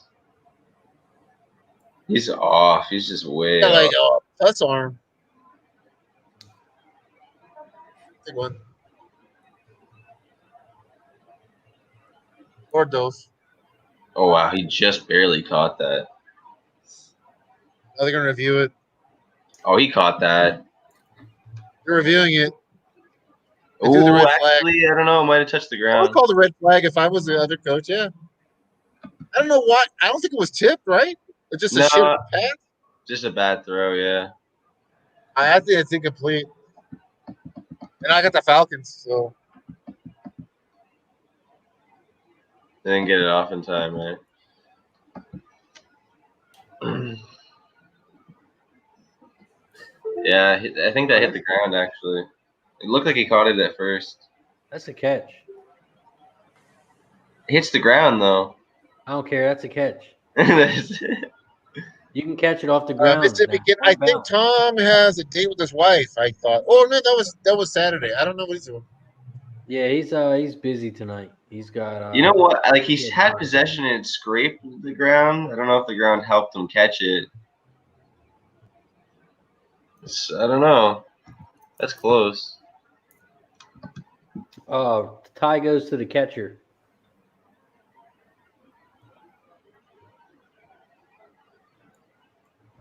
off. He's just way Got like off. a touch arm. Big one. Or those. Oh wow, he just barely caught that. Now they're gonna review it. Oh, he caught that. They're reviewing it. They Oh, threw the red actually, I don't know. It might have touched the I ground. would call the red flag if I was the other coach. Yeah. I don't know why. I don't think it was tipped, right? It's just a No. shit pass. Just a bad throw, yeah. I think it's incomplete. And I got the Falcons, so They didn't get it off in time, right? Yeah, I think that hit the ground, actually. It looked like he caught it at first. That's a catch. hits the ground though. I don't care. That's a catch. That's- You can catch it off the ground. Mississippi now. kid. On I think bounce. Tom has a date with his wife. I thought. Oh no, that was Saturday. I don't know what he's doing. Yeah, he's busy tonight. He's got you know what? Like he's yeah, had yeah. possession and it scraped the ground. I don't know if the ground helped him catch it. I don't know. That's close. The tie goes to the catcher.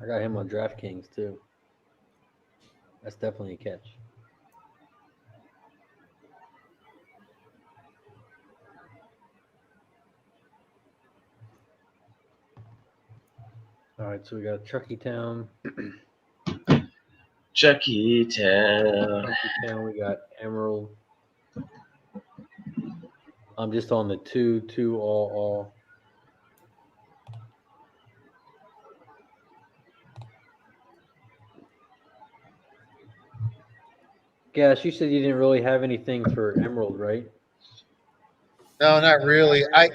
I got him on DraftKings too. That's definitely a catch. All right, so we got Chucky Town. Chucky Town. Chucky Town. We got Emerald. I'm just on the 2 all. Gas, you said you didn't really have anything for Emerald, right? No, not really. I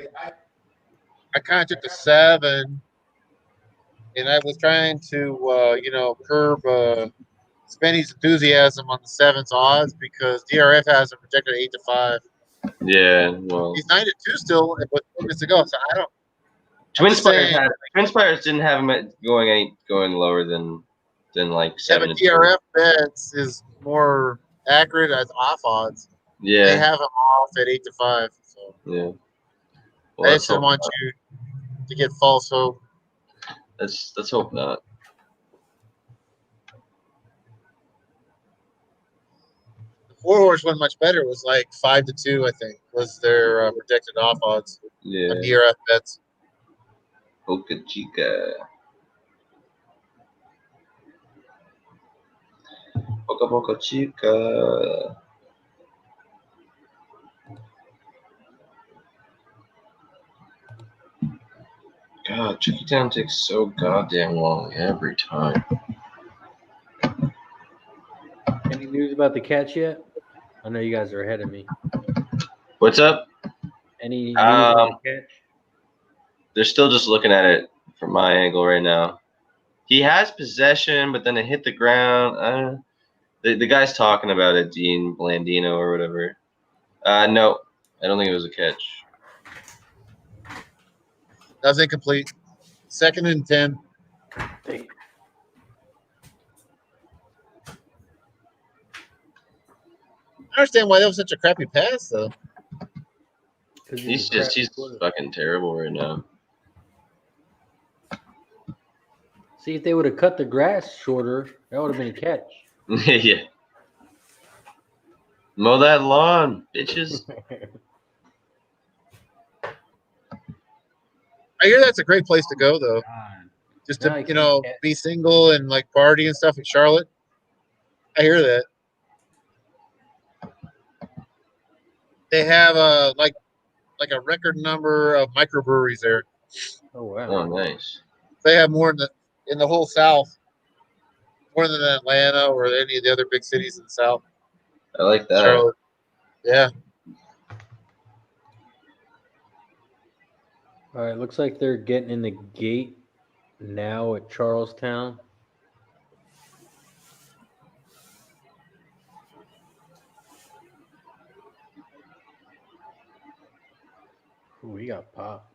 kind of took the 7, and I was trying to curb Spenny's enthusiasm on the 7's odds because DRF has him projected 8-5. Yeah, well, He's 9-2 still, but 4 minutes to go. So I don't. Twin just Spires saying- didn't have him going lower than like 7 7 DRF bets is more accurate as off odds. They Yeah, have him off at 8-5. So yeah. I Well, just don't want you to get false hope. let's hope not. The 4-horse one much better. It was like 5-2, I think, was their projected off odds Yeah, on DRF bets. Boca Chica. Boca Chica. God, Chucky Town takes so goddamn long every time. Any news about the catch yet? I know you guys are ahead of me. What's up? Any news on the catch? They're still just looking at it from my angle right now. He has possession, but then it hit the ground. The guy's talking about it, Dean Blandino or whatever. No, I don't think it was a catch. That was incomplete. 2nd and 10. Damn. I understand why that was such a crappy pass, though. He's fucking terrible right now. See, if they would have cut the grass shorter, that would have been a catch. Yeah. Mow that lawn, bitches. I hear that's a great place to go, though. Just No, to, be single and like party and stuff in Charlotte. I hear that. They have like a record number of microbreweries there. Oh wow. Oh, nice. They have more in the whole South, more than Atlanta or any of the other big cities in the South. I like that. Charlotte. Yeah. All right, looks like they're getting in the gate now at Charlestown. Ooh, he got popped.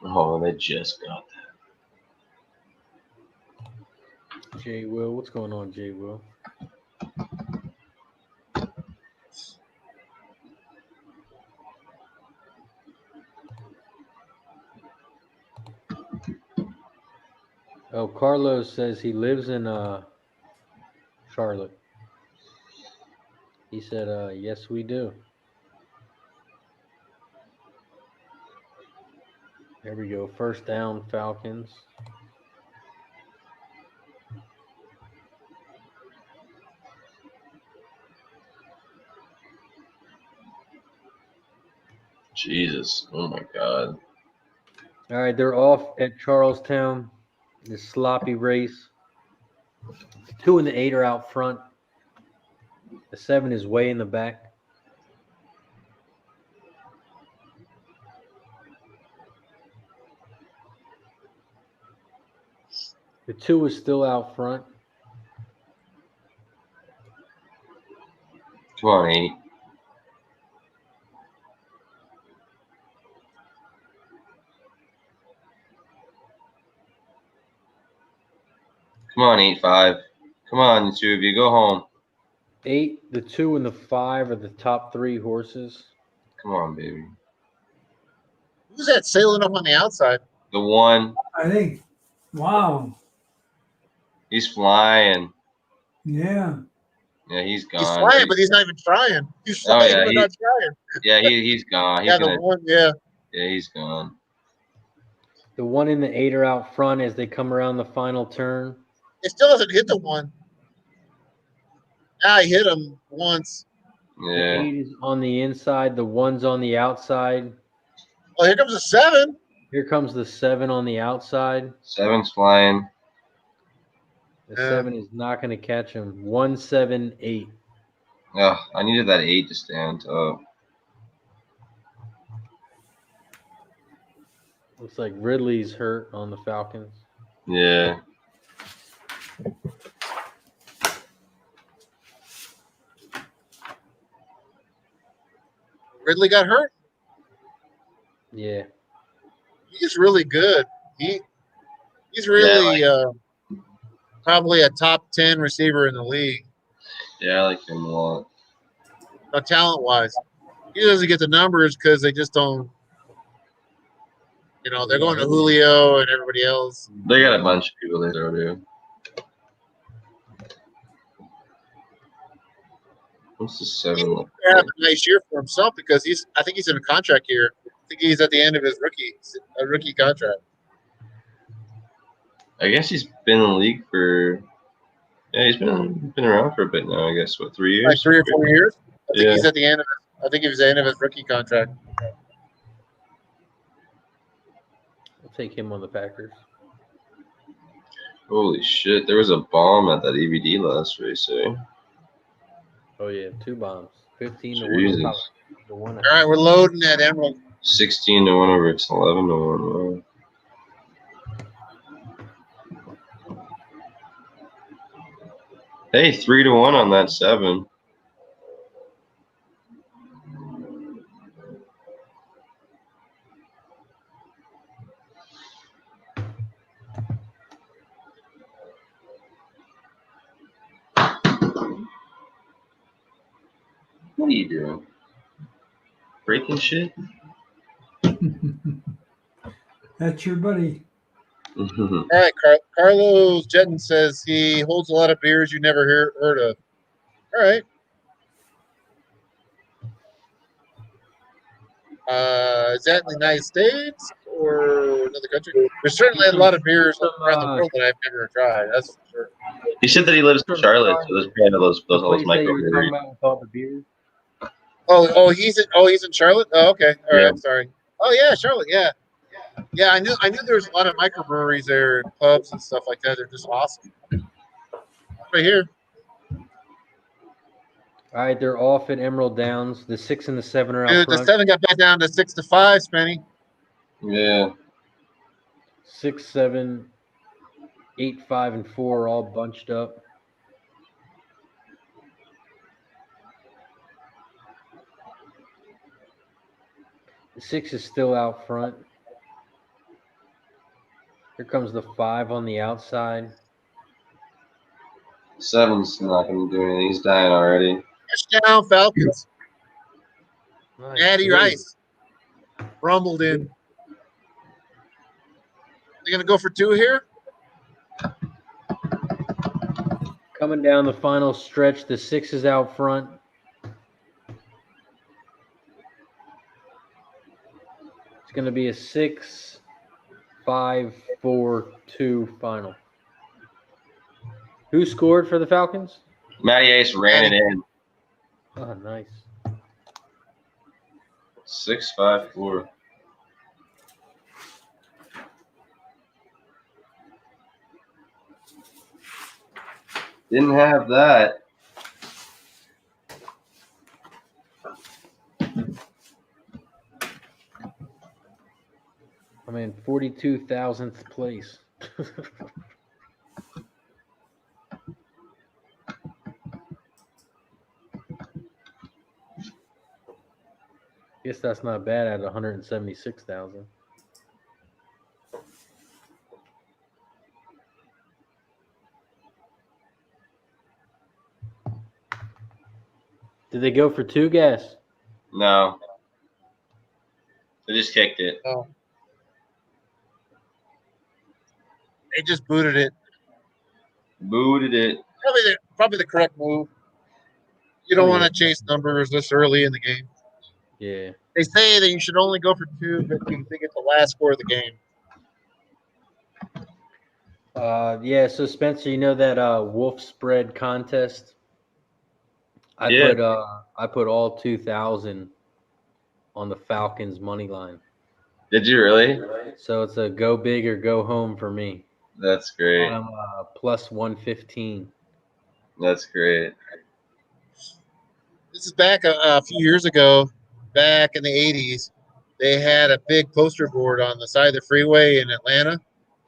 Oh, they just got that. Jay Will, what's going on, Jay Will? Oh, Carlos says he lives in Charlotte. He said, yes, we do. There we go. First down, Falcons. Jesus. Oh, my God. All right, they're off at Charlestown. This sloppy race. The 2 and the 8 are out front. The 7 is way in the back. The 2 is still out front. Come on, 8. Come on, 8-5. Come on, the 2 of you. Go home. 8, the 2, and the 5 are the top 3 horses. Come on, baby. Who's that sailing up on the outside? The 1. I think. Wow. He's flying. Yeah. Yeah, he's gone. He's flying, but he's not even trying. He's flying, yeah, but not trying. Yeah, he's gone. He's Yeah, gonna, the 1, yeah. yeah, he's gone. The 1 and the 8 are out front as they come around the final turn. It still doesn't hit the 1. I hit him once. Yeah. The 8 is on the inside. The 1's on the outside. Oh, here comes a 7. Here comes the 7 on the outside. 7's flying. The 7 is not going to catch him. 1, 7, 8. Oh, I needed that 8 to stand up. Looks like Ridley's hurt on the Falcons. Yeah. Ridley got hurt? Yeah. He's really good. He's really probably a top 10 receiver in the league. Yeah, I like him a lot. Talent-wise. He doesn't get the numbers because they just don't, they're going to Julio and everybody else. They got a bunch of people they throw to. What's the 7 He's look going to have like? a nice year for himself because I think he's in a contract year. I think he's at the end of his rookie contract. I guess he's been in the league for. Yeah, he's been around for a bit now. I guess 3 years? Like 3 or 4 years. I think Yeah. he's at the end of. I think he was at the end of his rookie contract. I'll take him on the Packers. Holy shit! There was a bomb at that EVD last race, eh? Oh, yeah. 2 bombs. 15 to 1. Jesus. The 1. All right, we're loading that Emerald. 16 to 1 over it's 11 to 1. Wow. Hey, 3 to 1 on that 7. What are you doing? Breaking shit? That's your buddy. All right, Carlos Jetten says he holds a lot of beers you never heard of. All right. Is that in the United States or another country? There's certainly a lot of beers around the world that I've never tried. That's for sure. He said that he lives in Charlotte, so there's kind of all those Place that you were talking microbreweries. about with all the beers. He's in Charlotte. Oh, okay. All right. Yeah. I'm sorry. Oh yeah, Charlotte. Yeah. Yeah, I knew there's a lot of microbreweries there, and pubs and stuff like that. They're just awesome. Right here. All right, they're off at Emerald Downs. The 6 and the 7 are out Dude, the front. 7 got back down to 6 to 5, Spenny. Yeah. 6, 7, 8, 5, and 4 are all bunched up. The 6 is still out front. Here comes the 5 on the outside. 7's not going to do anything. He's dying already. Touchdown, Falcons. Nice. Natty Rice. Rumbled in. They're going to go for 2 here? Coming down the final stretch, the 6 is out front. It's going to be a 6, 5, 4, 2 final. Who scored for the Falcons? Matty Ace ran it in. Oh, nice. 6-5-4. Didn't have that. I'm in 42,000th place. Guess that's not bad at 176,000. Did they go for 2 gas? No. They just kicked it. Oh. They just booted it. Booted it. Probably the correct move. You don't want to chase numbers this early in the game. Yeah. They say that you should only go for 2, but you think it's the last score of the game. Yeah, so Spencer, you know that wolf spread contest? I put all 2,000 on the Falcons money line. Did you really? So it's a go big or go home for me. That's great. I'm plus 115. That's great. This is back a few years ago, back in the 80s. They had a big poster board on the side of the freeway in Atlanta.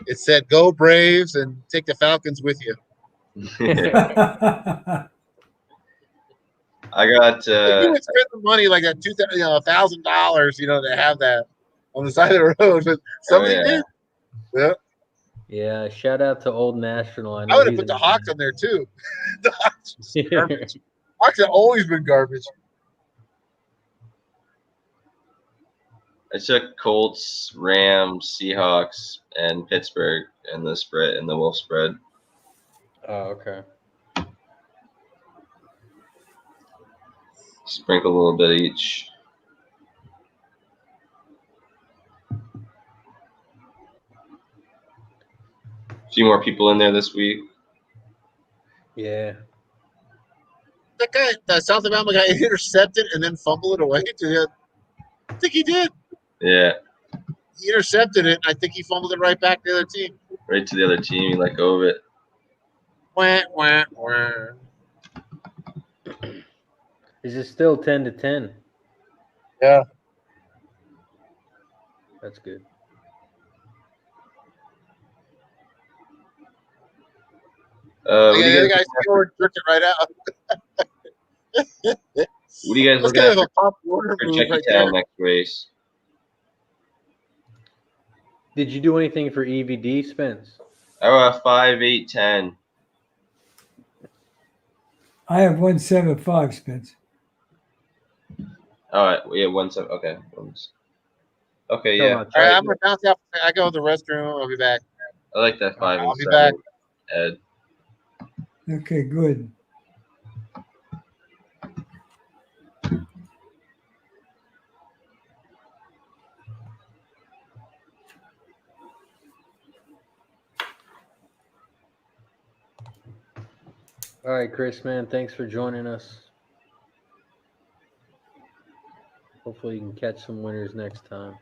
It said, "Go Braves and take the Falcons with you." I got. You would spend the money like that, $1,000, to have that on the side of the road. But somebody did. Yeah. Yeah. Shout out to Old National. I would have put the Hawks on there too. The Hawks, garbage. Hawks have always been garbage. I took Colts, Rams, Seahawks, and Pittsburgh in the spread in the wolf spread. Oh, okay. Sprinkle a little bit each. A few more people in there this week. Yeah. That guy, the South Alabama guy, intercepted and then fumbled it away to the. I think he did. Yeah. He intercepted it. I think he fumbled it right back to the other team. Right to the other team. He let go of it. Wah, wah, wah. Is it still 10-10? Yeah. That's good. What do you guys? Guys scored, jerked it right out. What do you guys That's looking kind at of a Pop Warner for move Jackie right Town there. next race? Did you do anything for EVD, Spence? Oh, 5, 8, 10. I have 175, Spence. All right. Yeah, 1 7. Okay. Okay. Yeah. All right, I'm gonna bounce out. I go to the restroom. I'll be back. I like that 5 and I'll be 7. back. Ed. Okay, good. All right, Chris, man, thanks for joining us. Hopefully you can catch some winners next time.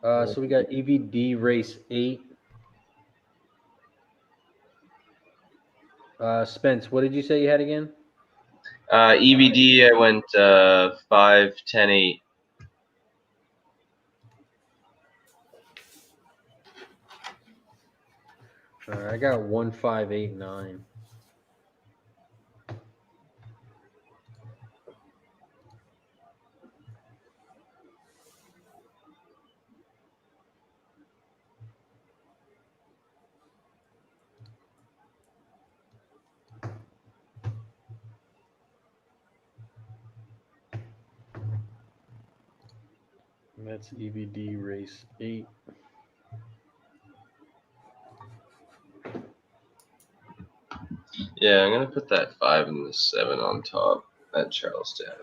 So we got EVD race 8. Spence, what did you say you had again? EVD, I went 5, 10, 8. All right, I got 1, 5, 8, 9. And that's EVD race 8. Yeah, I'm gonna put that 5 and the 7 on top at Charlestown.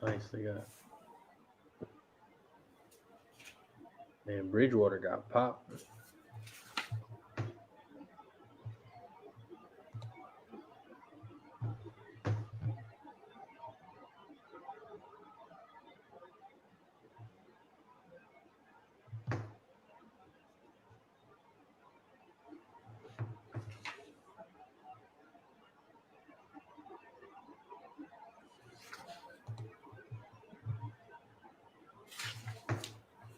Nice, they got. Man, Bridgewater got popped.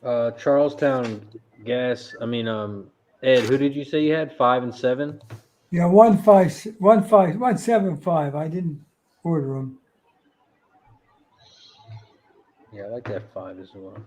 Charlestown gas. I mean, Ed, who did you say you had? 5 and 7? Yeah, 175. I didn't order them. Yeah, I like that 5 as well.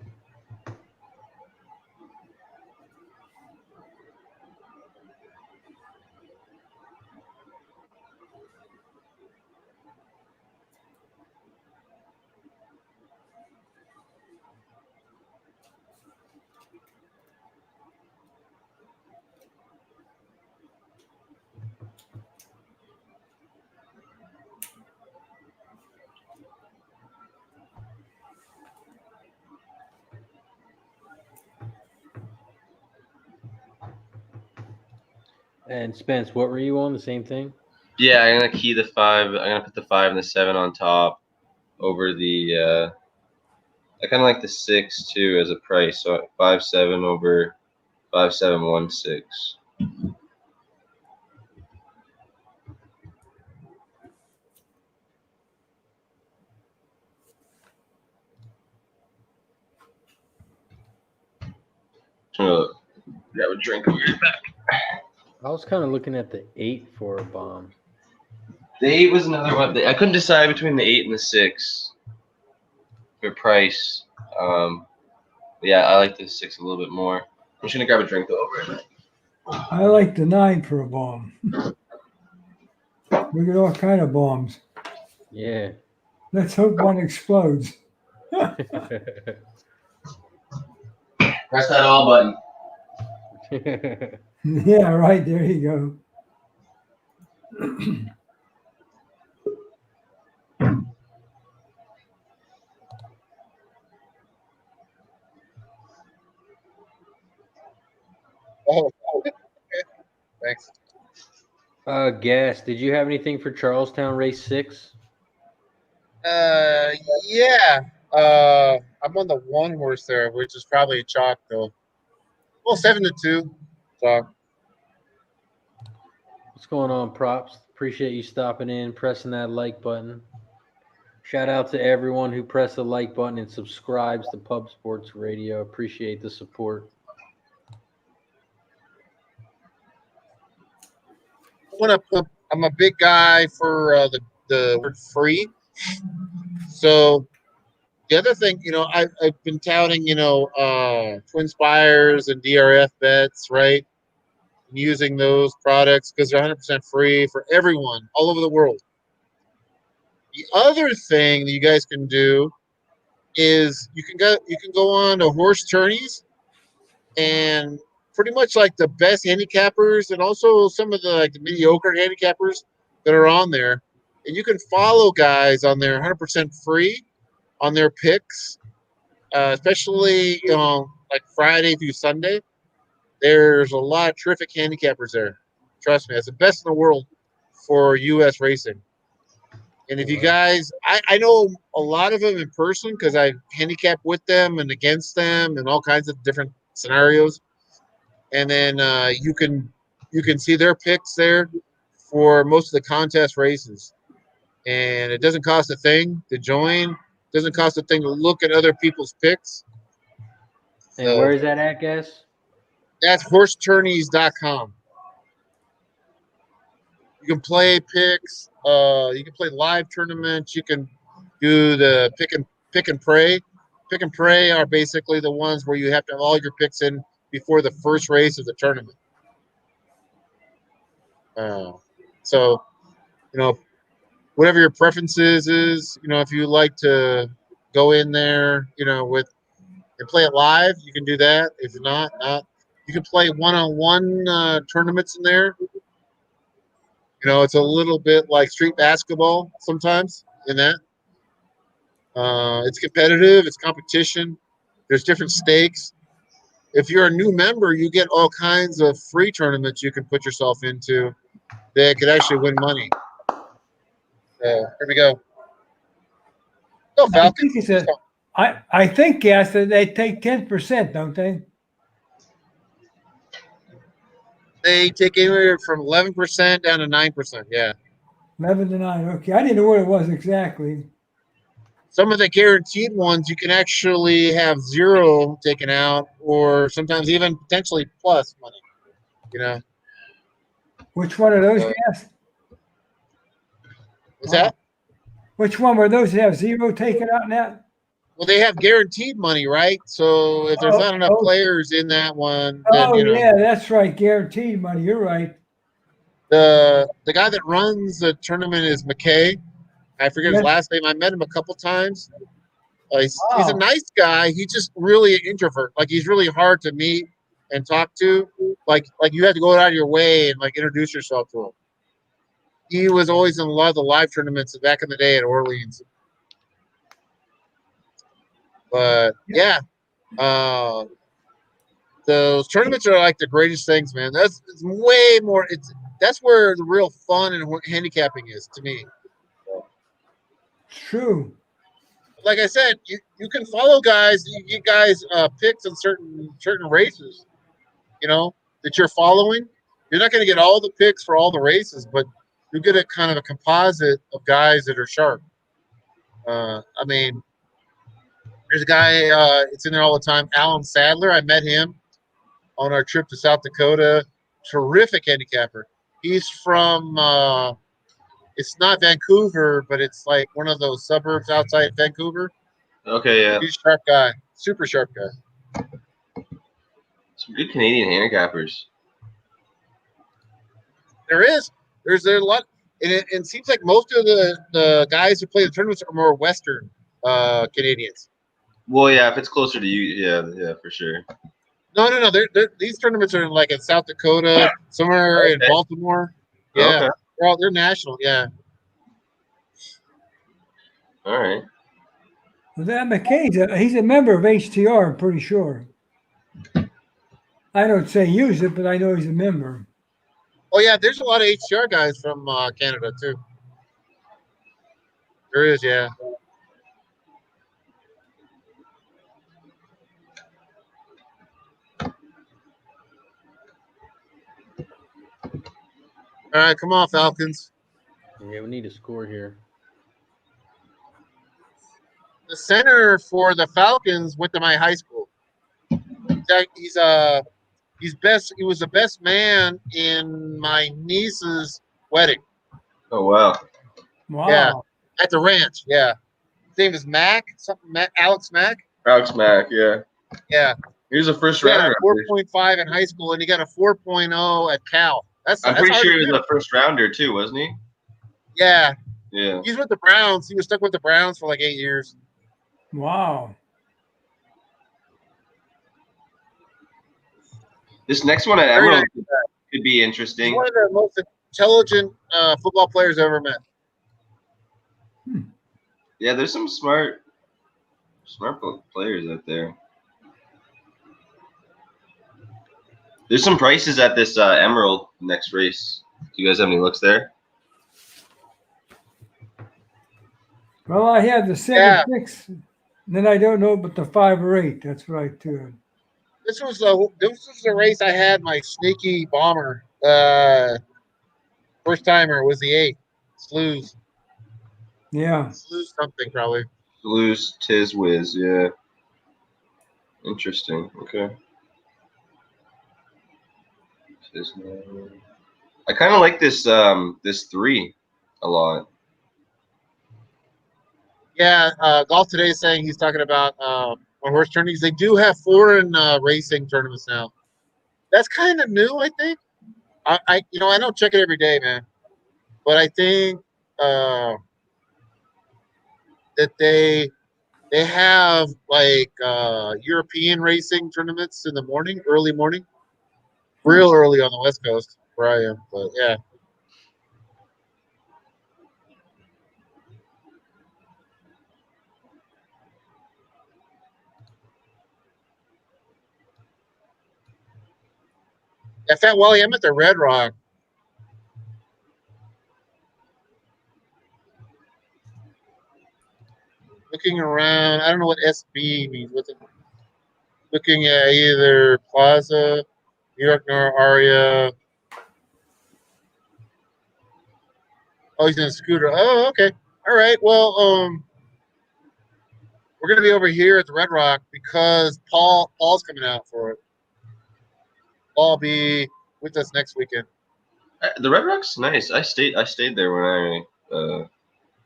And Spence, what were you on? The same thing? Yeah, I'm gonna key the 5. I'm gonna put the 5 and the 7 on top over the. I kind of like the 6 too as a price. So 5-7 over 5-7-1-6. Grab a drink. We'll be back. I was kind of looking at the 8 for a bomb. The 8 was another one. I couldn't decide between the 8 and the 6 for price. Yeah, I like the 6 a little bit more. I'm just gonna grab a drink though over it. I like the 9 for a bomb. We get all kind of bombs. Yeah. Let's hope one explodes. Press that all button. Yeah, right. There you go. Oh, okay. Thanks. Gas, did you have anything for Charlestown race 6? Yeah. I'm on the 1 horse there, which is probably a chalk though. Well, 7-2. So What's going on, Props? Appreciate you stopping in, pressing that like button. Shout out to everyone who pressed the like button and subscribes to Pub Sports Radio. Appreciate the support. I'm a big guy for the word free. So the other thing, I've been touting, Twin Spires and DRF bets, right? And using those products because they're 100% free for everyone all over the world. The other thing that you guys can do is you can go on to horse tourneys and pretty much like the best handicappers and also some of the mediocre handicappers that are on there, and you can follow guys on there 100% free on their picks, especially like Friday through Sunday. There's a lot of terrific handicappers there. Trust me, it's the best in the world for U.S. racing. And if you guys, I know a lot of them in person because I handicap with them and against them and all kinds of different scenarios. And then you can see their picks there for most of the contest races. And it doesn't cost a thing to join. It doesn't cost a thing to look at other people's picks. And where is that at, Gas? That's horsetourneys.com. You can play picks. You can play live tournaments. You can do the pick and pray. Pick and pray are basically the ones where you have to have all your picks in before the first race of the tournament. So, whatever your preferences is, if you like to go in there, and play it live, you can do that. If not, you can play one-on-one tournaments in there. It's a little bit like street basketball sometimes in that. It's competitive. It's competition. There's different stakes. If you're a new member, you get all kinds of free tournaments you can put yourself into that could actually win money. Here we go. Go, Falcon. I think, Gas, that they take 10%, don't they? They take anywhere from 11% down to 9%. Yeah. 11 to 9. Okay, I didn't know what it was exactly. some of the guaranteed ones you can actually have 0 taken out, or sometimes even potentially plus money. You know, Which one of those guys? what's that? Which one were those that have 0 taken out now? Well, they have guaranteed money, right? So if there's not enough players in that one, then Yeah, that's right, guaranteed money. You're right. The guy that runs the tournament is McKay. I forget his last name. I met him a couple times. He's a nice guy. He's just really an introvert. Like, he's really hard to meet and talk to. Like you have to go out of your way and like introduce yourself to him. He was always in a lot of the live tournaments back in the day at Orleans. But yeah, those tournaments are like the greatest things, man. It's way more. That's where the real fun and handicapping is to me. True. Like I said, you can follow guys. You get guys picks in certain races, that you're following. You're not going to get all the picks for all the races, but you get a kind of a composite of guys that are sharp. I mean, there's a guy. It's in there all the time. Alan Sadler. I met him on our trip to South Dakota. Terrific handicapper. He's from. It's not Vancouver, but it's like one of those suburbs outside Vancouver. Okay, yeah. He's a sharp guy. Super sharp guy. Some good Canadian handicappers. There's a lot. And it seems like most of the guys who play the tournaments are more Western Canadians. Well, yeah, if it's closer to you, yeah, for sure. No. These tournaments are like in South Dakota, somewhere in Baltimore. Yeah. Okay. They're national, yeah. All right. Well, that McKay's he's a member of HTR, I'm pretty sure. I don't say use it, but I know he's a member. Oh, yeah, there's a lot of HTR guys from Canada, too. There is, yeah. All right, come on, Falcons. Yeah, we need a score here. The center for the Falcons went to my high school. He was the best man in my niece's wedding. Oh, wow. Wow. Yeah, at the ranch. Yeah, his name is Mac. Alex Mack. Alex Mack, yeah. Yeah. He was a first He got rounder. a 4.5 in high school, and he got a 4.0 at Cal. I'm pretty sure he was a first rounder too, wasn't he? Yeah. Yeah. He's with the Browns. He was stuck with the Browns for like 8 years. Wow. This next one at Emerald could be interesting. He's one of the most intelligent football players I've ever met. Yeah, there's some smart players out there. There's some prices at this Emerald next race. Do you guys have any looks there? Well, I have the 7-6. Then I don't know but the 5 or 8. That's right, too. This was the race I had my sneaky bomber. First timer was the 8. Slews. Yeah. Slews something probably. Slews Tiz Wiz, yeah. Interesting. Okay. I kind of like this this 3 a lot. Yeah, Golf Today is saying he's talking about on horse tournaments. They do have foreign racing tournaments now. That's kind of new, I think. I don't check it every day, man, but I think that they have like European racing tournaments in the morning, early morning, real early on the West Coast where I am. But yeah. Yeah, Fat Wally, I'm at the Red Rock. Looking around, I don't know what SB means. What's it? Looking at either Plaza, New York Nor Aria. Oh, he's in a scooter. Oh, okay. All right. Well, we're gonna be over here at the Red Rock because Paul's coming out for it. Paul will be with us next weekend. The Red Rock's nice. I stayed there when I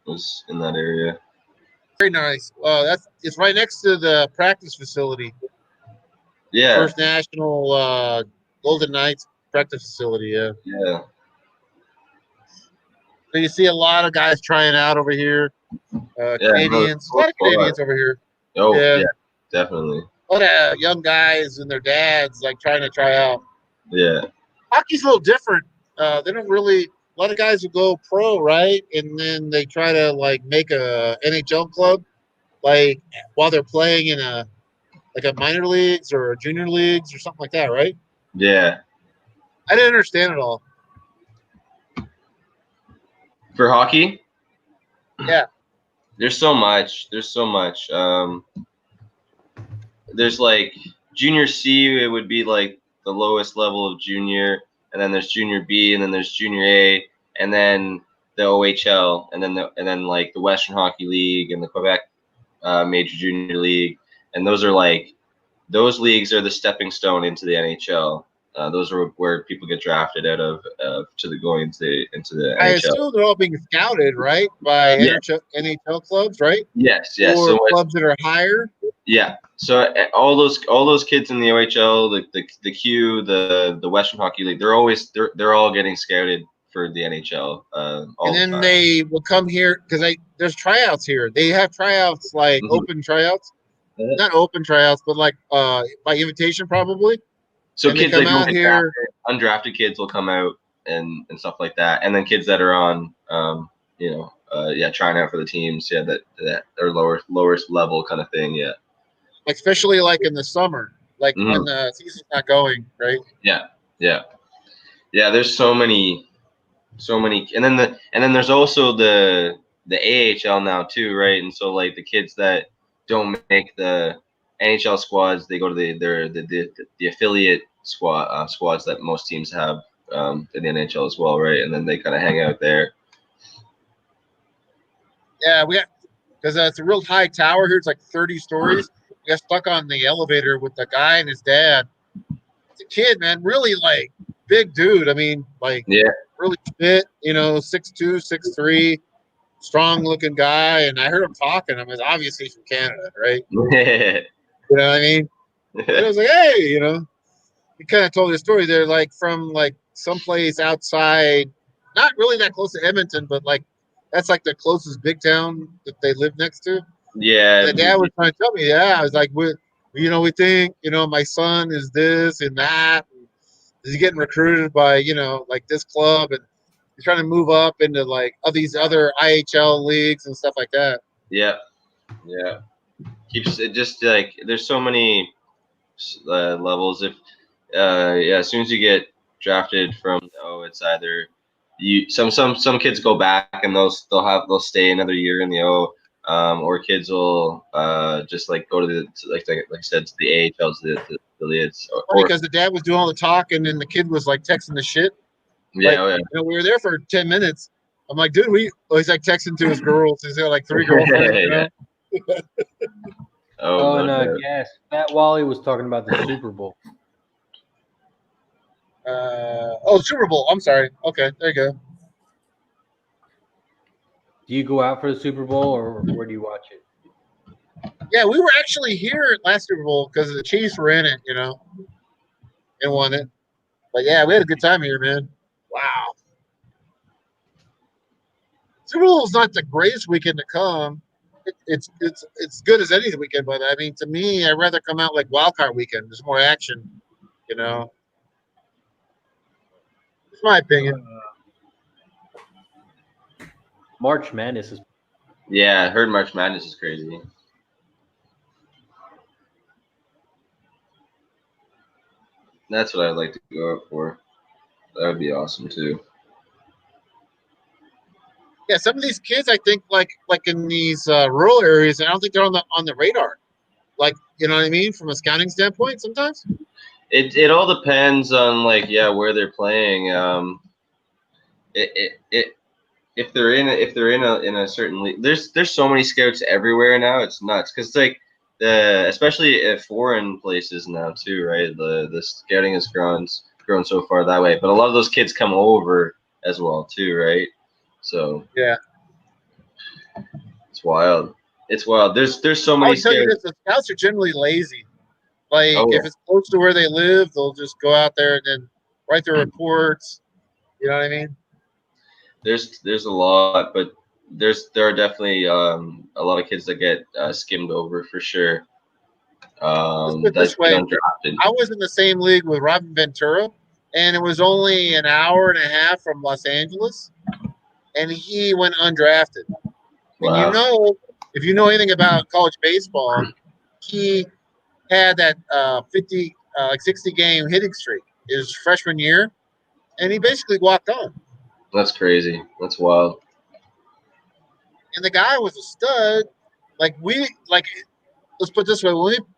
was in that area. Very nice. It's right next to the practice facility. Yeah. First National Golden Knights practice facility. Yeah. Yeah. So you see a lot of guys trying out over here. Canadians, a lot of Canadians over here. Oh yeah, definitely. A lot of young guys and their dads like trying to try out. Yeah. Hockey's a little different. They don't really. A lot of guys will go pro, right? And then they try to like make a NHL club, like while they're playing in a minor leagues or a junior leagues or something like that, right? Yeah. I didn't understand it all. For hockey? Yeah. There's so much. There's like junior C, it would be like the lowest level of junior, and then there's junior B, and then there's junior A, and then the OHL, and then like the Western Hockey League and the Quebec Major Junior League, and those leagues are the stepping stone into the NHL. Those are where people get drafted out of going into the NHL. I assume they're all being scouted, right, by NHL clubs, right? Yes. Or So clubs that are higher. Yeah. So all those kids in the OHL, the Q, the Western Hockey League, they're all getting scouted for the NHL. And then they will come here because there's tryouts here. They have tryouts like open tryouts, not open tryouts, but like by invitation probably. So and kids they come that out here, undrafted kids will come out and stuff like that, and then kids that are on, trying out for the teams, that are lowest level kind of thing, yeah. Especially like in the summer, like when the season's not going, right? Yeah. There's so many, and then there's also the AHL now too, right? And so like the kids that don't make the NHL squads, they go to the affiliate squads that most teams have in the NHL as well, right? And then they kind of hang out there. Yeah, because it's a real high tower here. It's like 30 stories. We got stuck on the elevator with the guy and his dad. It's a kid, man, really like big dude. I mean, like really fit, 6'2", 6'3", strong looking guy. And I heard him talking. I mean, obviously from Canada, right? You know what I mean? And I was like, hey, he kind of told me the story. They're like from like someplace outside, not really that close to Edmonton, but like that's like the closest big town that they live next to. Yeah. And the dad was trying to tell me, I was like, we think, my son is this and that. He's getting recruited by, like this club, and he's trying to move up into like all these other IHL leagues and stuff like that. Yeah. Keeps it just like there's so many levels. If as soon as you get drafted from it's either some kids go back and they'll stay another year in the O, or kids will just like go to the like I said, to the AHLs, the affiliates. Because the dad was doing all the talking and the kid was like texting the shit. Yeah, like, we were there for 10 minutes. I'm like, dude, he's like texting to his girls. He's got like 3 girlfriends. Yes, Fat Wally was talking about the Super Bowl. Super Bowl. I'm sorry. Okay, there you go. Do you go out for the Super Bowl, or where do you watch it? Yeah, we were actually here at last Super Bowl because the Chiefs were in it, and won it. But yeah, we had a good time here, man. Wow. Super Bowl is not the greatest weekend to come. It's good as any weekend, but I mean, to me, I'd rather come out like Wild Card weekend. There's more action, It's my opinion. March Madness is. Yeah, I heard March Madness is crazy. That's what I'd like to go out for. That would be awesome too. Yeah, some of these kids, I think, like in these rural areas, I don't think they're on the radar. Like, you know what I mean, from a scouting standpoint, sometimes. It all depends on where they're playing. if they're in a certain league, there's so many scouts everywhere now. It's nuts because like especially at foreign places now too, right? The scouting has grown so far that way, but a lot of those kids come over as well too, right? So Yeah. It's wild. It's wild. There's so I many would tell you scouts. this: the scouts are generally lazy. Like Oh if yeah. it's close to where they live, they'll just go out there and then write their reports. You know what I mean? There's a lot, but there are definitely a lot of kids that get skimmed over for sure. Let's put it That this get way: undrafted. I was in the same league with Robin Ventura, and it was only an hour and a half from Los Angeles, and he went undrafted. And Wow. if you know anything about college baseball, he had that 60 game hitting streak his freshman year, and he basically walked on. That's crazy. That's wild. And the guy was a stud. Let's put it this way: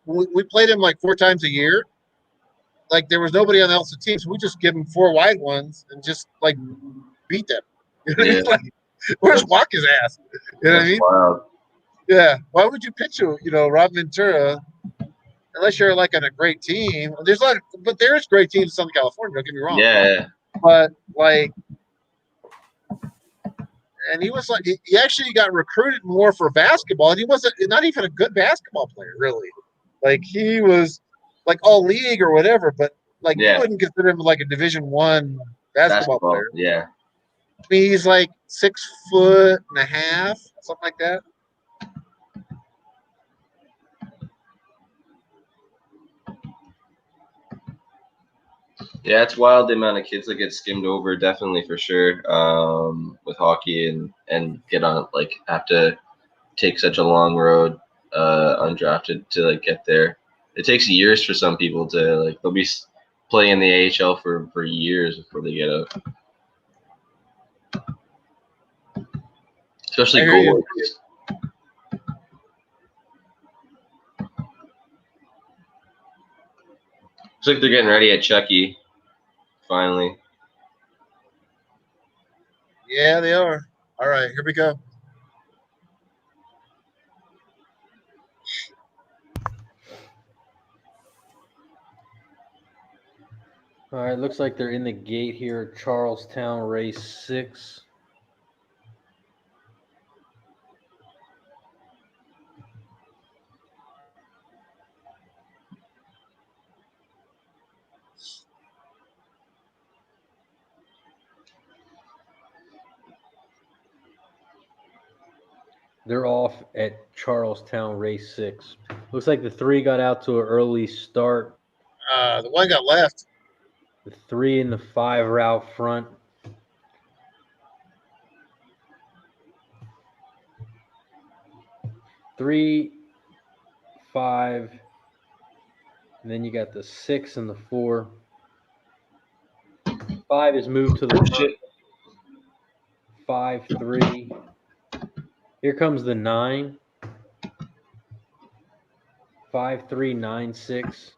when we played him like 4 times a year, like there was nobody on the else's team, so we just give him 4 wide ones and just like beat them. You know what I mean? Yeah. Like, we'll just walk his ass. You know what I That's mean? wild. Yeah. Why would you pitch Rob Ventura unless you're like on a great team? But there's great teams in Southern California. Don't get me wrong. Yeah. But like, and he was like, he actually got recruited more for basketball, and he wasn't not even a good basketball player, really. Like he was like all league or whatever, but like you Yeah. wouldn't consider him like a Division I basketball player. Yeah. I mean, he's like 6'1.5", something like that. Yeah, it's wild the amount of kids that get skimmed over, definitely for sure. With hockey and get on have to take such a long road, undrafted to get there. It takes years for some people to they'll be playing in the AHL for years before they get out. Especially goalies. Looks like they're getting ready at Chucky. Finally. Yeah, they are. All right, here we go. All right, looks like they're in the gate here, Charlestown race 6. They're off at Charlestown race 6. Looks like the 3 got out to an early start. The one got left. The 3 and the 5 are out front. Three, 5, and then you got the 6 and the 4. 5 is moved to the front. 5, 3. Here comes the 9. 5, 3, 9, 6.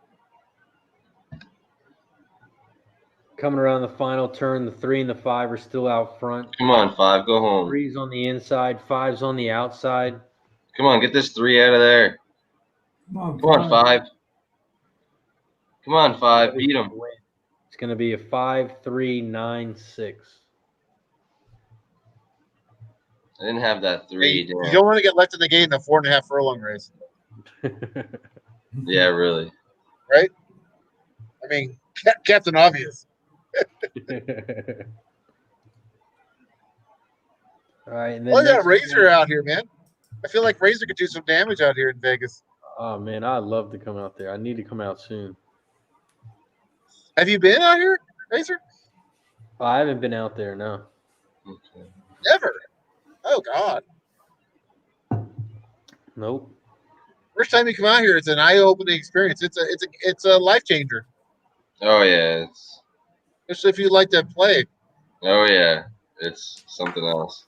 Coming around the final turn, the 3 and the 5 are still out front. Come on, 5, go home. 3's on the inside, 5's on the outside. Come on, get this 3 out of there. Come on, 5. Come on, 5, beat him. It's going to be a 5, 3, 9, 6. I didn't have that 3. You don't want to get left in the gate in a 4.5 furlong race. Yeah, really. Right? I mean, Captain Obvious. All right. And then Well, yeah, Razor out here, man. I feel like Razor could do some damage out here in Vegas. Oh, man, I'd love to come out there. I need to come out soon. Have you been out here, Razor? Oh, I haven't been out there, no. Okay. Never. Oh, God. Nope. First time you come out here, it's an eye-opening experience. It's a life changer, Oh yeah, especially if you like to play. it's something else.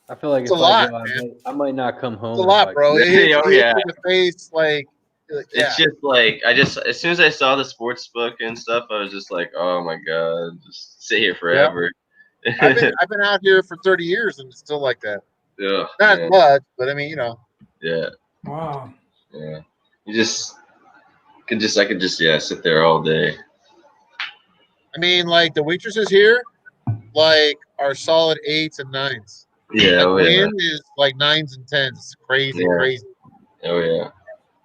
I feel like It's if a lot, I go, man. I might not come home. It's a lot, bro. It hits Oh, you yeah. in the face, like yeah. It's just as soon as I saw the sports book and stuff, I was just like, oh my god, just sit here forever. I've been out here for 30 years and it's still like that. Ugh, Not man. much, but I mean, you know. Yeah. Wow. Yeah. I could just sit there all day. I mean, like the waitresses here, like are solid 8s and 9s. Yeah. Like Oh, yeah. Win is like 9s and 10s. It's crazy, Yeah. crazy. Oh, yeah.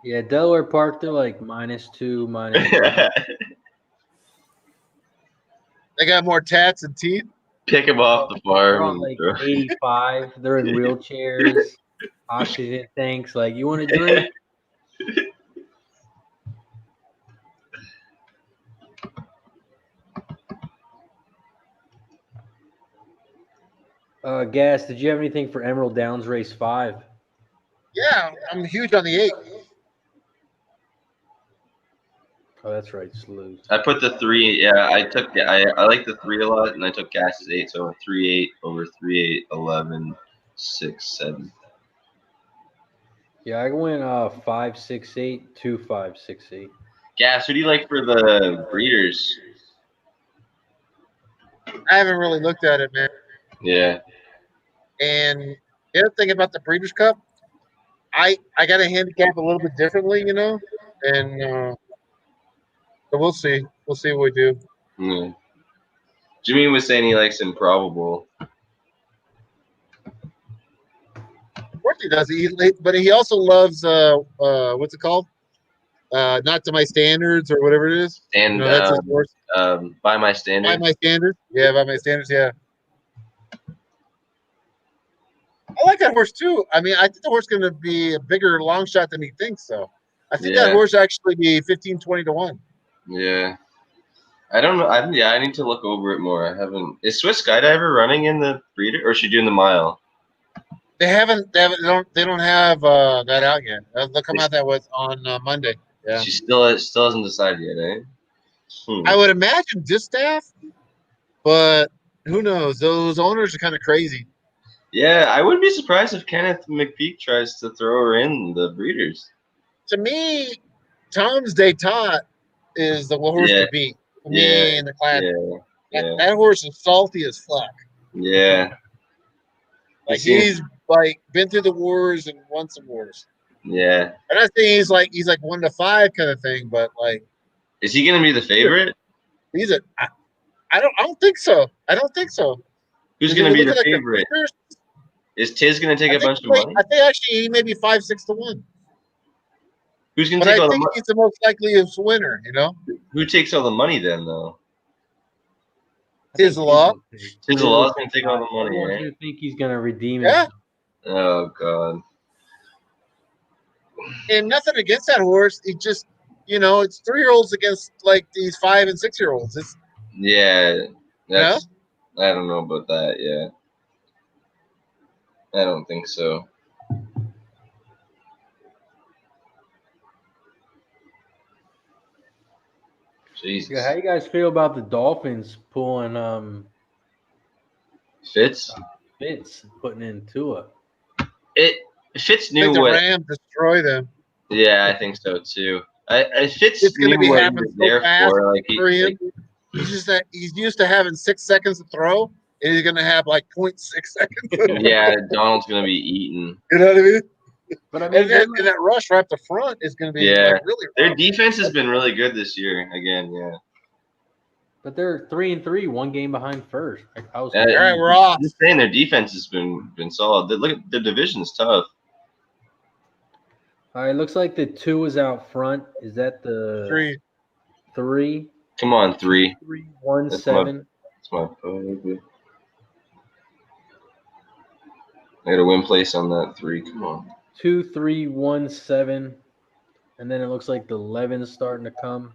Yeah, Delaware Park, they're like -2, -3. They got more tats and teeth. Pick them off the They're farm. on like 85. They're in wheelchairs, oxygen tanks. Like, you want a drink? Gas, did you have anything for Emerald Downs Race 5? Yeah, I'm huge on the 8. Oh, that's right, Slews. I put the 3. Yeah, I like the 3 a lot, and I took Gas's 8, so 3-8 over 3-8, 11, 6, 7. Yeah, I went 5-6-8, 2-5-6-8. Gas, who do you like for the breeders? I haven't really looked at it, man. Yeah. And the other thing about the Breeders' Cup, I got to handicap a little bit differently, you know, and so we'll see. We'll see what we do. Yeah. Jimmy was saying he likes Improbable. Of course he does. But he also loves what's it called? Not to my standards or whatever it is. And You know, that's his horse. by my standards. By my standards. Yeah, by my standards. Yeah. I like that horse too. I mean, I think the horse is going to be a bigger long shot than he thinks. So I think that horse actually be 15-20 to 1. Yeah. I don't know. I need to look over it more. I haven't. Is Swiss Skydiver running in the breeder, or is she doing the mile? They don't have that out yet. They'll come out that was on Monday. Yeah. She still hasn't decided yet, eh? I would imagine Distaff, but who knows? Those owners are kind of crazy. Yeah, I wouldn't be surprised if Kenneth McPeak tries to throw her in the breeders. To me, Tom's Detente is the horse to beat. For me in the class. That horse is salty as fuck. Yeah. Like he's like been through the wars and won some wars. Yeah. And I think he's like 1 to 5 kind of thing, but like, is he gonna be the favorite? I don't think so. I don't think so. Who's gonna be the favorite? Is Tiz gonna take a bunch of money? I think actually he may be 5-6 to 1. Who's gonna take all the money? I think he's the most likely winner. You know. Who takes all the money then, though? Tiz Law. Tiz Law's gonna take all the money, I right? think he's gonna redeem it. Yeah. Oh God. And nothing against that horse. He just, you know, it's 3-year-olds against like these 5- and 6-year-olds. It's I don't know about that. Yeah. I don't think so. Jesus. Yeah, how you guys feel about the Dolphins pulling Fitz putting in Tua? Fitz knew the what Rams destroy them. Yeah, I think so too. Fitz it's going to be happening so fast for him. He's used to having 6 seconds to throw, and he's going to have like 0.6 seconds. Yeah, Donald's going to be eaten. You know what I mean? But I mean, and that rush right up the front is going to be like really rough. Their defense has been really good this year. Again, But they're 3-3, 1 game behind first. All right, we're off. Just saying, their defense has been solid. Look at the division's tough. All right, looks like the 2 is out front. Is that the 3? Come on, 3. 3-1-7. That's my phone. I got a win place on that 3. Come on. 2-3-1-7, and then it looks like the 11 is starting to come.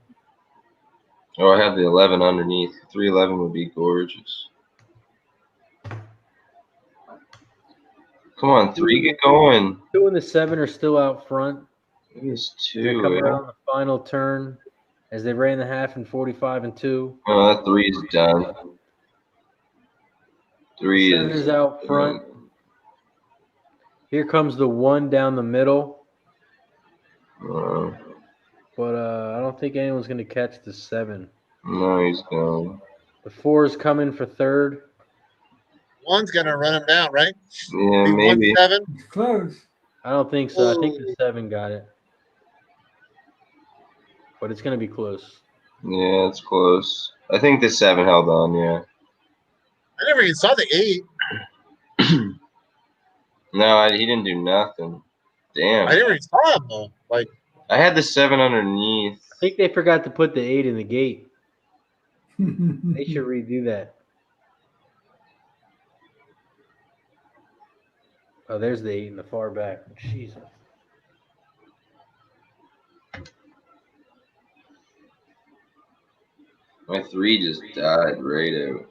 Oh, I have the 11 underneath. 3-11 would be gorgeous. Come on, 3, get going. 2 and the 7 are still out front. It is 2. They're coming around the final turn as they ran the half in 45-2. Oh, that 3 is done. 3 is out front. Here comes the 1 down the middle. But I don't think anyone's going to catch the 7. No, he's gone. The 4 is coming for third. One's gonna run him down, right? Yeah, Be maybe. 1-7. It's close. I don't think so. I think the 7 got it. But it's going to be close. Yeah, it's close. I think the 7 held on, yeah. I never even saw the 8. No, he didn't do nothing. Damn. I never even saw him though. Like, I had the 7 underneath. I think they forgot to put the 8 in the gate. They should redo that. Oh, there's the 8 in the far back. Jesus. My 3 just died right out.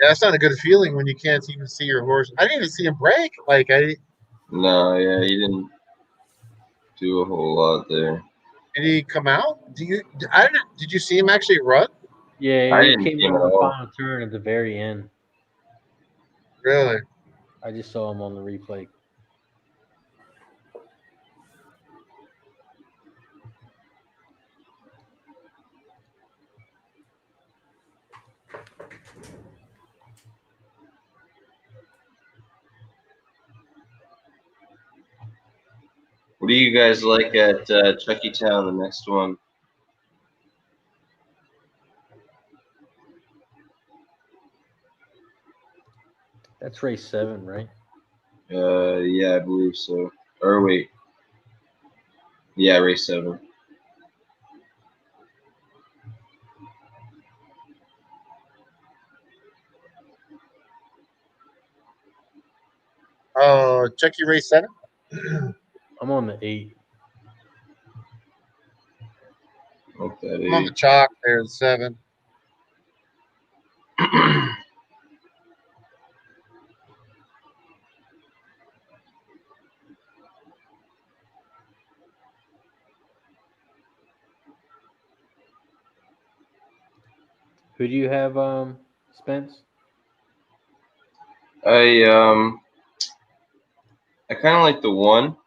yeah, that's not a good feeling when you can't even see your horse. I didn't even see him break. Like, No, yeah, he didn't do a whole lot there. did he come out? I don't know. Did you see him actually run? Yeah, I he didn't came see him out at on the all. final turn at the very end. Really? I just saw him on the replay. What do you guys like at Chucky Town, the next one? That's race 7, right? Yeah, I believe so. Or wait. Yeah, race 7. Oh, Chucky race 7. I'm on the 8. Like that I'm on the chalk there, 7. 8. Who do you have, Spence? I kind of like the 1.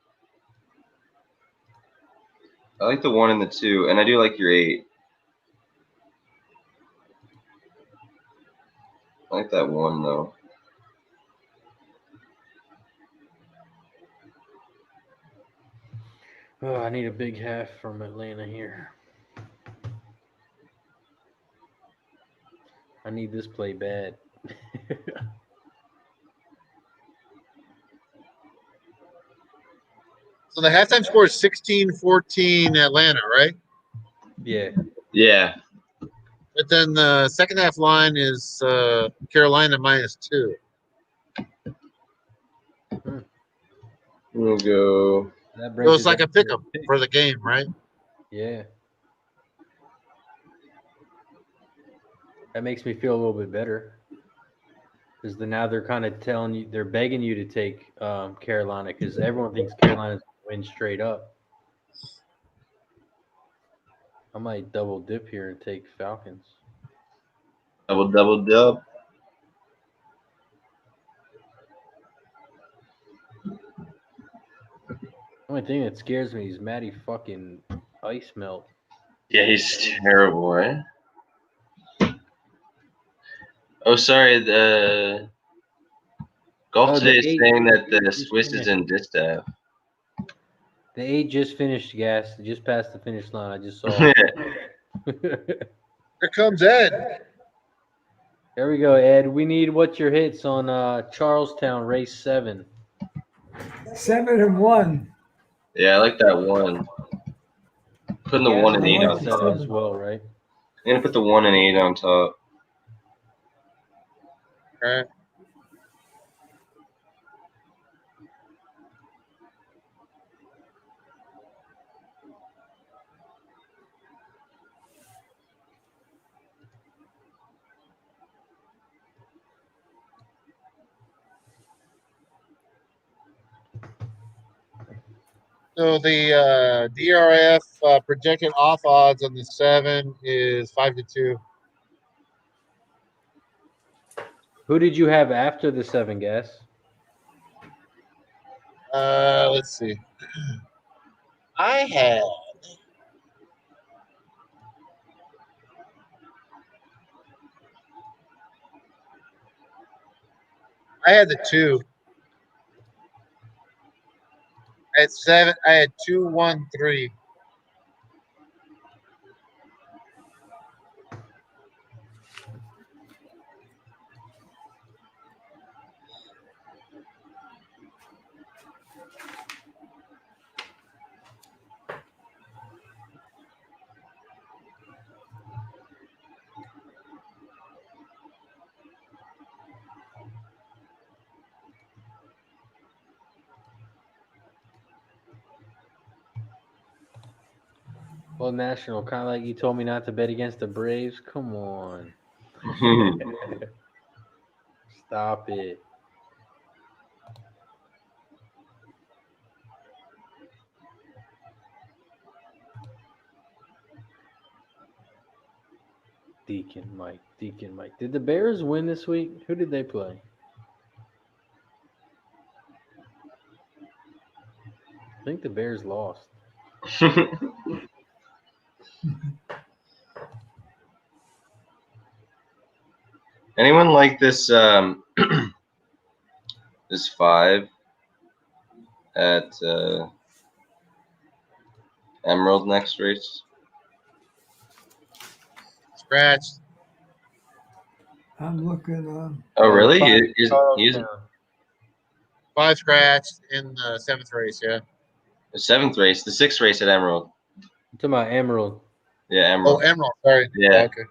I like the 1 and the 2, and I do like your 8. I like that 1 though. Oh, I need a big half from Atlanta here. I need this play bad. So the halftime score is 16-14 Atlanta, right? Yeah. Yeah. But then the second half line is Carolina -2. We'll go. That So it's it like a up to pickup for the game, right? Yeah. That makes me feel a little bit better. Because now they're kind of telling you, they're begging you to take Carolina because everyone thinks Carolina's going to win straight up. I might double dip here and take Falcons. Double dub. The only thing that scares me is Matty fucking ice melt. Yeah, he's terrible, right? Oh, sorry. The golf today is saying that the Swiss is in distaff. The 8 just finished gas. Just passed the finish line. I just saw. Here comes Ed. There we go, Ed. We need what's your hits on Charlestown race 7. 7 and 1. Yeah, I like that 1. Putting the 1 and 8 on top as well, right? I'm gonna put the 1 and 8 on top. All right. So the DRF projected off odds on the 7 is 5-2. Who did you have after the 7 gas? Let's see. I had the 2. I had 7. I had 2, 1, 3. Old National, kind of like you told me not to bet against the Braves. Come on. Stop it. Deacon Mike. Did the Bears win this week? Who did they play? I think the Bears lost. Anyone like this this 5 at Emerald next race? Scratched. I'm looking. Oh, really? He's 5 scratched in the 7th race. Yeah. The 7th race, the 6th race at Emerald. talking about Emerald. Yeah, Emerald. Oh, Emerald. Sorry. Yeah. Oh, okay.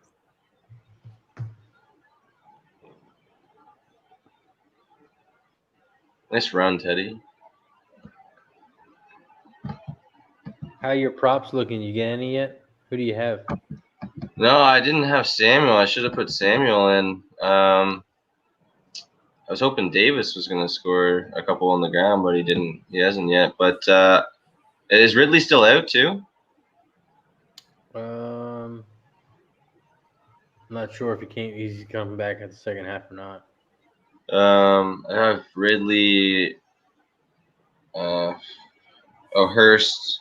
Nice run, Teddy. How your props looking? You get any yet? Who do you have? No, I didn't have Samuel. I should have put Samuel in. I was hoping Davis was going to score a couple on the ground, but he didn't. He hasn't yet. But is Ridley still out too? I'm not sure if he's coming back at the second half or not. I have Ridley, Hurst,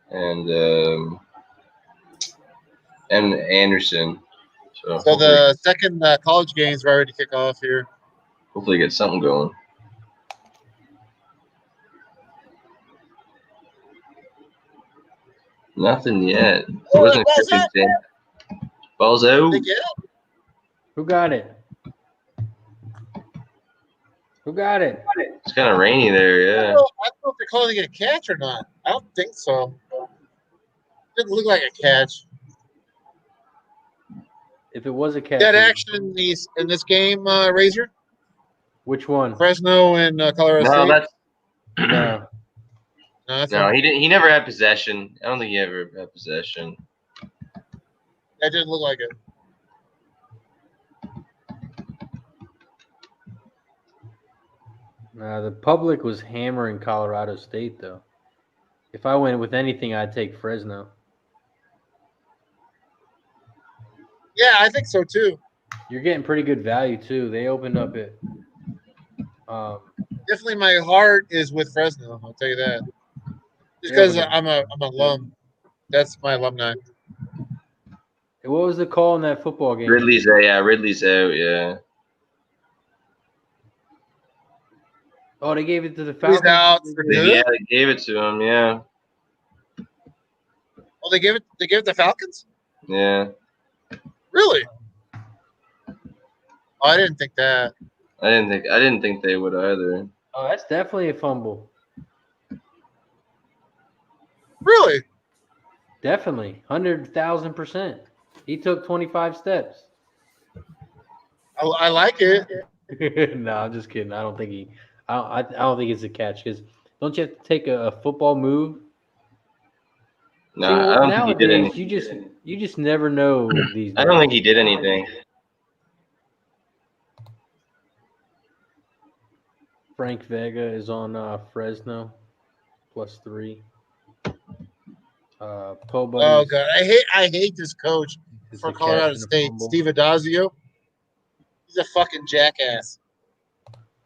and Anderson. So the second college game's ready to kick off here. Hopefully get something going. Nothing yet. It wasn't Ball's out. Ball's out. Who got it? It's kind of rainy there, I yeah. don't know if they're calling it a catch or not. I don't think so. Didn't look like a catch. If it was a catch, That action in this game, Razor? which one? Fresno and Colorado No, State? that's No. no. He didn't. He never had possession. I don't think he ever had possession. That didn't look like it. The public was hammering Colorado State, though. If I went with anything, I'd take Fresno. Yeah, I think so too. You're getting pretty good value too. They opened up it. Definitely, my heart is with Fresno. I'll tell you that. Just because I'm an alum. That's my alumni. What was the call in that football game? Ridley's out. Yeah, Ridley's out. Yeah. Oh, they gave it to the Falcons. He's out for good. Yeah, they gave it to him. Yeah. Oh, they gave it. They gave it to Falcons. Yeah. Really? Oh, I didn't think that. I didn't think they would either. Oh, that's definitely a fumble. Really? Definitely, 100,000%. He took 25 steps. I like it. No, I'm just kidding. I don't think it's a catch because don't you have to take a football move? No, See, I don't think he did nowadays, anything. you just never know these. I don't think he did anything. Frank Vega is on Fresno, +3. Po Buddies Oh god, I hate this coach is for the Colorado catch and a State, fumble. Steve Adazio. He's a fucking jackass.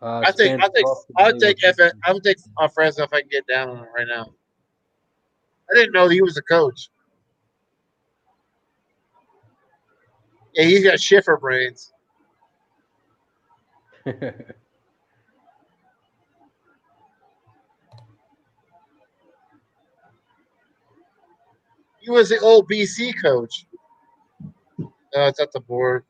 I'll take Fresno if I can get down on him right now. I didn't know he was a coach. Yeah, he's got Schiffer brains. He was the old BC coach. It's at the board.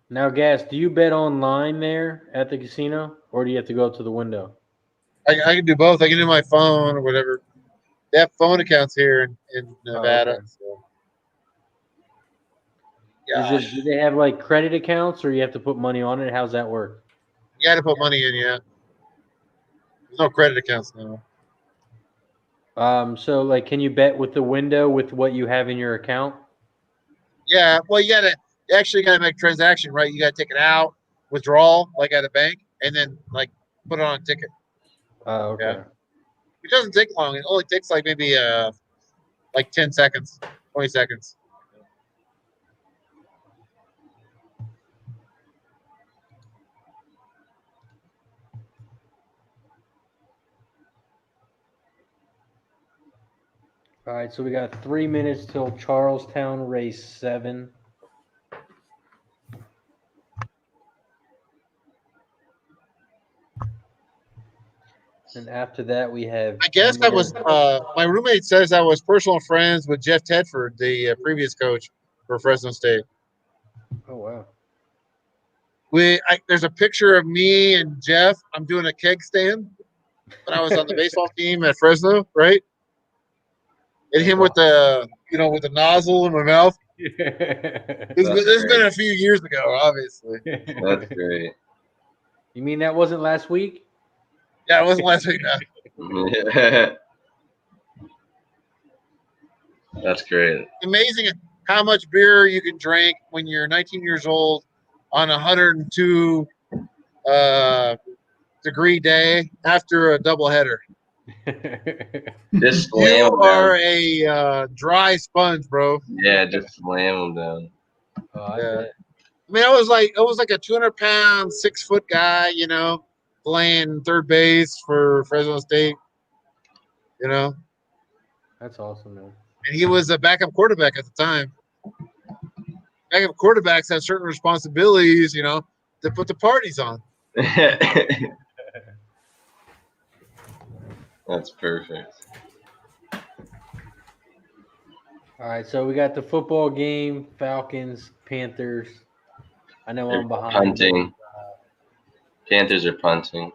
Now, Gas, do you bet online there at the casino, or do you have to go up to the window? I can do both. I can do my phone or whatever. They have phone accounts here in Nevada. Okay. So. Do they have like credit accounts, or you have to put money on it? How's that work? You got to put money in, yeah. There's no credit accounts now. So like, can you bet with the window with what you have in your account? Yeah, well, you actually got to make a transaction, right? You got to take it out, withdrawal, like at a bank, and then like put it on a ticket. Oh, okay. Yeah. It doesn't take long. It only takes like maybe like 10 seconds, 20 seconds. All right, so we got 3 minutes till Charlestown race 7. And after that, we have. I guess I was. My roommate says I was personal friends with Jeff Tedford, the previous coach for Fresno State. Oh wow. There's a picture of me and Jeff. I'm doing a keg stand when I was on the baseball team at Fresno, right? And him with the nozzle in my mouth. This has been a few years ago, obviously. That's great. You mean that wasn't last week? Yeah, it wasn't last week. No. Yeah. That's great. Amazing how much beer you can drink when you're 19 years old on a 102 degree day after a doubleheader. Just slam You them are down. a dry sponge, bro. Yeah, just slam them down. Oh, I Yeah. bet. I mean, I was like a 200-pound, 6-foot guy, playing third base for Fresno State. That's awesome, man. And he was a backup quarterback at the time. Backup quarterbacks have certain responsibilities, to put the parties on. That's perfect. All right, so we got the football game, Falcons, Panthers. I know I'm behind. Punting. Panthers are punting.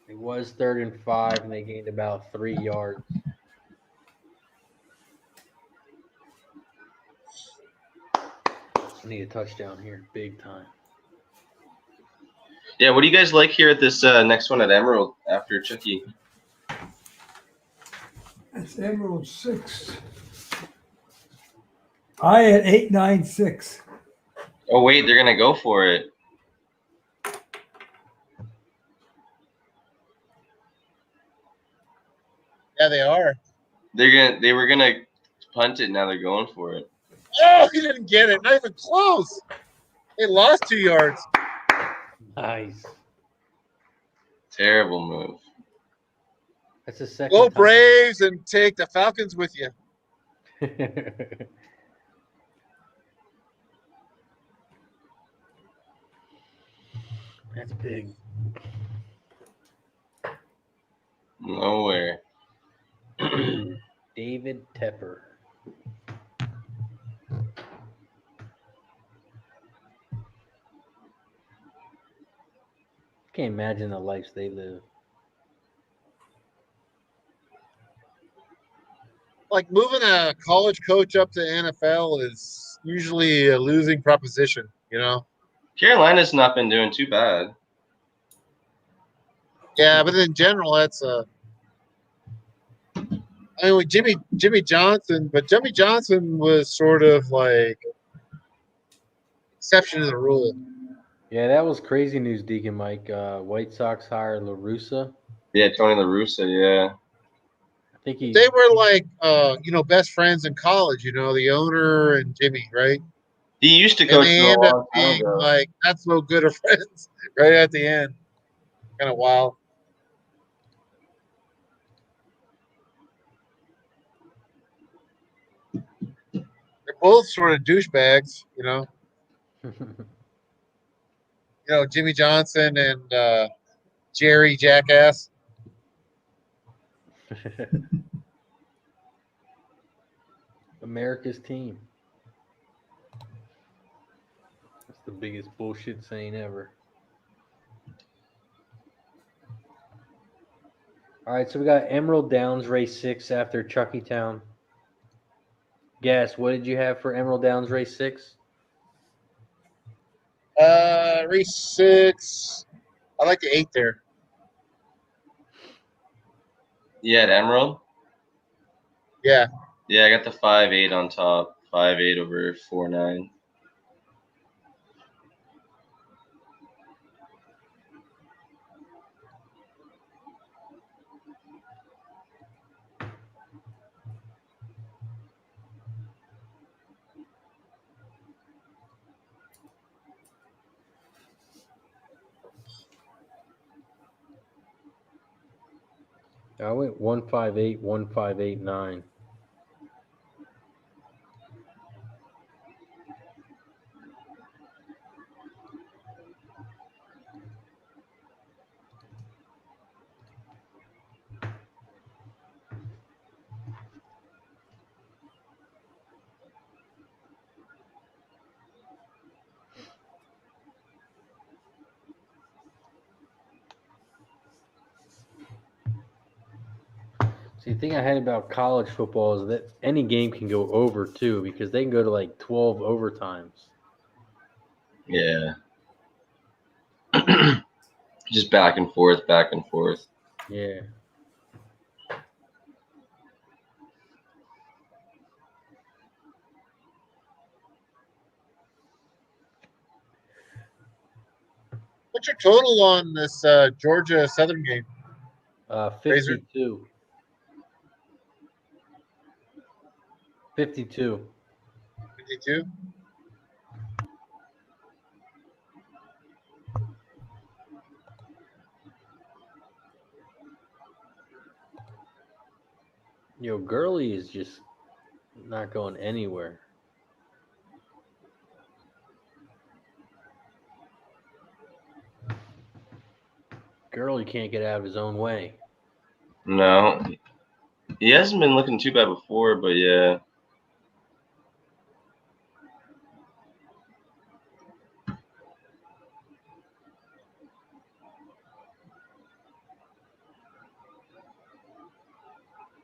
It was 3rd and 5, and they gained about 3 yards. I need a touchdown here, big time. Yeah, what do you guys like here at this next one at Emerald after Chucky? That's Emerald 6. I at 896. Oh wait, they're gonna go for it. Yeah, they are. They were gonna punt it. Now they're going for it. Oh, he didn't get it. Not even close. They lost 2 yards. Nice. Terrible move. That's the second Go time. Braves and take the Falcons with you. That's big. Nowhere. David Tepper. Can't imagine the lives they live. Like moving a college coach up to NFL is usually a losing proposition, Carolina's not been doing too bad. Yeah, but in general, that's I mean, with Jimmy Johnson, but Jimmy Johnson was sort of like exception to the rule. Yeah, that was crazy news, Deacon Mike. White Sox hired La Russa. Yeah, Tony La Russa, yeah. think he. They were like, best friends in college. The owner and Jimmy, right? He used to And coach they them a end up long time being ago. like not so good of friends right at the end. Kind of wild. They're both sort of douchebags, Jimmy Johnson and Jerry Jackass. America's team. That's the biggest bullshit saying ever. All right, so we got Emerald Downs race 6 after Chuckytown. Guess, what did you have for Emerald Downs race 6? Race 6. I like the 8 there. You had Emerald? Yeah. Yeah, I got the 5-8 on top. 5-8 over 4-9. I went 158, 1589. See, the thing I had about college football is that any game can go over too, because they can go to like 12 overtimes. Yeah. Just back and forth, back and forth. Yeah. What's your total on this Georgia Southern game? 52. 52. 52? Gurley is just not going anywhere. Gurley can't get out of his own way. No. He hasn't been looking too bad before, but yeah.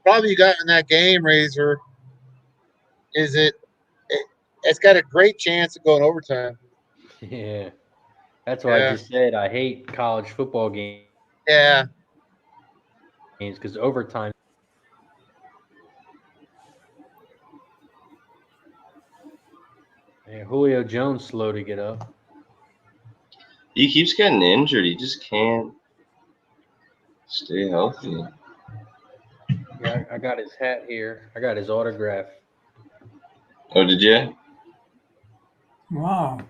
Problem you got in that game, Razor, is it's got a great chance of going overtime. Yeah. That's why I just said I hate college football games Yeah. because overtime. Yeah, Julio Jones slow to get up. He keeps getting injured. He just can't stay healthy. Yeah, I got his hat here. I got his autograph. Oh, did you? Wow.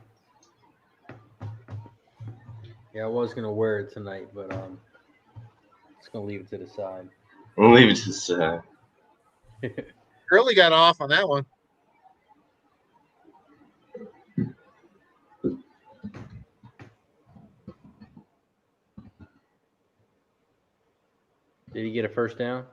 Yeah, I was gonna wear it tonight, but just gonna leave it to the side. We'll leave it to the side. Early got off on that one. Did he get a first down?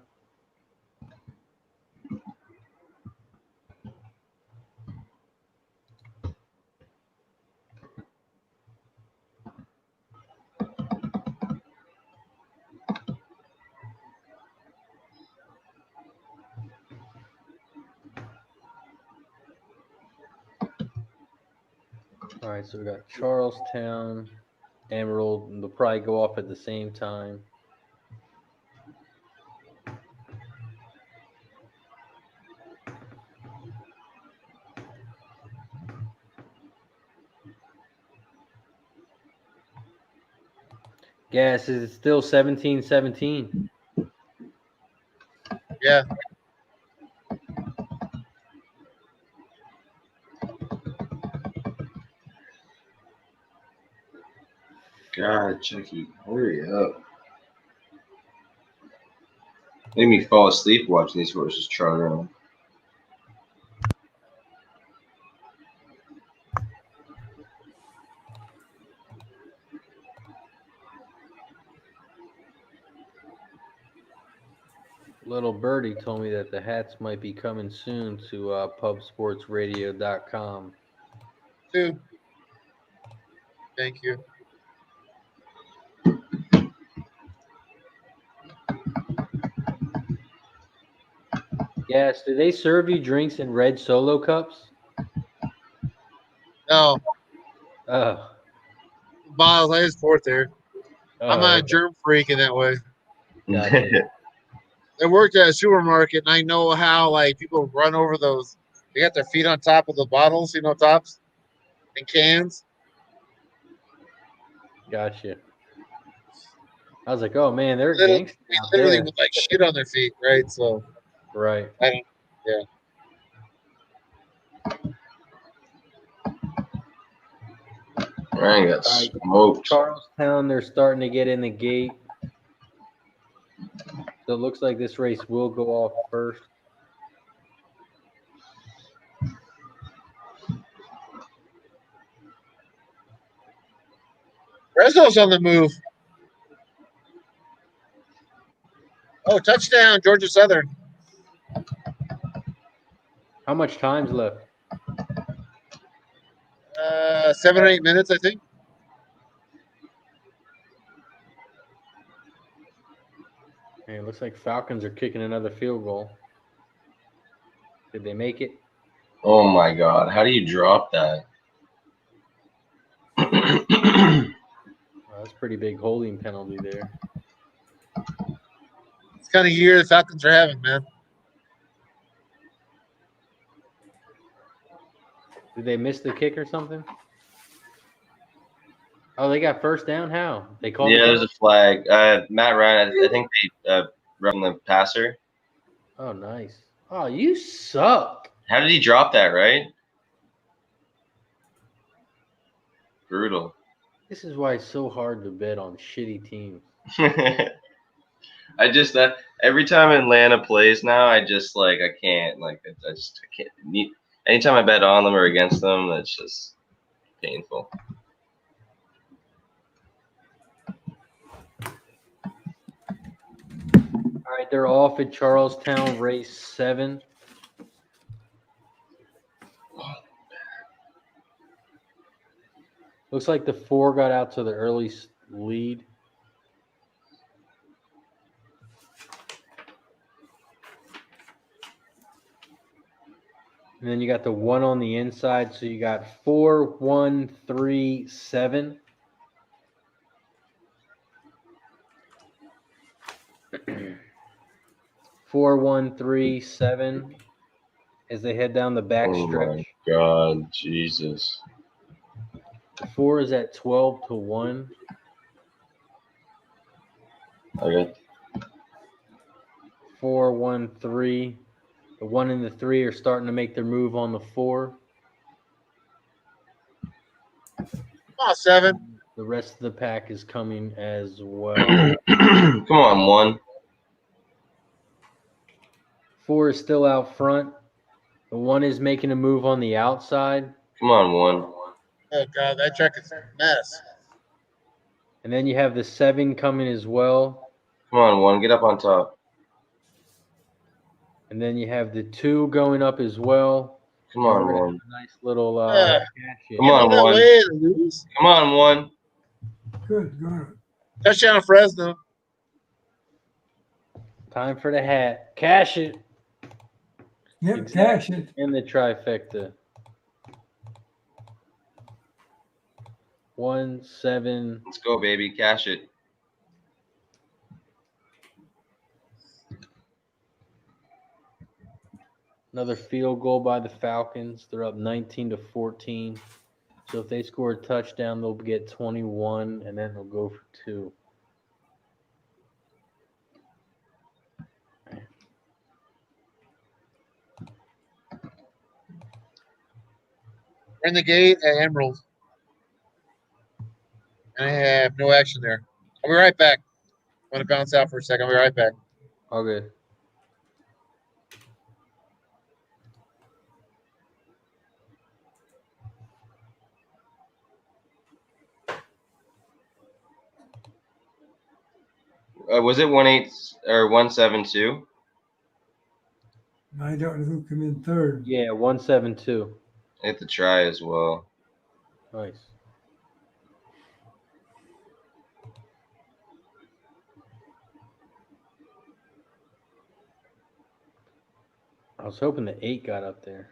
All right, so we got Charlestown, Emerald, and they'll probably go off at the same time. Gas is still 17-17. Yeah. God, Chucky, hurry up. Made me fall asleep watching these horses trot around. Little Birdie told me that the hats might be coming soon to pubsportsradio.com. 2. Thank you. Yes, do they serve you drinks in red Solo cups? No, Oh, bottles. I just pour it there. I'm not a okay. germ freak in that way. Gotcha. I worked at a supermarket, and I know how like people run over those. They got their feet on top of the bottles, tops and cans. Gotcha. I was like, oh man, they're Literally, gangsters out literally there. with like shit on their feet, right? So Right. I don't. Yeah. Ryan got smoked. Charlestown, they're starting to get in the gate. So it looks like this race will go off first. Fresno's on the move. Oh, touchdown, Georgia Southern. How much time's left? 7 or 8 minutes, I think. Hey, it looks like Falcons are kicking another field goal. Did they make it? Oh my God! How do you drop that? Well, that's a pretty big holding penalty there. It's kind of year the Falcons are having, man. Did they miss the kick or something? Oh, they got first down? How? They called Yeah, it there's a flag. Matt Ryan, I think they run the passer. Oh, nice. Oh, you suck. How did he drop that, right? Brutal. This is why it's so hard to bet on shitty teams. I just every time Atlanta plays now, I just I can't I can't. Anytime I bet on them or against them, it's just painful. All right, they're off at Charlestown, race 7. Looks like the 4 got out to the early lead. And then you got the 1 on the inside, so you got 4, 1, 3, 7. Four, 1, 3, 7 as they head down the back Oh stretch. my God, Jesus. The 4 is at 12-1. Okay. 4, 1, 3. The 1 and the 3 are starting to make their move on the 4. Come on, 7. The rest of the pack is coming as well. Come on, 1. 4 is still out front. The 1 is making a move on the outside. Come on, 1. Oh God, that track is a mess. And then you have the 7 coming as well. Come on, 1. Get up on top. And then you have the 2 going up as well. Come on, We're gonna 1. have a nice little Yeah. cash in. Come on, That 1. way to lose. Come on, 1. Good, good. Touchdown, Fresno. Time for the hat. Cash it. Yep, Exactly. cash it. In the trifecta. 1, 7. Let's go, baby. Cash it. Another field goal by the Falcons. They're up 19-14. So if they score a touchdown, they'll get 21, and then they'll go for 2. We're in the gate at Emerald. And I have no action there. I'll be right back. I'm going to bounce out for a second. I'll be right back. All good. Was it 18 or 172? I don't know who come in third. Yeah, 172. I hit the try as well. Nice. I was hoping the 8 got up there.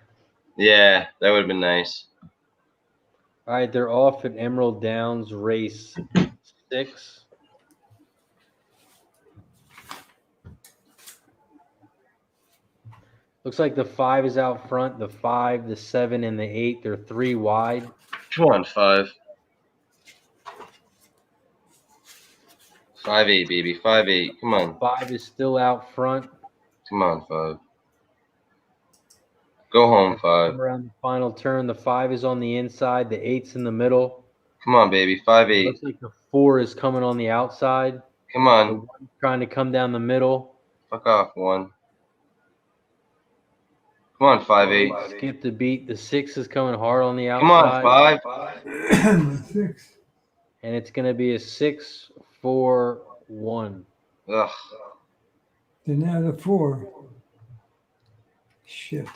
Yeah, that would have been nice. All right, they're off at Emerald Downs, race 6. Looks like the 5 is out front. The 5, the 7, and the 8, they're 3 wide. Come on, 5. 5-8, baby. 5-8. Come on. 5 is still out front. Come on, 5. Go home, 5. Around the final turn, the 5 is on the inside. The 8's in the middle. Come on, baby. 5-8. Looks like the 4 is coming on the outside. Come The on. 1's trying to come down the middle. Fuck off, 1. Come on, 5-8. Skip the beat. The 6 is coming hard on the Come on, outside. 5. 6. And it's going to be a 6-4-1. Ugh. Then now the 4. Shit.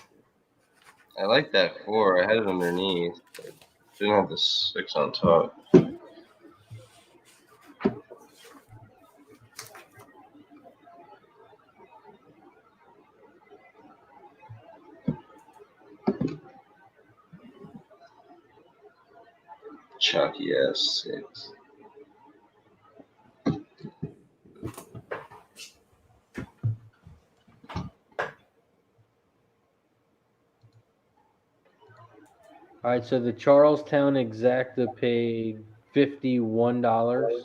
I like that 4. I had it underneath. But didn't have the 6 on top. Chalky ass 6. All right, so the Charlestown Exacta paid $51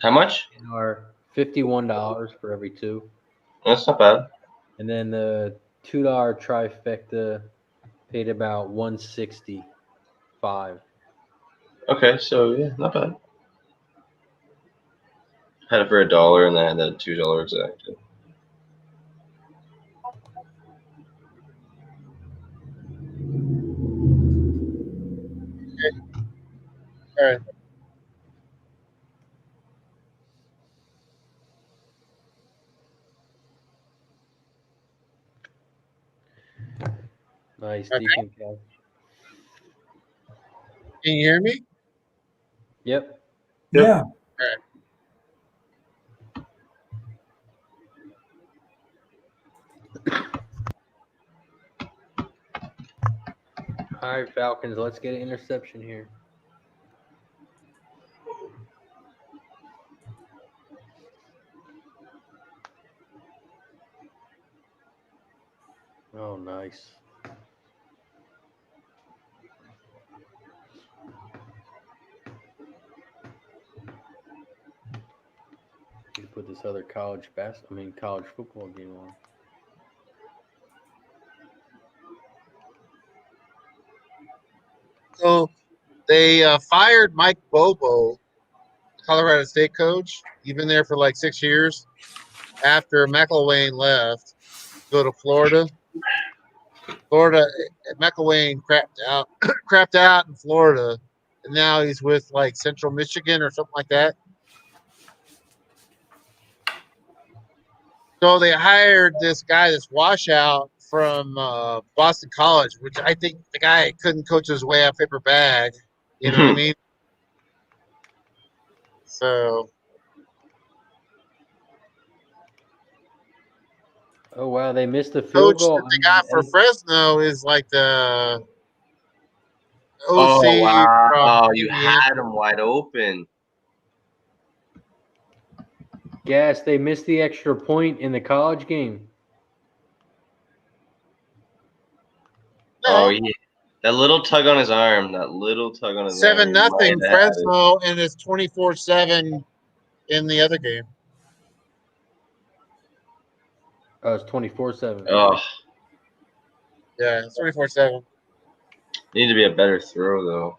How much? and are $51 for every 2. That's not bad. And then the $2 trifecta paid about $165. Okay, so yeah, not bad. Had it for $1 and then I had that $2 exact. All right. Nice, Okay. decent cash. Can you hear me? Yep. Yeah. All right, Falcons, let's get an interception here. Oh, nice. You put this other college football game on. So they fired Mike Bobo, Colorado State coach. He's been there for like 6 years. After McElwain left, go to Florida. McElwain crapped out in Florida, and now he's with like Central Michigan or something like that. So they hired this guy, this washout from Boston College, which I think the guy couldn't coach his way out of paper bag. You know what I mean? So, Oh, wow, they missed the field coach goal. that they got for Fresno is like the OC. Oh, wow. from You Indiana. had him wide open. Gas, they missed the extra point in the college game. No, Oh, yeah. That little tug on his arm. 7-0 Fresno, and it's 24-7 in the other game. Oh, it's 24-7. Oh, Yeah, it's 24-7. Need to be a better throw though.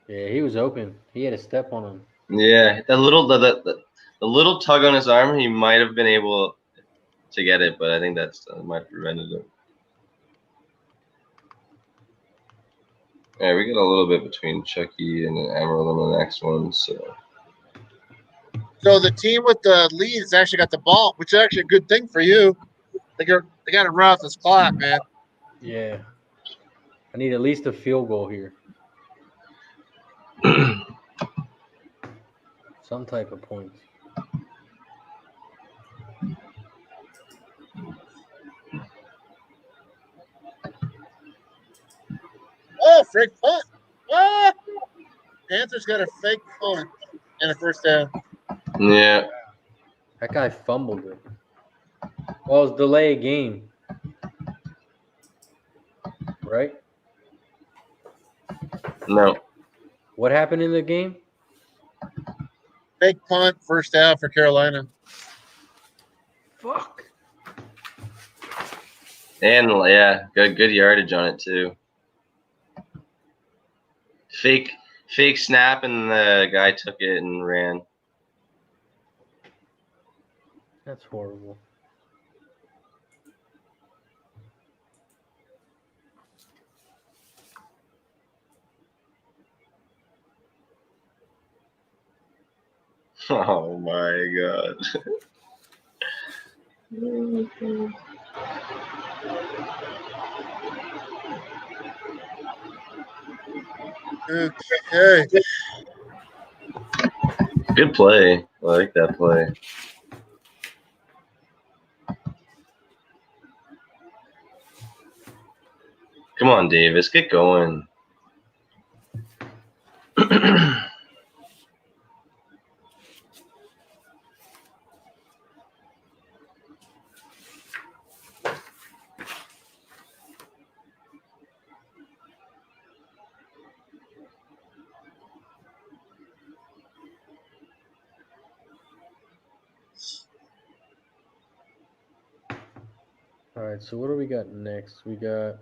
Yeah, he was open. He had a step on him. Yeah, the little tug on his arm, he might have been able to get it, but I think that's might have prevented it. Yeah, we got a little bit between Chucky and Emerald on the next one, so. So the team with the lead has actually got the ball, which is actually a good thing for you. They got to run off this clock, man. Yeah. I need at least a field goal here. Some type of points. Oh, fake punt. Ah! Panthers got a fake punt and a first down. Yeah. That guy fumbled it. Well, it's delay a game. Right? No. What happened in the game? Fake punt, first down for Carolina. Fuck. And yeah, good yardage on it too. Fake snap, and the guy took it and ran. That's horrible. Oh my god. Okay. Good play. I like that play. Come on, Davis, get going. All right, so what do we got next? We got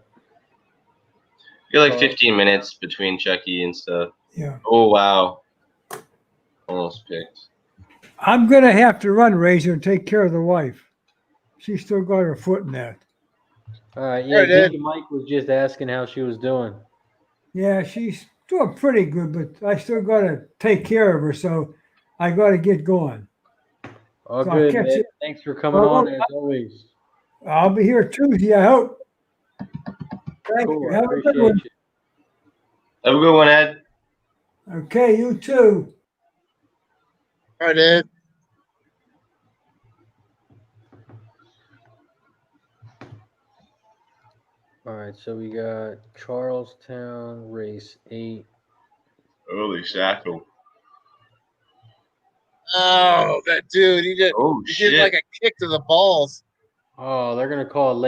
You're like 15 minutes between Chucky and stuff. Yeah. Oh wow. Almost picked. I'm going to have to run, Razor, and take care of the wife. She's still got her foot in that. all right. Yeah, Alright, Ed. Dinky Mike was just asking how she was doing. Yeah, she's doing pretty good, but I still got to take care of her, so I got to get going. All So I'll good, catch man. you. Thanks for coming Well, on as always. I'll be here Tuesday, I hope. Thank Cool. you. I Have a good appreciate one. you. Have a good one, Ed. Okay, you too. All right, Ed. All right, so we got Charlestown race 8. Holy shackle. Oh, that dude. He did like a kick to the balls. Oh, they're gonna call a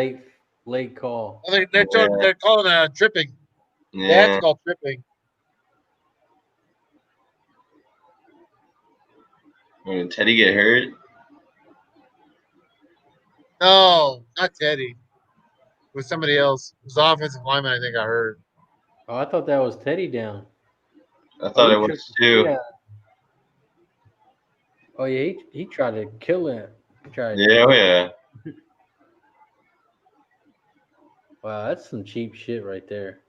late call. Well, they're calling tripping. Yeah. That's called tripping. Did Teddy get hurt? No, not Teddy. It was somebody else. It was the offensive lineman, I think I heard. Oh, I thought that was Teddy down. I thought it was too. Yeah. Oh yeah, he tried to kill it. Yeah, oh yeah. Wow, that's some cheap shit right there.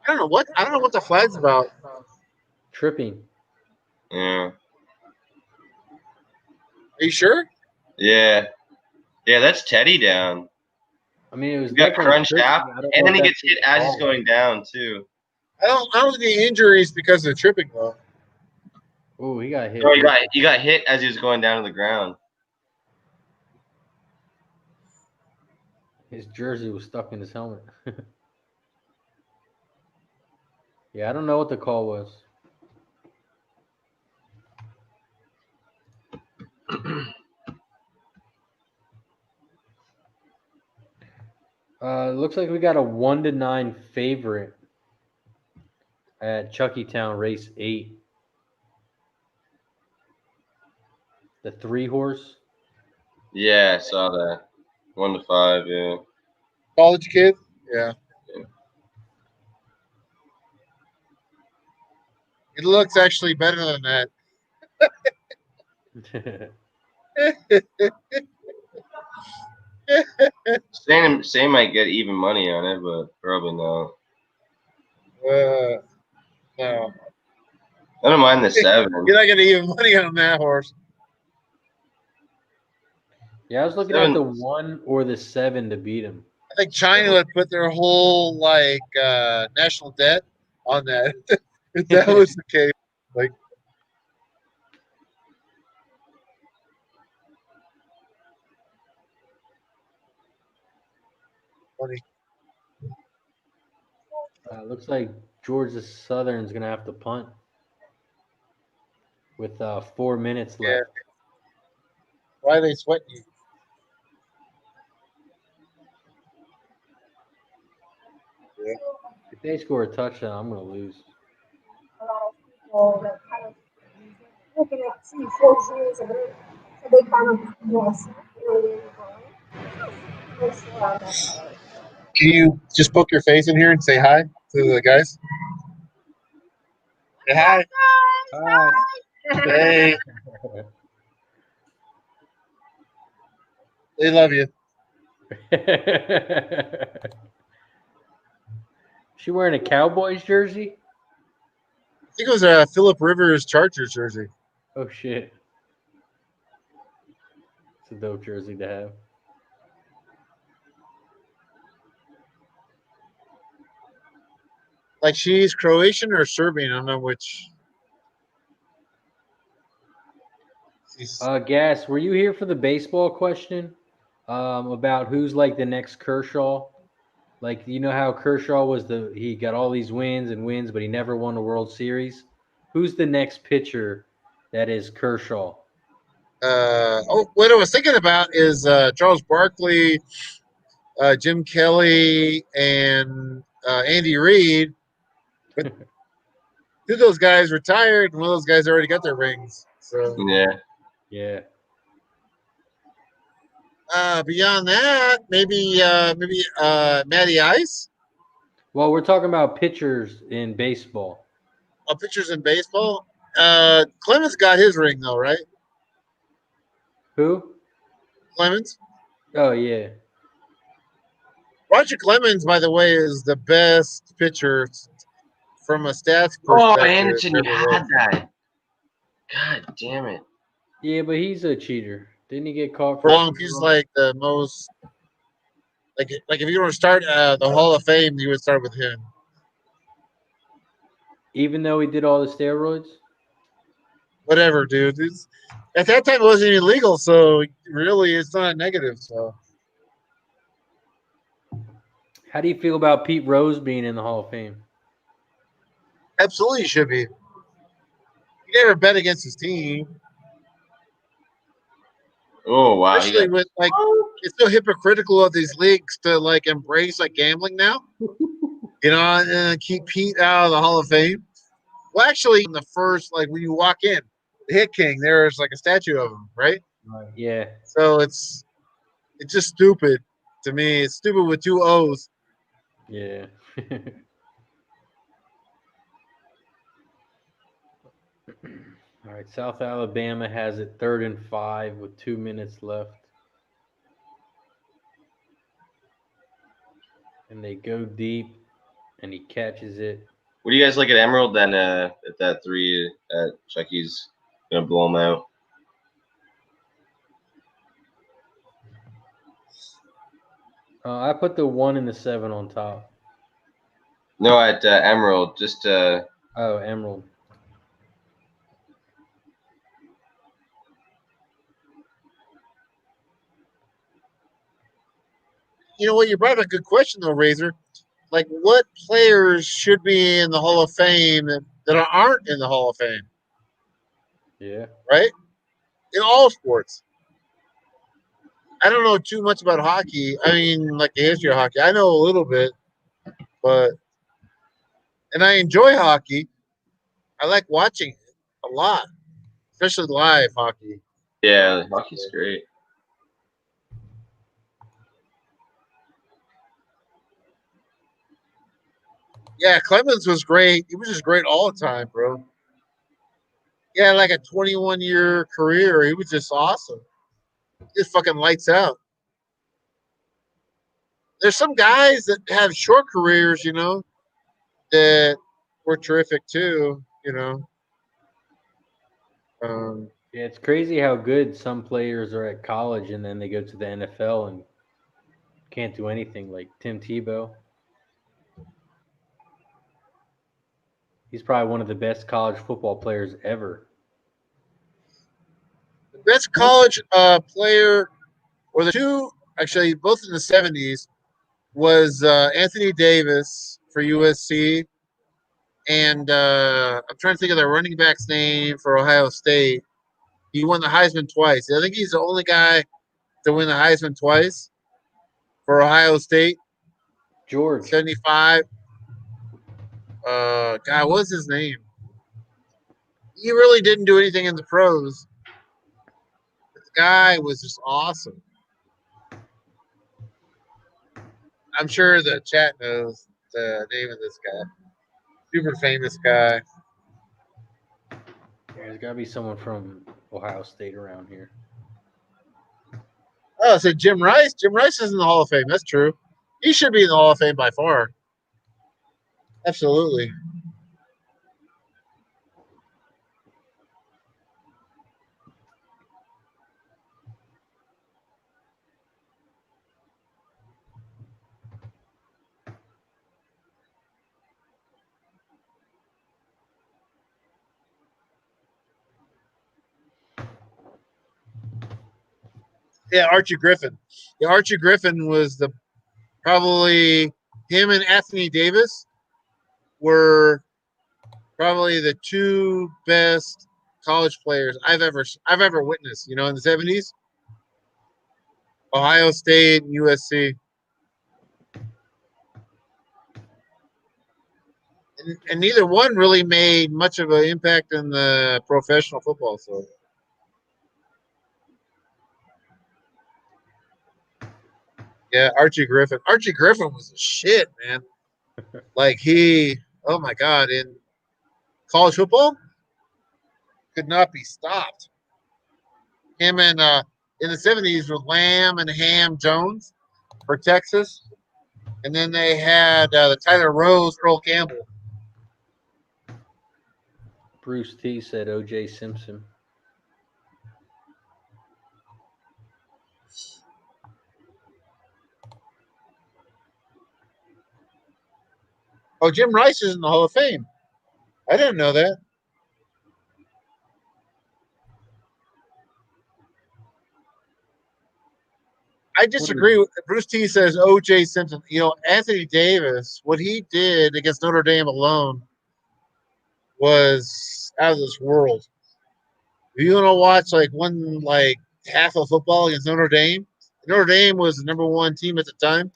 I don't know what the flag's about. Tripping. Yeah. Are you sure? Yeah. Yeah, that's Teddy down. I mean, it was He got definitely crunched tripping. out, I don't and know then he if gets that's hit as he's called. going down too. I don't see the injuries because of the tripping though. Oh, he got hit. No, he got hit as he was going down to the ground. His jersey was stuck in his helmet. Yeah, I don't know what the call was. Looks like we got a 1-9 favorite at Chuckytown race 8. The 3 horse. Yeah, I saw that. 1 to 5. Yeah. College kid. Yeah. It looks actually better than that. Same might get even money on it, but probably not. No. I don't mind the 7. You're not gonna even money on that horse. Yeah, I was looking 7. at the 1 or the 7 to beat him. I think China would put their whole national debt on that. If that was the case, like funny. Looks like Georgia Southern's gonna have to punt with 4 minutes Yeah. left. Why are they sweating you? Yeah. If they score a touchdown, I'm gonna lose. A lot of people that kind of looking at 3-4 years ago, so they kind of lost, Can you just poke your face in here and say hi to the guys? Say hi. All Hey, they love you. right. She wearing a Cowboys jersey? I think it was a Phillip Rivers Chargers jersey. Oh shit! It's a dope jersey to have. Like she's Croatian or Serbian. I don't know which. Gas, were you here for the baseball question? About who's like the next Kershaw? Like, you know how Kershaw was he got all these wins, but he never won a World Series. Who's the next pitcher that is Kershaw? What I was thinking about is Charles Barkley, Jim Kelly, and Andy Reid. But two of those guys retired, and one of those guys already got their rings. So Yeah. beyond that, maybe Matty Ice. Well, we're talking about pitchers in baseball. Pitchers in baseball. Clemens got his ring though, right? Who? Clemens. Oh yeah. Roger Clemens, by the way, is the best pitcher from a stats perspective. Oh, Anderson, you had that. God damn it. Yeah, but he's a cheater. Didn't he get caught? Long, he's like the most. Like if you were to start the Hall of Fame, you would start with him. Even though he did all the steroids? Whatever, dude. At that time, it wasn't illegal, so really, it's not negative. So, How do you feel about Pete Rose being in the Hall of Fame? absolutely, should be. He never bet against his team. Oh wow. Especially with it's so hypocritical of these leagues to embrace gambling now. And keep Pete out of the Hall of Fame. Well, actually, in the first when you walk in, the Hit King, there's a statue of him, right? Yeah. So it's just stupid to me. It's stupid with 2 O's. Yeah. All right, South Alabama has it 3rd and 5 with 2 minutes left. And they go deep, and he catches it. What do you guys like at Emerald then at that 3 at Chucky's gonna blow him out? I put the 1 and the 7 on top. No, at Emerald, just Oh, Emerald. You know what? You brought up a good question, though, Razor. What players should be in the Hall of Fame that aren't in the Hall of Fame? Yeah. Right? In all sports. I don't know too much about hockey. I mean, the history of hockey. I know a little bit, and I enjoy hockey. I like watching it a lot, especially live hockey. yeah, hockey's great. Yeah, Clemens was great. He was just great all the time, bro. He had like a 21-year career. He was just awesome. He just fucking lights out. There's some guys that have short careers, that were terrific too, Yeah, it's crazy how good some players are at college and then they go to the NFL and can't do anything. Like Tim Tebow, he's probably one of the best college football players ever. the best college player, or the two, actually, both in the 70s, was Anthony Davis for USC. And I'm trying to think of the running back's name for Ohio State. He won the Heisman twice. I think he's the only guy to win the Heisman twice for Ohio State. George. 75. God, what's his name? He really didn't do anything in the pros. This guy was just awesome. I'm sure the chat knows the name of this guy. Super famous guy. Yeah, there's got to be someone from Ohio State around here. Oh, so Jim Rice. Jim Rice is in the Hall of Fame. That's true. He should be in the Hall of Fame by far. Absolutely. Yeah, Archie Griffin. Yeah, Archie Griffin was probably him and Anthony Davis were probably the two best college players I've ever witnessed. In the 70s, Ohio State and USC, and neither one really made much of an impact in the professional football. So. Yeah, Archie Griffin. Archie Griffin was a shit, man. Like oh my God, in college football, could not be stopped. Him and in the 70s with Lamb and Ham Jones for Texas. And then they had the Tyler Rose, Earl Campbell. Bruce T said O.J. Simpson. Oh, Jim Rice is in the Hall of Fame. I didn't know that. I disagree with Bruce T says O.J. Simpson. Anthony Davis, what he did against Notre Dame alone was out of this world. If you want to watch half of football against Notre Dame was the number one team at the time.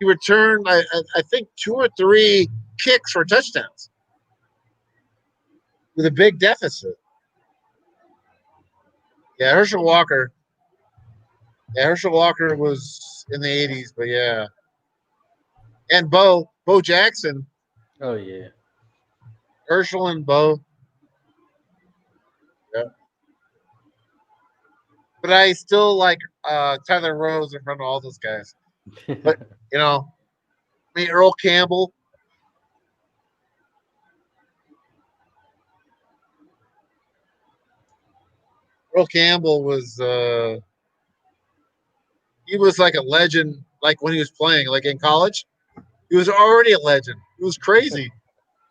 He returned, I think, 2 or 3 kicks for touchdowns with a big deficit. Yeah, Herschel Walker. Yeah, Herschel Walker was in the 80s, but yeah. And Bo Jackson. Oh, yeah. Herschel and Bo. Yeah. But I still like Tyler Rose in front of all those guys. But, Earl Campbell. Earl Campbell was he was like a legend, like when he was playing, like in college. He was already a legend. It was crazy.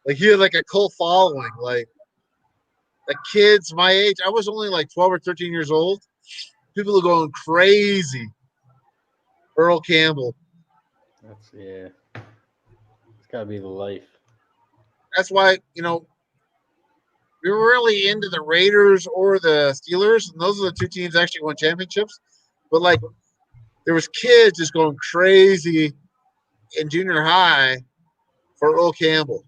Like he had like a cult following. Like the kids my age, I was only like 12 or 13 years old. People are going crazy. Earl Campbell. Yeah. It's got to be the life. That's why, we were really into the Raiders or the Steelers, and those are the two teams that actually won championships. But like, there was kids just going crazy in junior high for Earl Campbell.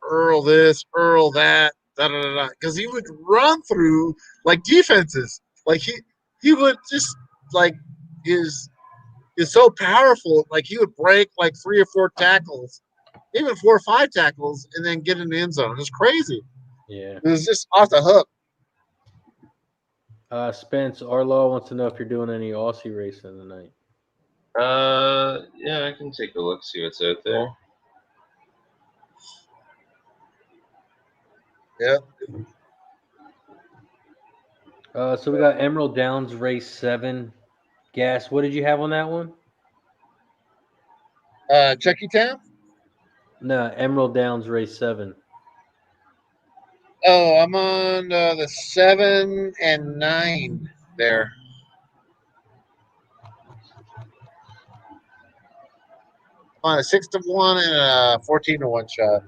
Earl this, Earl that, da da da da. Because he would run through like defenses. Like he would just like is so powerful. Like he would break like 3 or 4 tackles even 4 or 5 tackles, and then get in the end zone. It's crazy. Yeah. It was just off the hook. Spence Arlo wants to know if you're doing any Aussie racing tonight. Yeah, I can take a look, see what's out there. Yeah. So we got Emerald Downs race 7. Gas, what did you have on that one? Chucky Town? No, Emerald Downs race 7. Oh, I'm on the 7 and 9 there. On a 6-1 and a 14-1 shot.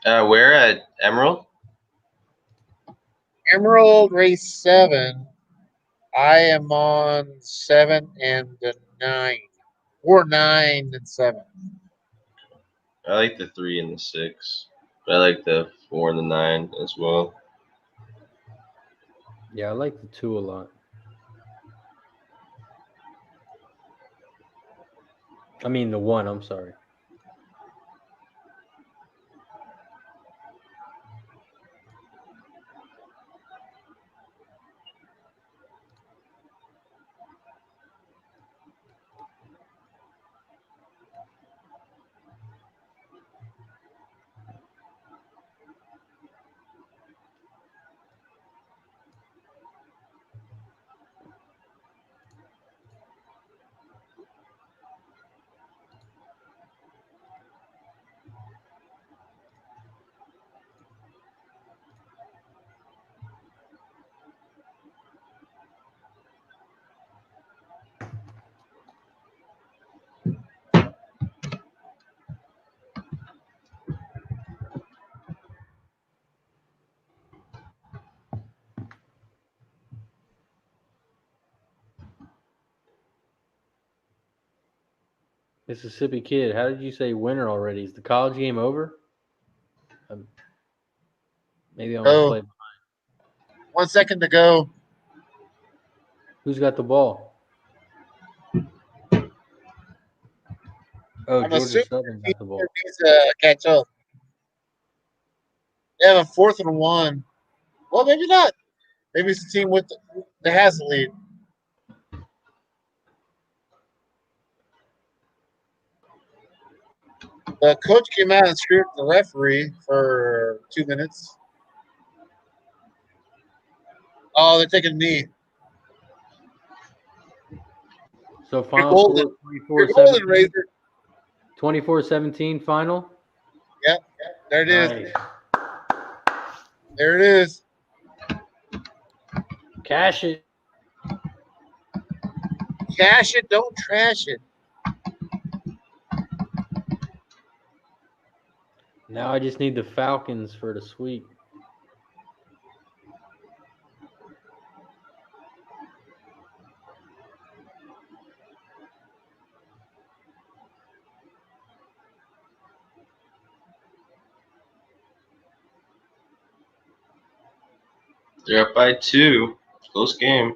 Where at Emerald? Emerald race 7. I am on 7 and 9. Or 9 and 7. I like the 3 and the 6. But I like the 4 and the 9 as well. Yeah, I like the 2 a lot. I mean the 1, I'm sorry. Mississippi Kid, how did you say winner already? Is the college game over? Maybe I'm gonna play. 1 second to go. Who's got the ball? Oh, I'm Georgia assuming Southern got the ball. needs to catch up. They have a 4th and 1. Well, maybe not. Maybe it's the team with that has the lead. The coach came out and screwed the referee for 2 minutes. Oh, they're taking a knee. So final You're score golden, Razor. 24-17 final? Yep, there it is. Nice. There it is. Cash it. Cash it, don't trash it. Now I just need the Falcons for the sweep. They're up by 2. Close game.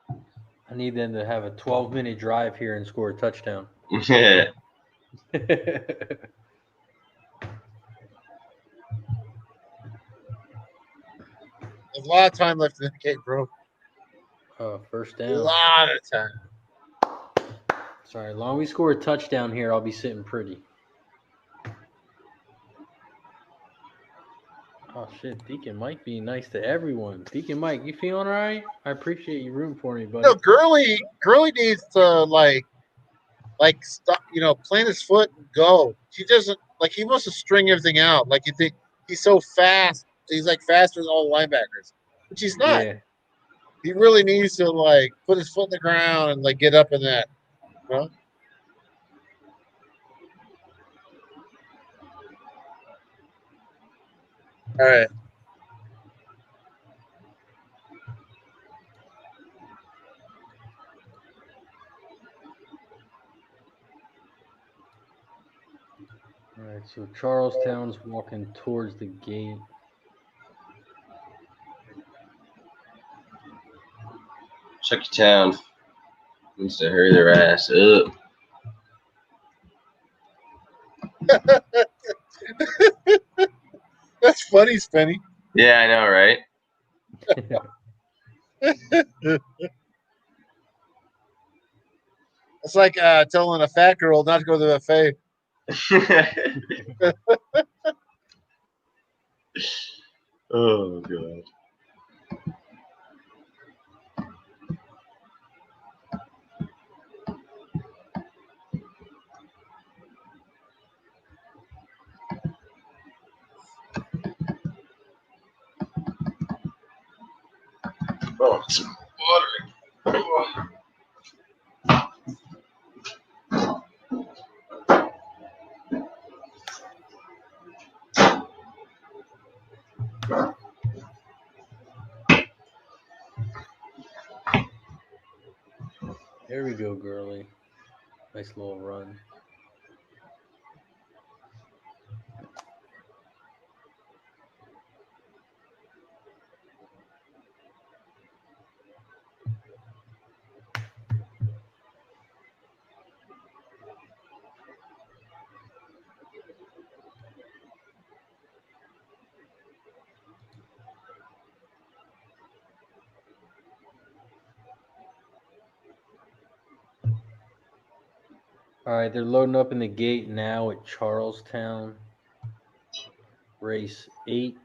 I need them to have a 12-minute drive here and score a touchdown. Yeah. There's a lot of time left in the game, bro. First A down. lot of time. Sorry, as long as we score a touchdown here, I'll be sitting pretty. Oh, shit. Deacon Mike being nice to everyone. Deacon Mike, you feeling all right? I appreciate you rooting for me, buddy. No, Gurley needs to, stop, plant his foot and go. He doesn't, he wants to string everything out. Like, you think he's so fast. He's, faster than all the linebackers, which he's not. Yeah. He really needs to, put his foot in the ground and, get up in that. You know? All right. All right, so Charlestown's walking towards the gate. Chucky Town needs to hurry their ass up. That's funny, Spenny. Yeah, I know, right? It's like telling a fat girl not to go to the buffet. Oh god. Oh, some water. There we go, girly. Nice little run. All right, they're loading up in the gate now at Charlestown. Race 8.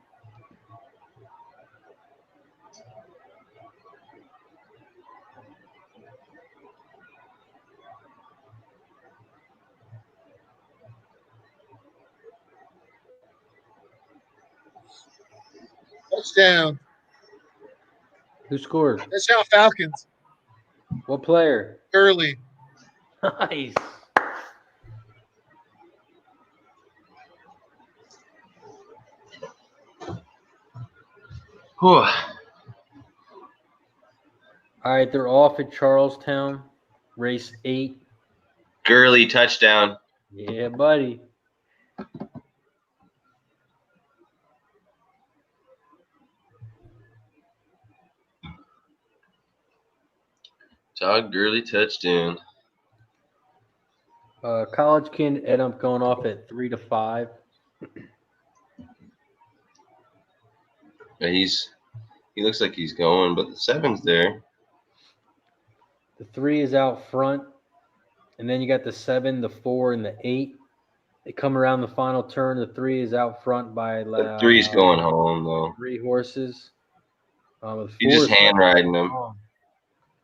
Touchdown. Who scored? Touchdown Falcons. What player? Early. Nice. Whew. All right, they're off at Charlestown. Race 8. Gurley touchdown. Yeah, buddy. Todd Gurley touchdown. College kid ended up going off at 3 to 5. Yeah, he looks like he's going, but the 7's there. The 3 is out front, and then you got the 7, the 4, and the 8. They come around the final turn. The 3 is out front by The 3's going home though. 3 horses. You just hand riding them.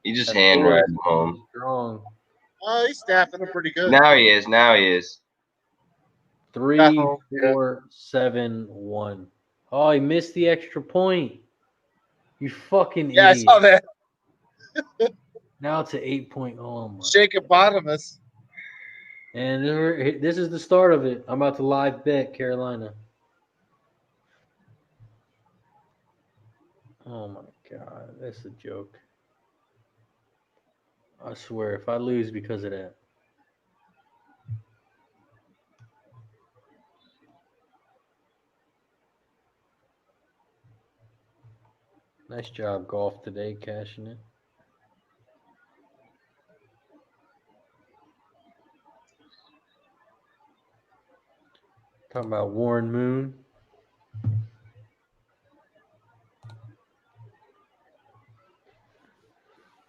You just hand riding home. Strong. Oh, he's staffing him pretty good. Now he is. 3, home, 4, 7, 1. Oh, he missed the extra point. You fucking Yeah, idiot. I saw that. Now it's an 8-point. Oh my. Shake it bottomless. And this is the start of it. I'm about to live bet Carolina. Oh my god, that's a joke. I swear, if I lose because of that. Nice job, golf today, cashing it. Talking about Warren Moon.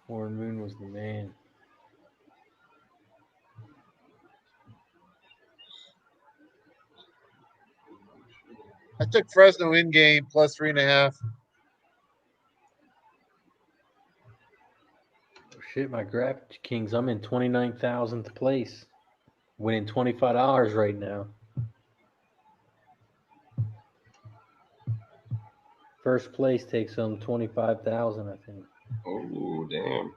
Warren Moon was the man. I took Fresno in game plus 3.5. Oh, shit, my DraftKings, I'm in 29,000th place. Winning $25 right now. First place takes home 25,000, I think. Oh, damn.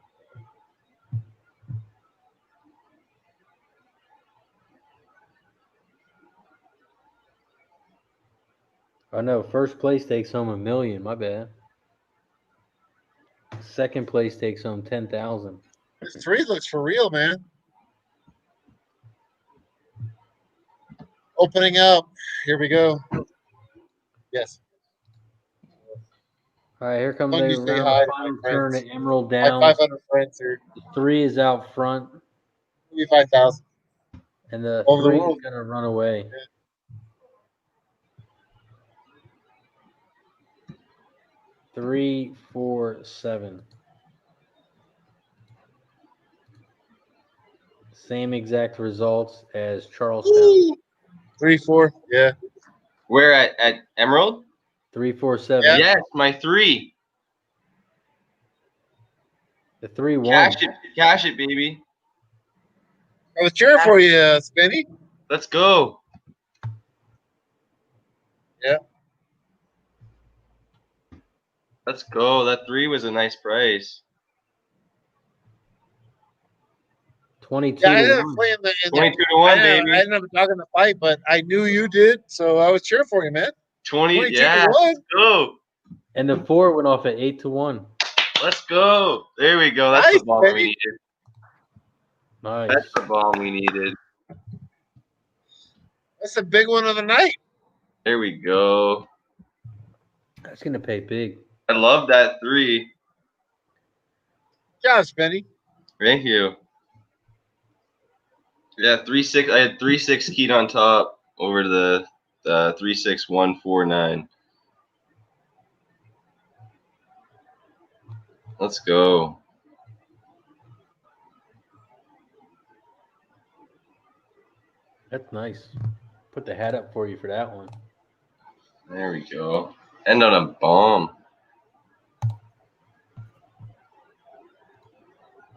Oh no, first place takes home $1 million. My bad. Second place takes home 10,000. This 3 looks for real, man. Opening up. Here we go. Yes. All right, here comes When a you say round hi of to my final turn friends. at Emerald My Downs. 500 friends here. The 3 is out front, Maybe 5,000. and the Over the 3 is world. going to run away. 3, 4, 7. Same exact results as Charlestown. 3, 4. Yeah. Where at Emerald? 3, 4, 7. Yeah. Yes, my 3. The 3 won. Cash it, baby. I was cheering for you, Spenny. Let's go. Yeah. Let's go. That 3 was a nice price. 22 Yeah, I to didn't 1. play in the 22 to 1, I baby. didn't have a dog in the fight, but I knew you did, so I was cheering for you, man. 22 Yeah. to 1. Let's go. And the 4 went off at 8 to 1. Let's go. There we go. That's Nice, the bomb baby. we needed. Nice. That's the bomb we needed. That's the big one of the night. There we go. That's going to pay big. I love that 3. Good job, Spenny. Thank you. Yeah, 3-6. I had 3-6 keyed on top over to the 3-6-1-4-9. Let's go. That's nice. Put the hat up for you for that one. There we go. End on a bomb.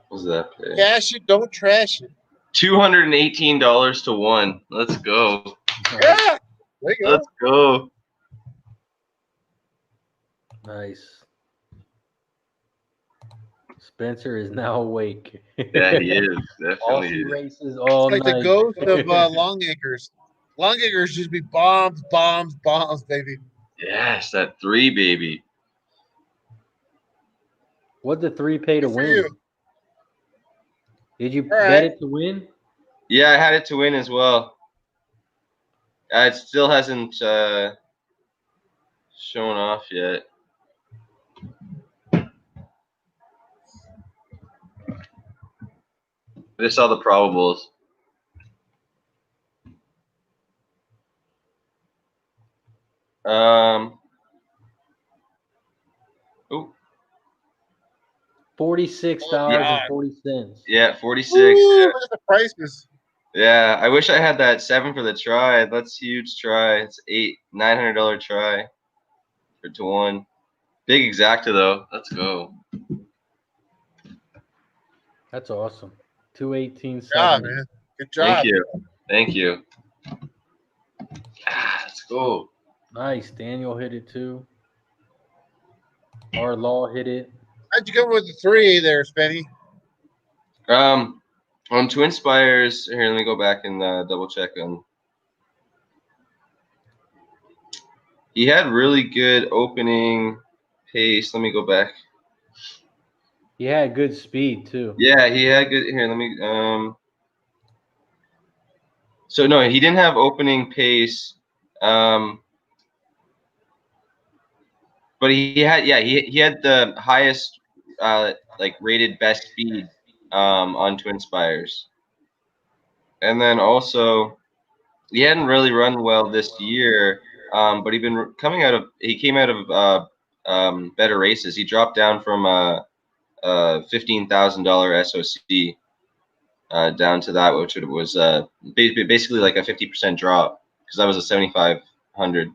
What's that pay? Cash it, don't trash it. $218 to 1. Let's go. Yeah. There you go. Let's go. Nice. Spencer is now awake. Yeah, he is. All Definitely is. races all It's like night. the ghost of Longacres. Longacres just be bombs, bombs, bombs, baby. Yes, that 3, baby. What'd the 3 pay to Good for win? you. Did you All bet right. it to win? Yeah, I had it to win as well. It still hasn't shown off yet. I just saw the probables. Oh, $46.40. yeah, 46. Ooh, look at the prices. Yeah, I wish I had that 7 for the try. That's huge try. It's $900 try for to 1. Big exacta though. Let's go. That's awesome. 218.70. Good job, man. Good job. Thank you. Thank you. Let's go. Nice. Daniel hit it too. Our Law hit it. How'd you come with the 3 there, Spenny? On Twin Spires, here, let me go back and double check on. He had really good opening pace. Let me go back. He had good speed too. Yeah, he had good. Here, let me. So no, he didn't have opening pace. But he had. Yeah, he had the highest like rated best speed on Twin Spires. And then also, he hadn't really run well this year. But he came out of better races. He dropped down from $15,000 SOC down to that, which was basically like a 50% drop, because that was a 7,500.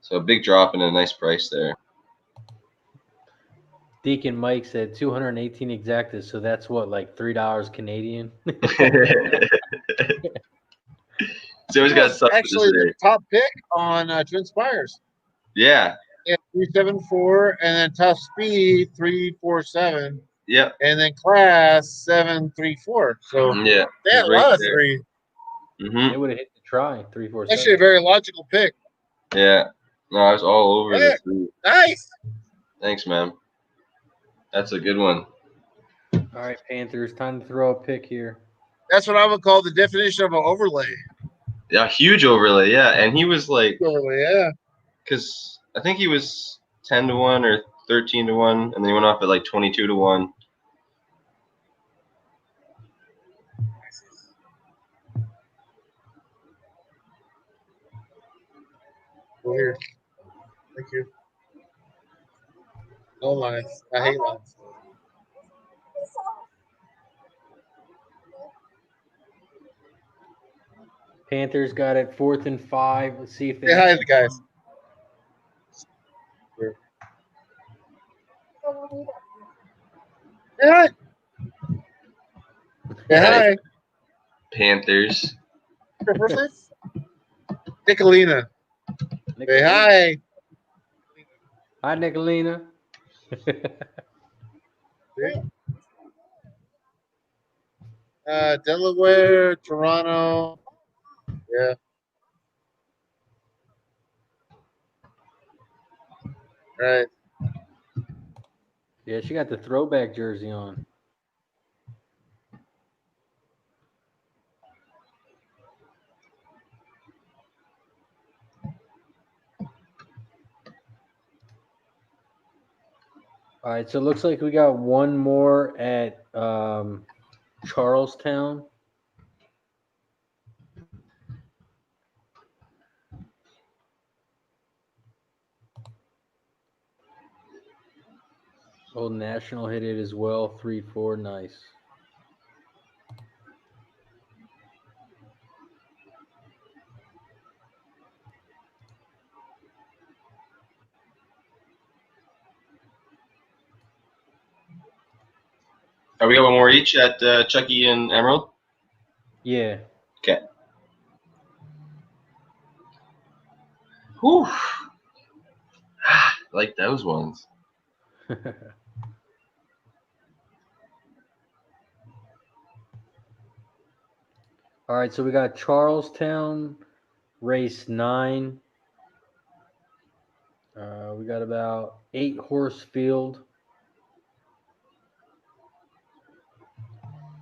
So a big drop and a nice price there. Deacon Mike said 218 exactas, so that's what, like $3 Canadian? So he's got something Actually, to say. the top pick on Twin Spires. Yeah. Yeah, 374, and then top speed 347, Yep. and then class 734. So Yeah. they had a Right lot of there. 3. Mm-hmm. They would have hit the try, 347. Actually, a very logical pick. Yeah. No, I was all over Yeah. this. Nice. Thanks, man. That's a good one. All right, Panthers, time to throw a pick here. That's what I would call the definition of an overlay. Yeah, huge overlay. Yeah, and he was like, Overlay, yeah. because I think he was 10-1 or 13-1, and then he went off at like 22-1. Over here. Thank you. No lines. I hate lines. Panthers got it 4th and 5. Let's see if they Say hi to the guys. Say hi. Say hi. Panthers. Your first name? Nicolina. Say hi. Hi, Nicolina. Delaware, Toronto. Yeah. Right. Yeah, she got the throwback jersey on. All right, so it looks like we got one more at Charlestown. Old National hit it as well. 3-4, nice. We got one more each at Chucky and Emerald? Yeah. Okay. Whew. Like those ones. All right, so we got Charlestown, race 9. We got about 8 horse field.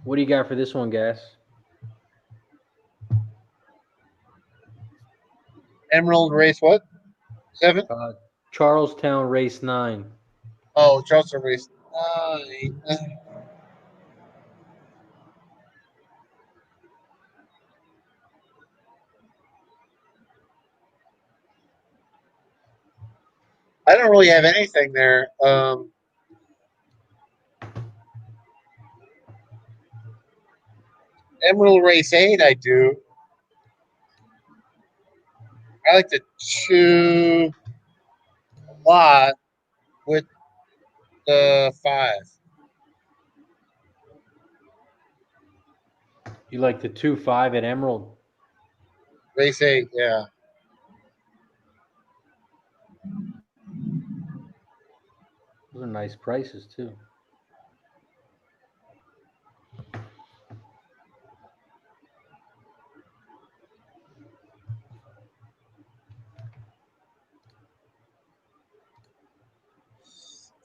What do you got for this one, Gas? Emerald race what? 7? Charlestown, race 9. Oh, Charleston race 9. I don't really have anything there. Emerald race 8, I do. I like to chew a lot with the 5. You like the 2-5 at Emerald? Race 8, yeah. Those are nice prices, too.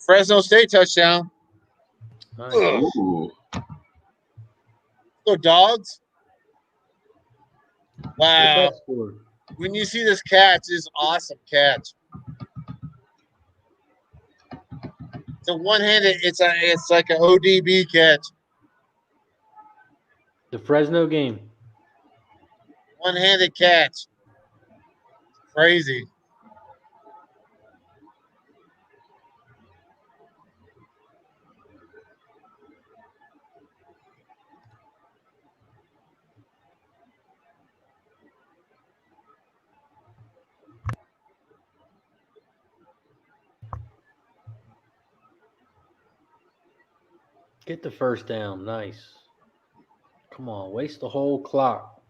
Fresno State touchdown. Nice. Ooh. Go Dogs. Wow. What that scored? When you see this catch, it's awesome catch. It's a one-handed. It's like an ODB catch. The Fresno game. One-handed catch. Crazy. Get the first down. Nice. Come on, waste the whole clock.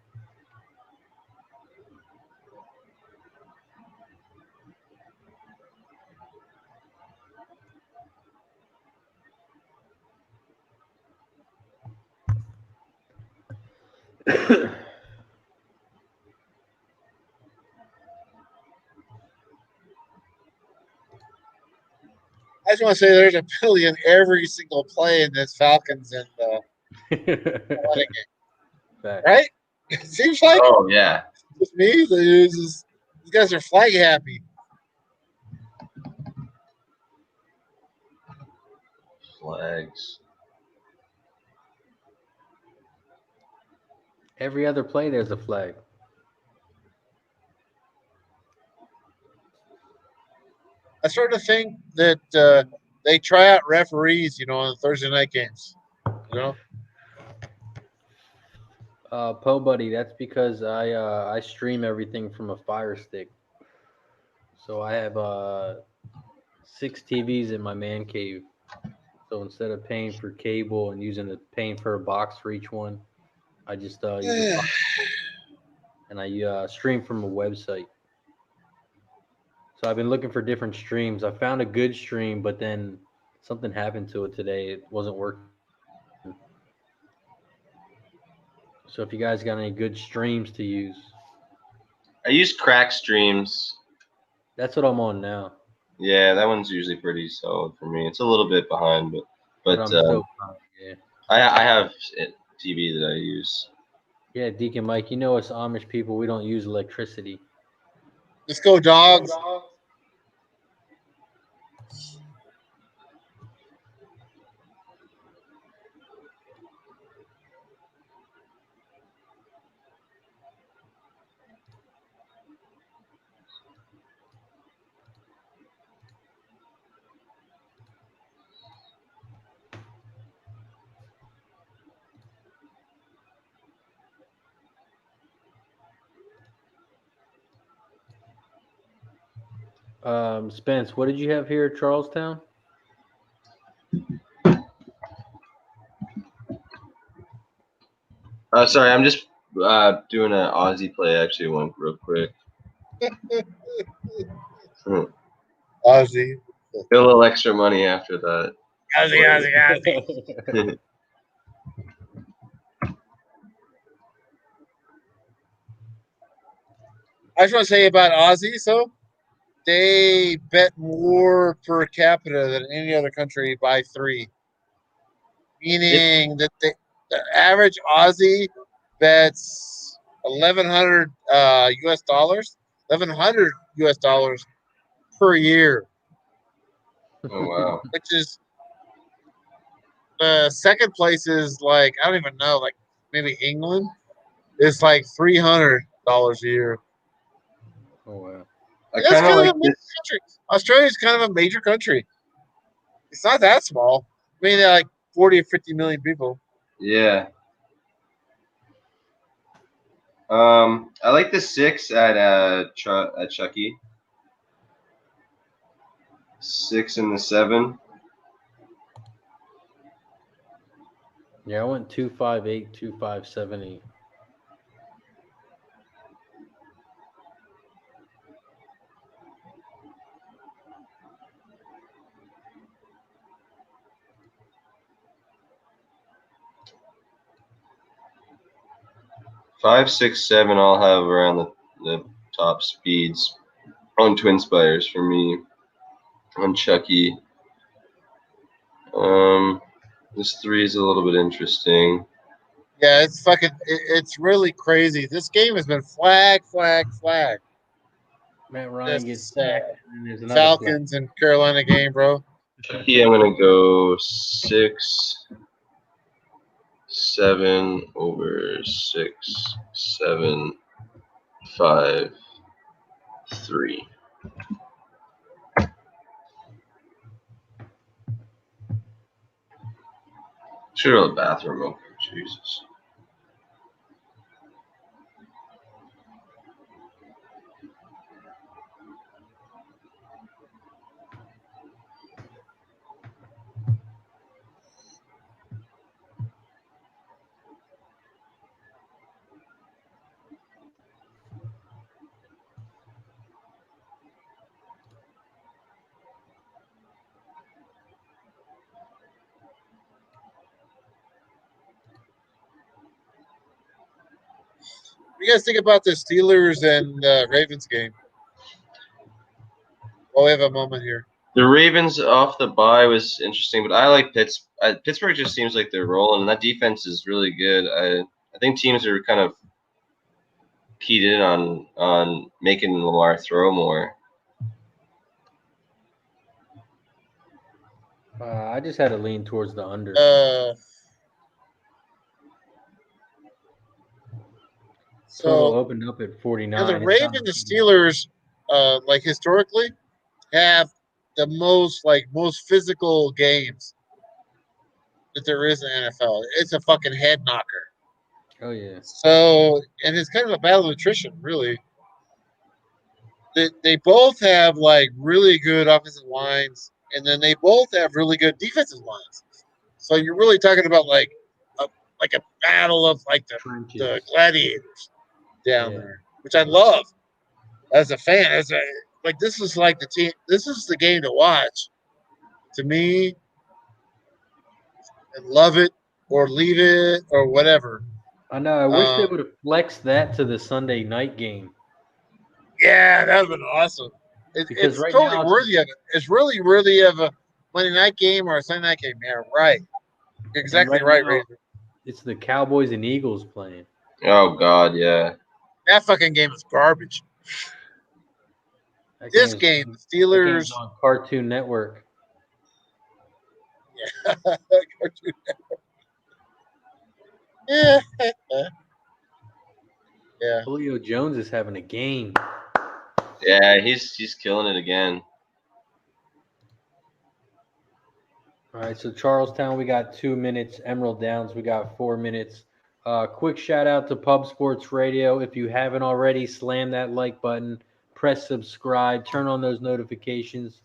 I just want to say there's a penalty in every single play in this Falcons and Atlanta game. Right? It seems like Oh, yeah. just me. These guys are flag happy. flags. Every other play, there's a flag. I sort of think that they try out referees, on the Thursday night games. Po buddy, that's because I stream everything from a Fire Stick. So I have 6 TVs in my man cave. So instead of paying for cable and paying for a box for each one, I just use a Fire Stick, and I stream from a website. So I've been looking for different streams. I found a good stream, but then something happened to it today. It wasn't working. So if you guys got any good streams to use, I use Crack Streams. that's what I'm on now. Yeah, that one's usually pretty solid for me. It's a little bit behind, but I'm still yeah. I have a TV that I use. Yeah, Deacon Mike, you know us Amish people, we don't use electricity. Let's go, dogs. Spence, what did you have here at Charlestown? Sorry, I'm just doing an Aussie play. Actually, one real quick. Ozzy. Get a little extra money after that. Ozzy. I just want to say about Aussie, so they bet more per capita than any other country by 3. Meaning that the average Aussie bets $1,100 US dollars, $1,100 US per year, Oh wow! which is second place is like I don't even know, like maybe England. It's like $300 a year. Oh wow! I That's kind of kind like of a major this. country. Australia's kind of a major country. It's not that small. I mean, they're like 40 or 50 million people. Yeah. I like the 6 at Chucky. 6 and the 7. Yeah, I went 258, 2578. Five, 6, 7. I'll have around the top speeds on Twin Spires for me. On Chucky. This 3 is a little bit interesting. Yeah, it's fucking. It's really crazy. This game has been flag. Matt Ryan gets sacked, and there's another Falcons and Carolina game, bro. Chucky, I'm gonna go 6, 7 over 6, 7, 5, 3. Should have a bathroom open. Jesus. What do you guys think about the Steelers and Ravens game? Well, we have a moment here. The Ravens off the bye was interesting, but I like Pittsburgh. Just seems like they're rolling, and that defense is really good. I think teams are kind of keyed in on making Lamar throw more. I just had to lean towards the under. Total So opened up at 49. the Ravens and the Steelers, like historically, have the most physical games that there is in the NFL. It's a fucking head knocker. Oh yeah. So, and it's kind of a battle of attrition, really. They both have like really good offensive lines, and then they both have really good defensive lines. So you're really talking about like a battle of like the Trenches. gladiators down Yeah. there, which I love as a fan. This is like the team. This is the game to watch. To me, and love it or leave it or whatever. I know. I wish they would have flexed that to the Sunday night game. Yeah, that would have been awesome. Because It's right totally now worthy of it. It's really worthy of a Monday night game or a Sunday night game. Yeah, right. You're exactly right, now, Razor. it's the Cowboys and Eagles playing. Oh God, yeah. That fucking game is garbage. This game, the Steelers. On Cartoon Network. Yeah. Yeah. Julio Jones is having a game. Yeah, he's killing it again. All right, so Charlestown, we got 2 minutes. Emerald Downs, we got 4 minutes. Quick shout out to Pub Sports Radio. If you haven't already, slam that like button, press subscribe, turn on those notifications,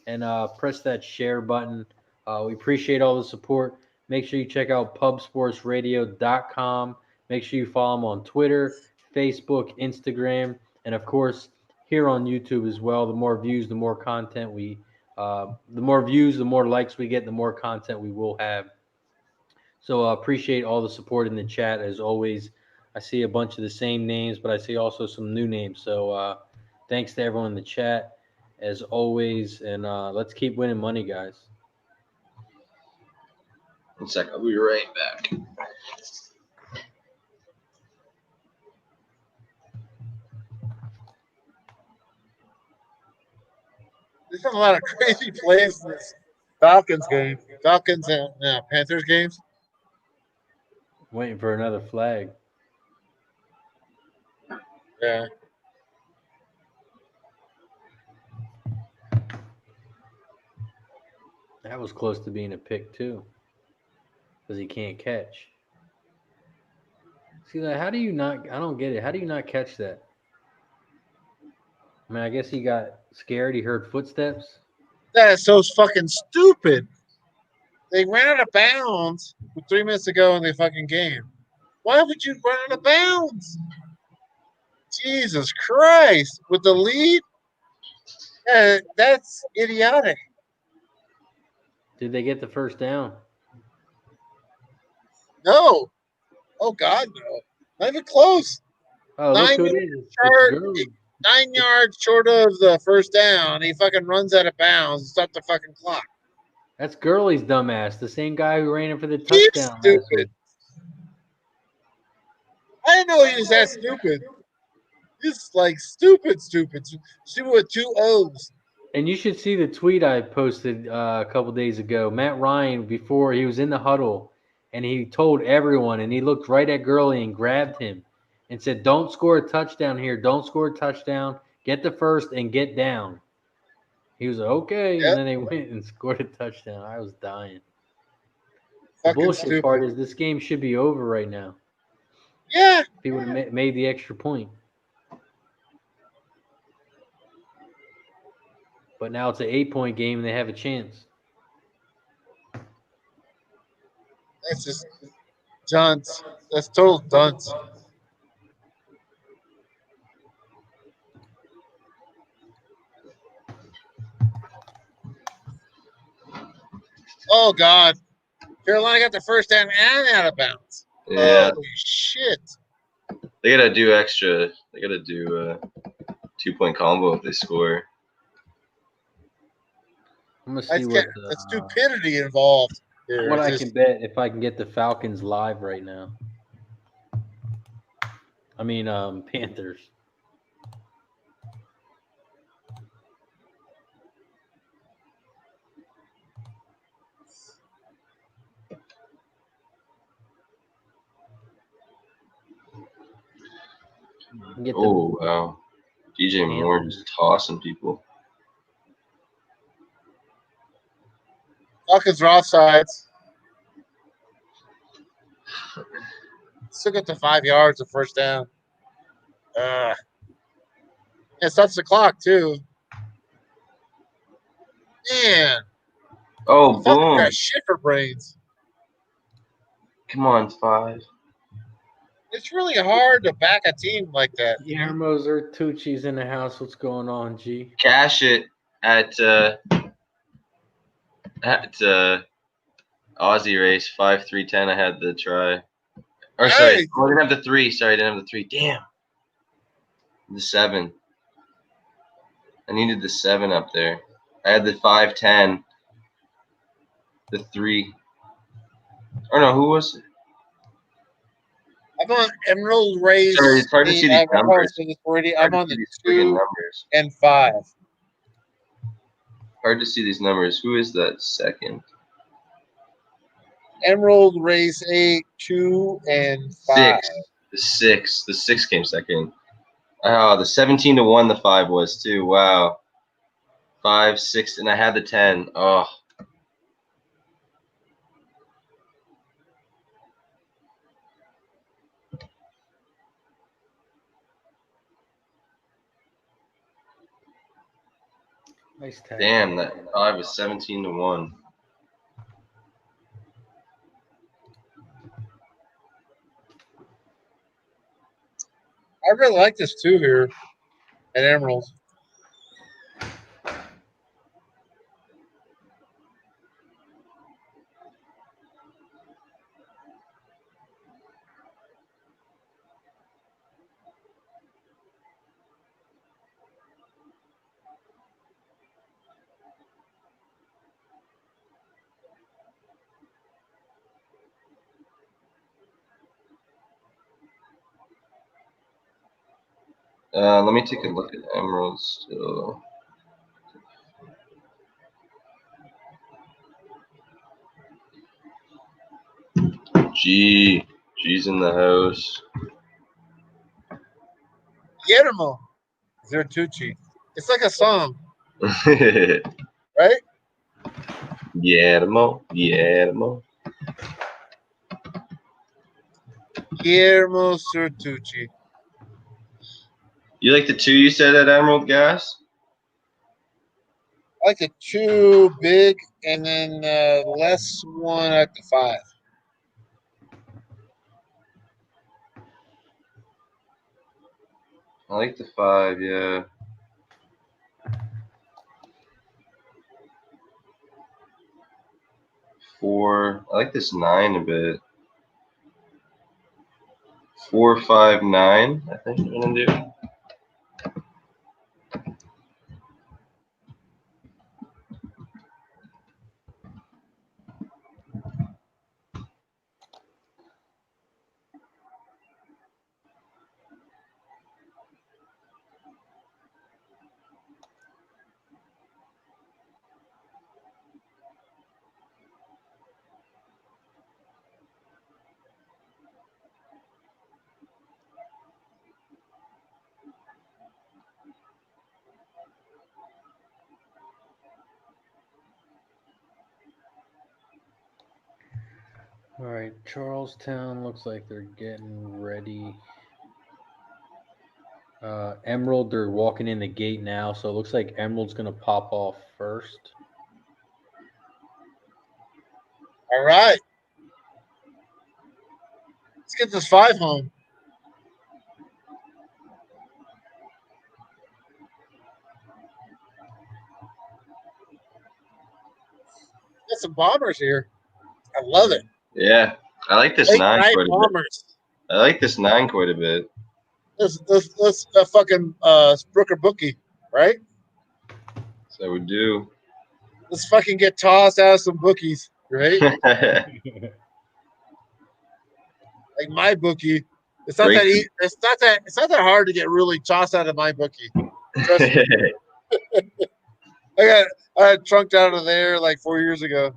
and press that share button. We appreciate all the support. Make sure you check out pubsportsradio.com. Make sure you follow them on Twitter, Facebook, Instagram, and of course, here on YouTube as well. The more views, the more content the more views, the more likes we get, the more content we will have. So appreciate all the support in the chat as always. I see a bunch of the same names, but I see also some new names. So thanks to everyone in the chat as always, and let's keep winning money, guys. 1 second, I'll be right back. There's been a lot of crazy plays in this Falcons game. Falcons and Panthers games. Waiting for another flag. Yeah. That was close to being a pick too, because he can't catch. See, like, how do you not? I don't get it. How do you not catch that? I mean, I guess he got scared. He heard footsteps. That is so fucking stupid. They ran out of bounds 3 minutes ago in the fucking game. Why would you run out of bounds? Jesus Christ. With the lead? That's idiotic. Did they get the first down? No. Oh, God, no. Not even close. Oh, look who it is. It's 9 yards short of the first down. He fucking runs out of bounds and stops the fucking clock. That's Gurley's dumbass, the same guy who ran in for the He's touchdown. stupid. I didn't know he was that stupid. He's like stupid with 2 O's. And you should see the tweet I posted a couple days ago. Matt Ryan, before he was in the huddle, and he told everyone, and he looked right at Gurley and grabbed him and said, "Don't score a touchdown here. Don't score a touchdown. Get the first and get down." He was like, "Okay," Yep. and then they went and scored a touchdown. I was dying. The Fucking bullshit stupid. part is this game should be over right now. Yeah. If he would have made the extra point. But now it's an 8-point game and they have a chance. That's just dunce. That's total dunce. Oh, God. Carolina got the first down and out of bounds. Yeah. Holy shit. They gotta do extra. They gotta do a 2-point combo if they score. I'm gonna see what the stupidity involved here. What I can bet if I can get the Falcons live right now. I mean, Panthers. Get the Oh, wow. DJ Moore just tossing people. Falcons are offsides. Still got the 5 yards of first down. It starts the clock, too. Man. Oh, Falcons boom. got shit for brains. Come on, 5. It's really hard to back a team like that. Guillermo Zertucci's in the house. What's going on, G? Cash it at Aussie race 5-3-10. I had the try. Or sorry, Hey. I didn't have the 3. Sorry, I didn't have the 3. Damn. The 7. I needed the 7 up there. I had the 5-10. The 3. Or no, who was it? I'm on Emerald Race. Sorry, it's hard to see these numbers. I'm on the 2 numbers. and 5. Hard to see these numbers. Who is that second? Emerald Race 8, 2, and 5. 6. The 6 came second. Oh, the 17-1 the 5 was too. Wow. 5, 6, and I had the 10. Oh. Nice tag. Damn, that 5 was 17-1. I really like this 2 here at Emerald. Let me take a look at Emeralds still. G's in the house. Guillermo Zertucci. It's like a song, Guillermo. right? Guillermo. Guillermo Zertucci. You like the 2 you said at Emerald Gas? I like the 2 big and then less one at the 5. I like the 5, yeah. 4. I like this 9 a bit. 4, 5, 9. I think I'm gonna do. All right, Charlestown looks like they're getting ready. Emerald, they're walking in the gate now, so it looks like Emerald's gonna pop off first. All right. Let's get this 5 home. Got some bombers here. I love it. Yeah, I like this Late 9 night quite a bit. bombers. I like this 9 quite a bit. Let's fucking Brooker bookie, right? So we do. Let's fucking get tossed out of some bookies, right? Like my bookie. It's not that easy. It's not that hard to get really tossed out of my bookie. Trust me. I got trunked out of there like 4 years ago.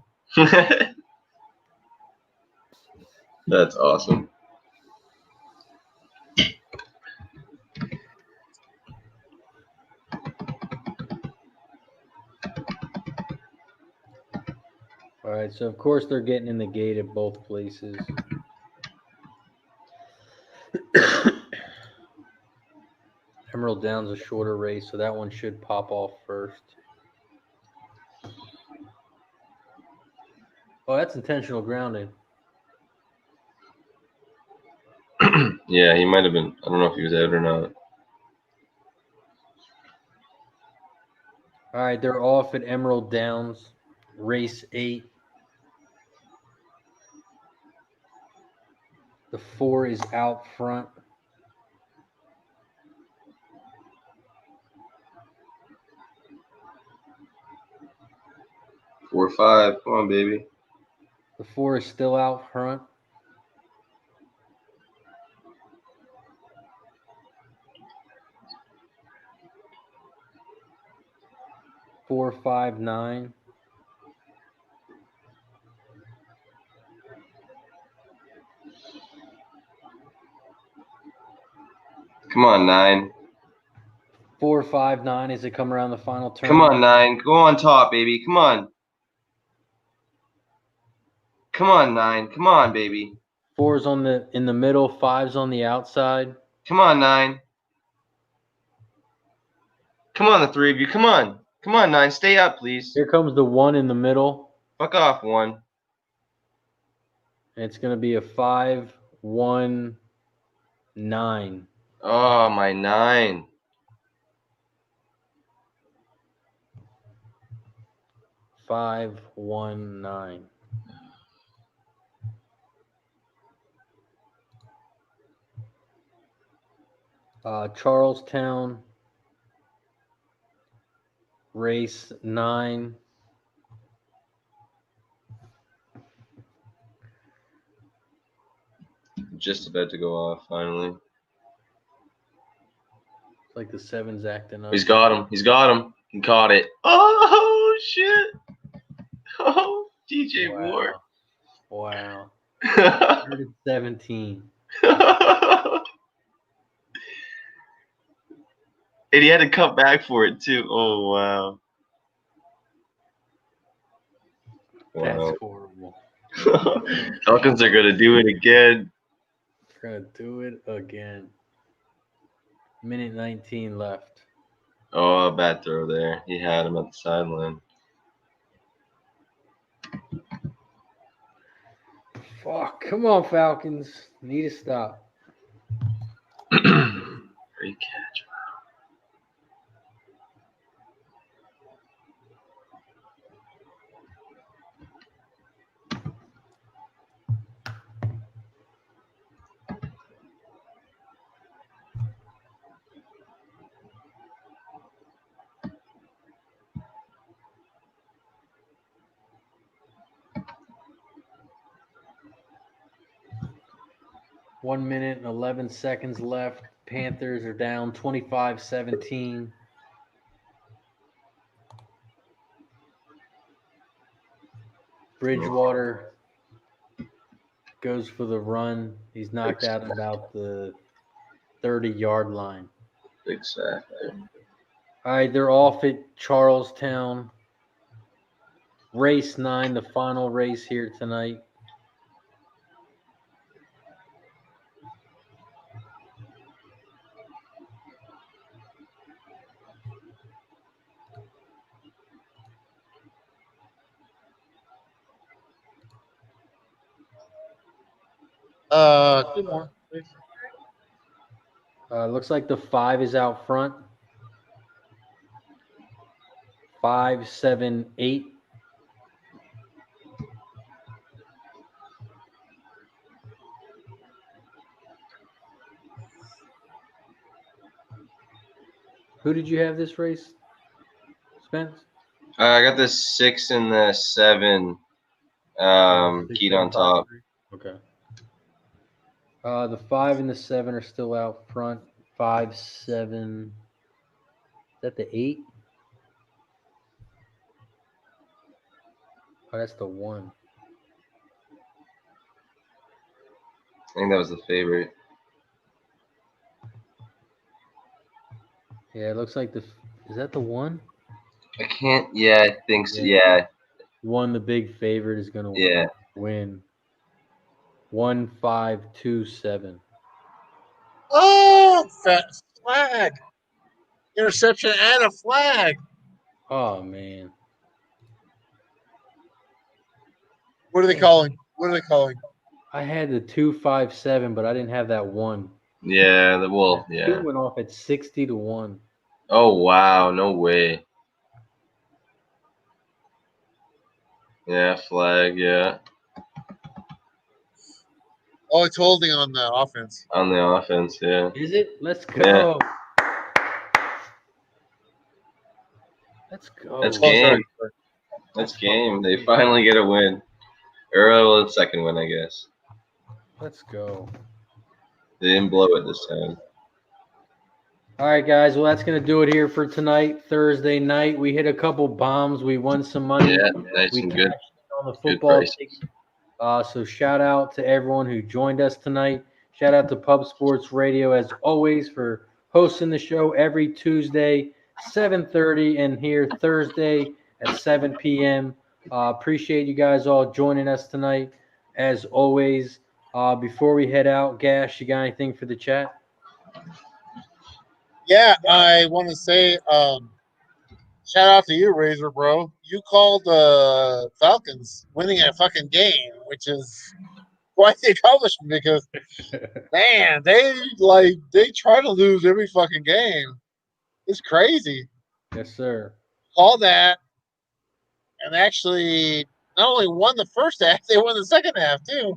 That's awesome. All right, so of course they're getting in the gate at both places. Emerald Down's a shorter race, so that one should pop off first. Oh, that's intentional grounding. Yeah, he might have been. I don't know if he was out or not. All right, they're off at Emerald Downs, race 8. The 4 is out front. Four, 5. Come on, baby. The 4 is still out front. Four, 5, 9. Come on, 9. 4, 5, 9 as they come around the final turn. Come on, 9. Go on top, baby. Come on. Come on, 9. Come on, baby. 4's in the middle, 5's on the outside. Come on, 9. Come on, the 3 of you. Come on. Come on, 9. Stay up, please. Here comes the 1 in the middle. Fuck off, 1. And it's going to be a 5, 1, 9. Oh, my 9. Five, 1, 9. Charlestown, race 9. Just about to go off, finally. It's like the 7's acting up. He's got him. He's got him. He caught it. Oh, shit. Oh, DJ Moore. Wow. Wow. 17. And he had to come back for it, too. Oh, wow. That's Wow. horrible. Falcons are going to do it again. They're going to do it again. Minute 19 left. Oh, bad throw there. He had him at the sideline. Fuck. Come on, Falcons. Need to stop. Great catch. 1 minute and 11 seconds left. Panthers are down 25-17. Bridgewater goes for the run. He's knocked out about the 30-yard line. Big sack. All right, they're off at Charlestown. Race 9, the final race here tonight. Two more, please. Looks like the 5 is out front. 5, 7, 8. Who did you have this race, Spence? I got the 6 and the 7 keyed on top. Okay. The 5 and the 7 are still out front. 5, 7. Is that the 8? Oh, that's the 1. I think that was the favorite. Yeah, it looks like is that the 1? I can't. Yeah, I think so. Yeah. 1, the big favorite, is going to Yeah. win. 1-5-2-7. Oh, flag. Interception and a flag. Oh, man. What are they calling? What are they calling? I had the 2-5-7, but I didn't have that 1. Yeah. Two Yeah. went off at 60-1. Oh wow! No way. Yeah, flag. Yeah, Oh, it's holding on the offense. on the offense. Yeah. Is it? Let's go. Let's go. That's Oh, game. sorry. That's game. They finally get a win. Or well, it's second win, I guess. Let's go. They didn't blow it this time. All right, guys. Well, that's going to do it here for tonight, Thursday night. We hit a couple bombs. We won some money. Yeah, nice We and cashed good. in on the Good football prices. ticket. So shout out to everyone who joined us tonight. Shout out to Pub Sports Radio, as always, for hosting the show every Tuesday, 7:30, and here Thursday at 7 p.m. Appreciate you guys all joining us tonight, as always. Before we head out, Gash, you got anything for the chat? Yeah, I want to say shout out to you, Razor Bro. You called the Falcons winning a fucking game, which is quite the accomplishment because, man, they try to lose every fucking game. It's crazy. Yes, sir. Call that, and actually not only won the first half, they won the second half too.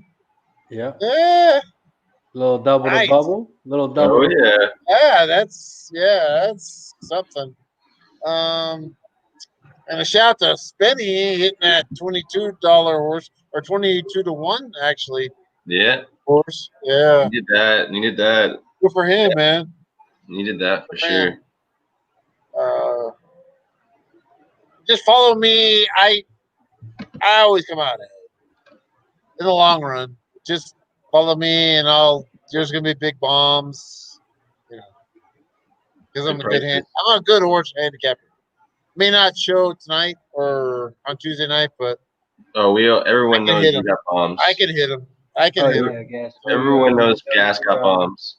Yeah. Yeah, Little double Nice. to bubble. Little double. Oh to yeah. that's something. And a shout out to Spenny hitting that $22 horse or 22-1 actually Yeah. horse. Yeah, Needed that. Needed that. good for him, man. Needed that for Man. sure. Just follow me. I always come out ahead in the long run. Just follow me, and there's gonna be big bombs, you know, because I'm a Good good prices. hand. I'm a good horse handicapper. May not show tonight or on Tuesday night, but Oh, everyone I can knows hit you 'em. got bombs. I can hit him. I can Oh, hit him. yeah, Gash. Everyone knows Gas got bombs.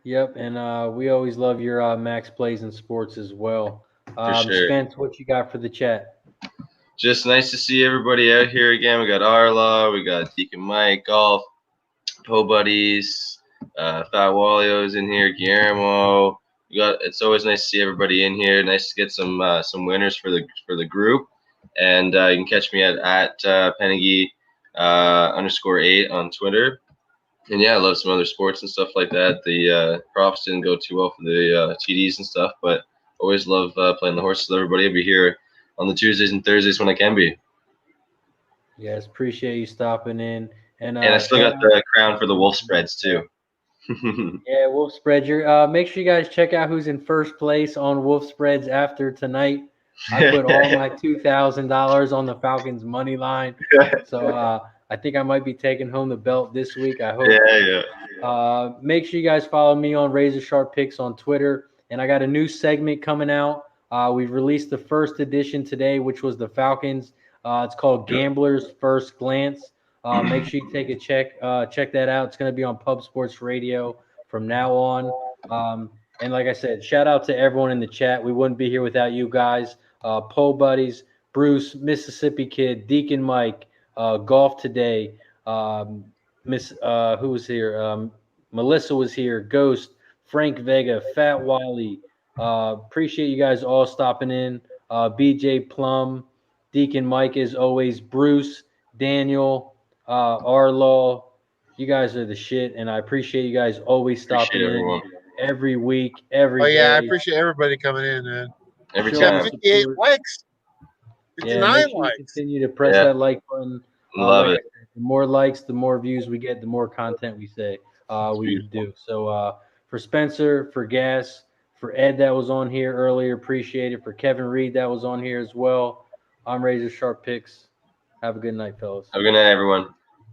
Yep, and we always love your Max Plays in Sports as well. sure. Spence, what you got for the chat? Just nice to see everybody out here again. We got Arla, we got Deacon Mike, Golf, Po Buddies, Fat Wallio's in here, Guillermo. It's always nice to see everybody in here. Nice to get some winners for the group. And you can catch me at Pennegy _8 on Twitter. And yeah, I love some other sports and stuff like that. The props didn't go too well for the TDs and stuff, but always love playing the horses with everybody. I'll be here on the Tuesdays and Thursdays when I can be. Yes, appreciate you stopping in. And I still got the crown for the wolf spreads too. Yeah, Wolf Spread. Make sure you guys check out who's in first place on Wolf Spreads after tonight. I put all my $2,000 on the Falcons money line, so I think I might be taking home the belt this week. I hope. Yeah. Make sure you guys follow me on RazorSharpPicks on Twitter, and I got a new segment coming out. We've released the first edition today, which was the Falcons. It's called Gambler's First Glance. Make sure you take a check that out. It's going to be on Pub Sports Radio from now on. And like I said, shout out to everyone in the chat. We wouldn't be here without you guys. Po Buddies, Bruce, Mississippi Kid, Deacon Mike, Golf Today, who was here? Melissa was here, Ghost, Frank Vega, Fat Wally. Appreciate you guys all stopping in. BJ Plum, Deacon Mike, as always, Bruce, Daniel, Arlaw. You guys are the shit, and I appreciate you guys always stopping in every week, every day. I appreciate everybody coming in, man. Every We got time. 58 likes. 59 make sure likes. you continue to press that like button. Love it. The more likes, the more views we get, the more content we do. So for Spencer, for Gas, for Ed that was on here earlier, appreciate it. For Kevin Reed that was on here as well. I'm Razor Sharp Picks. Have a good night, fellas. Have a good night, everyone.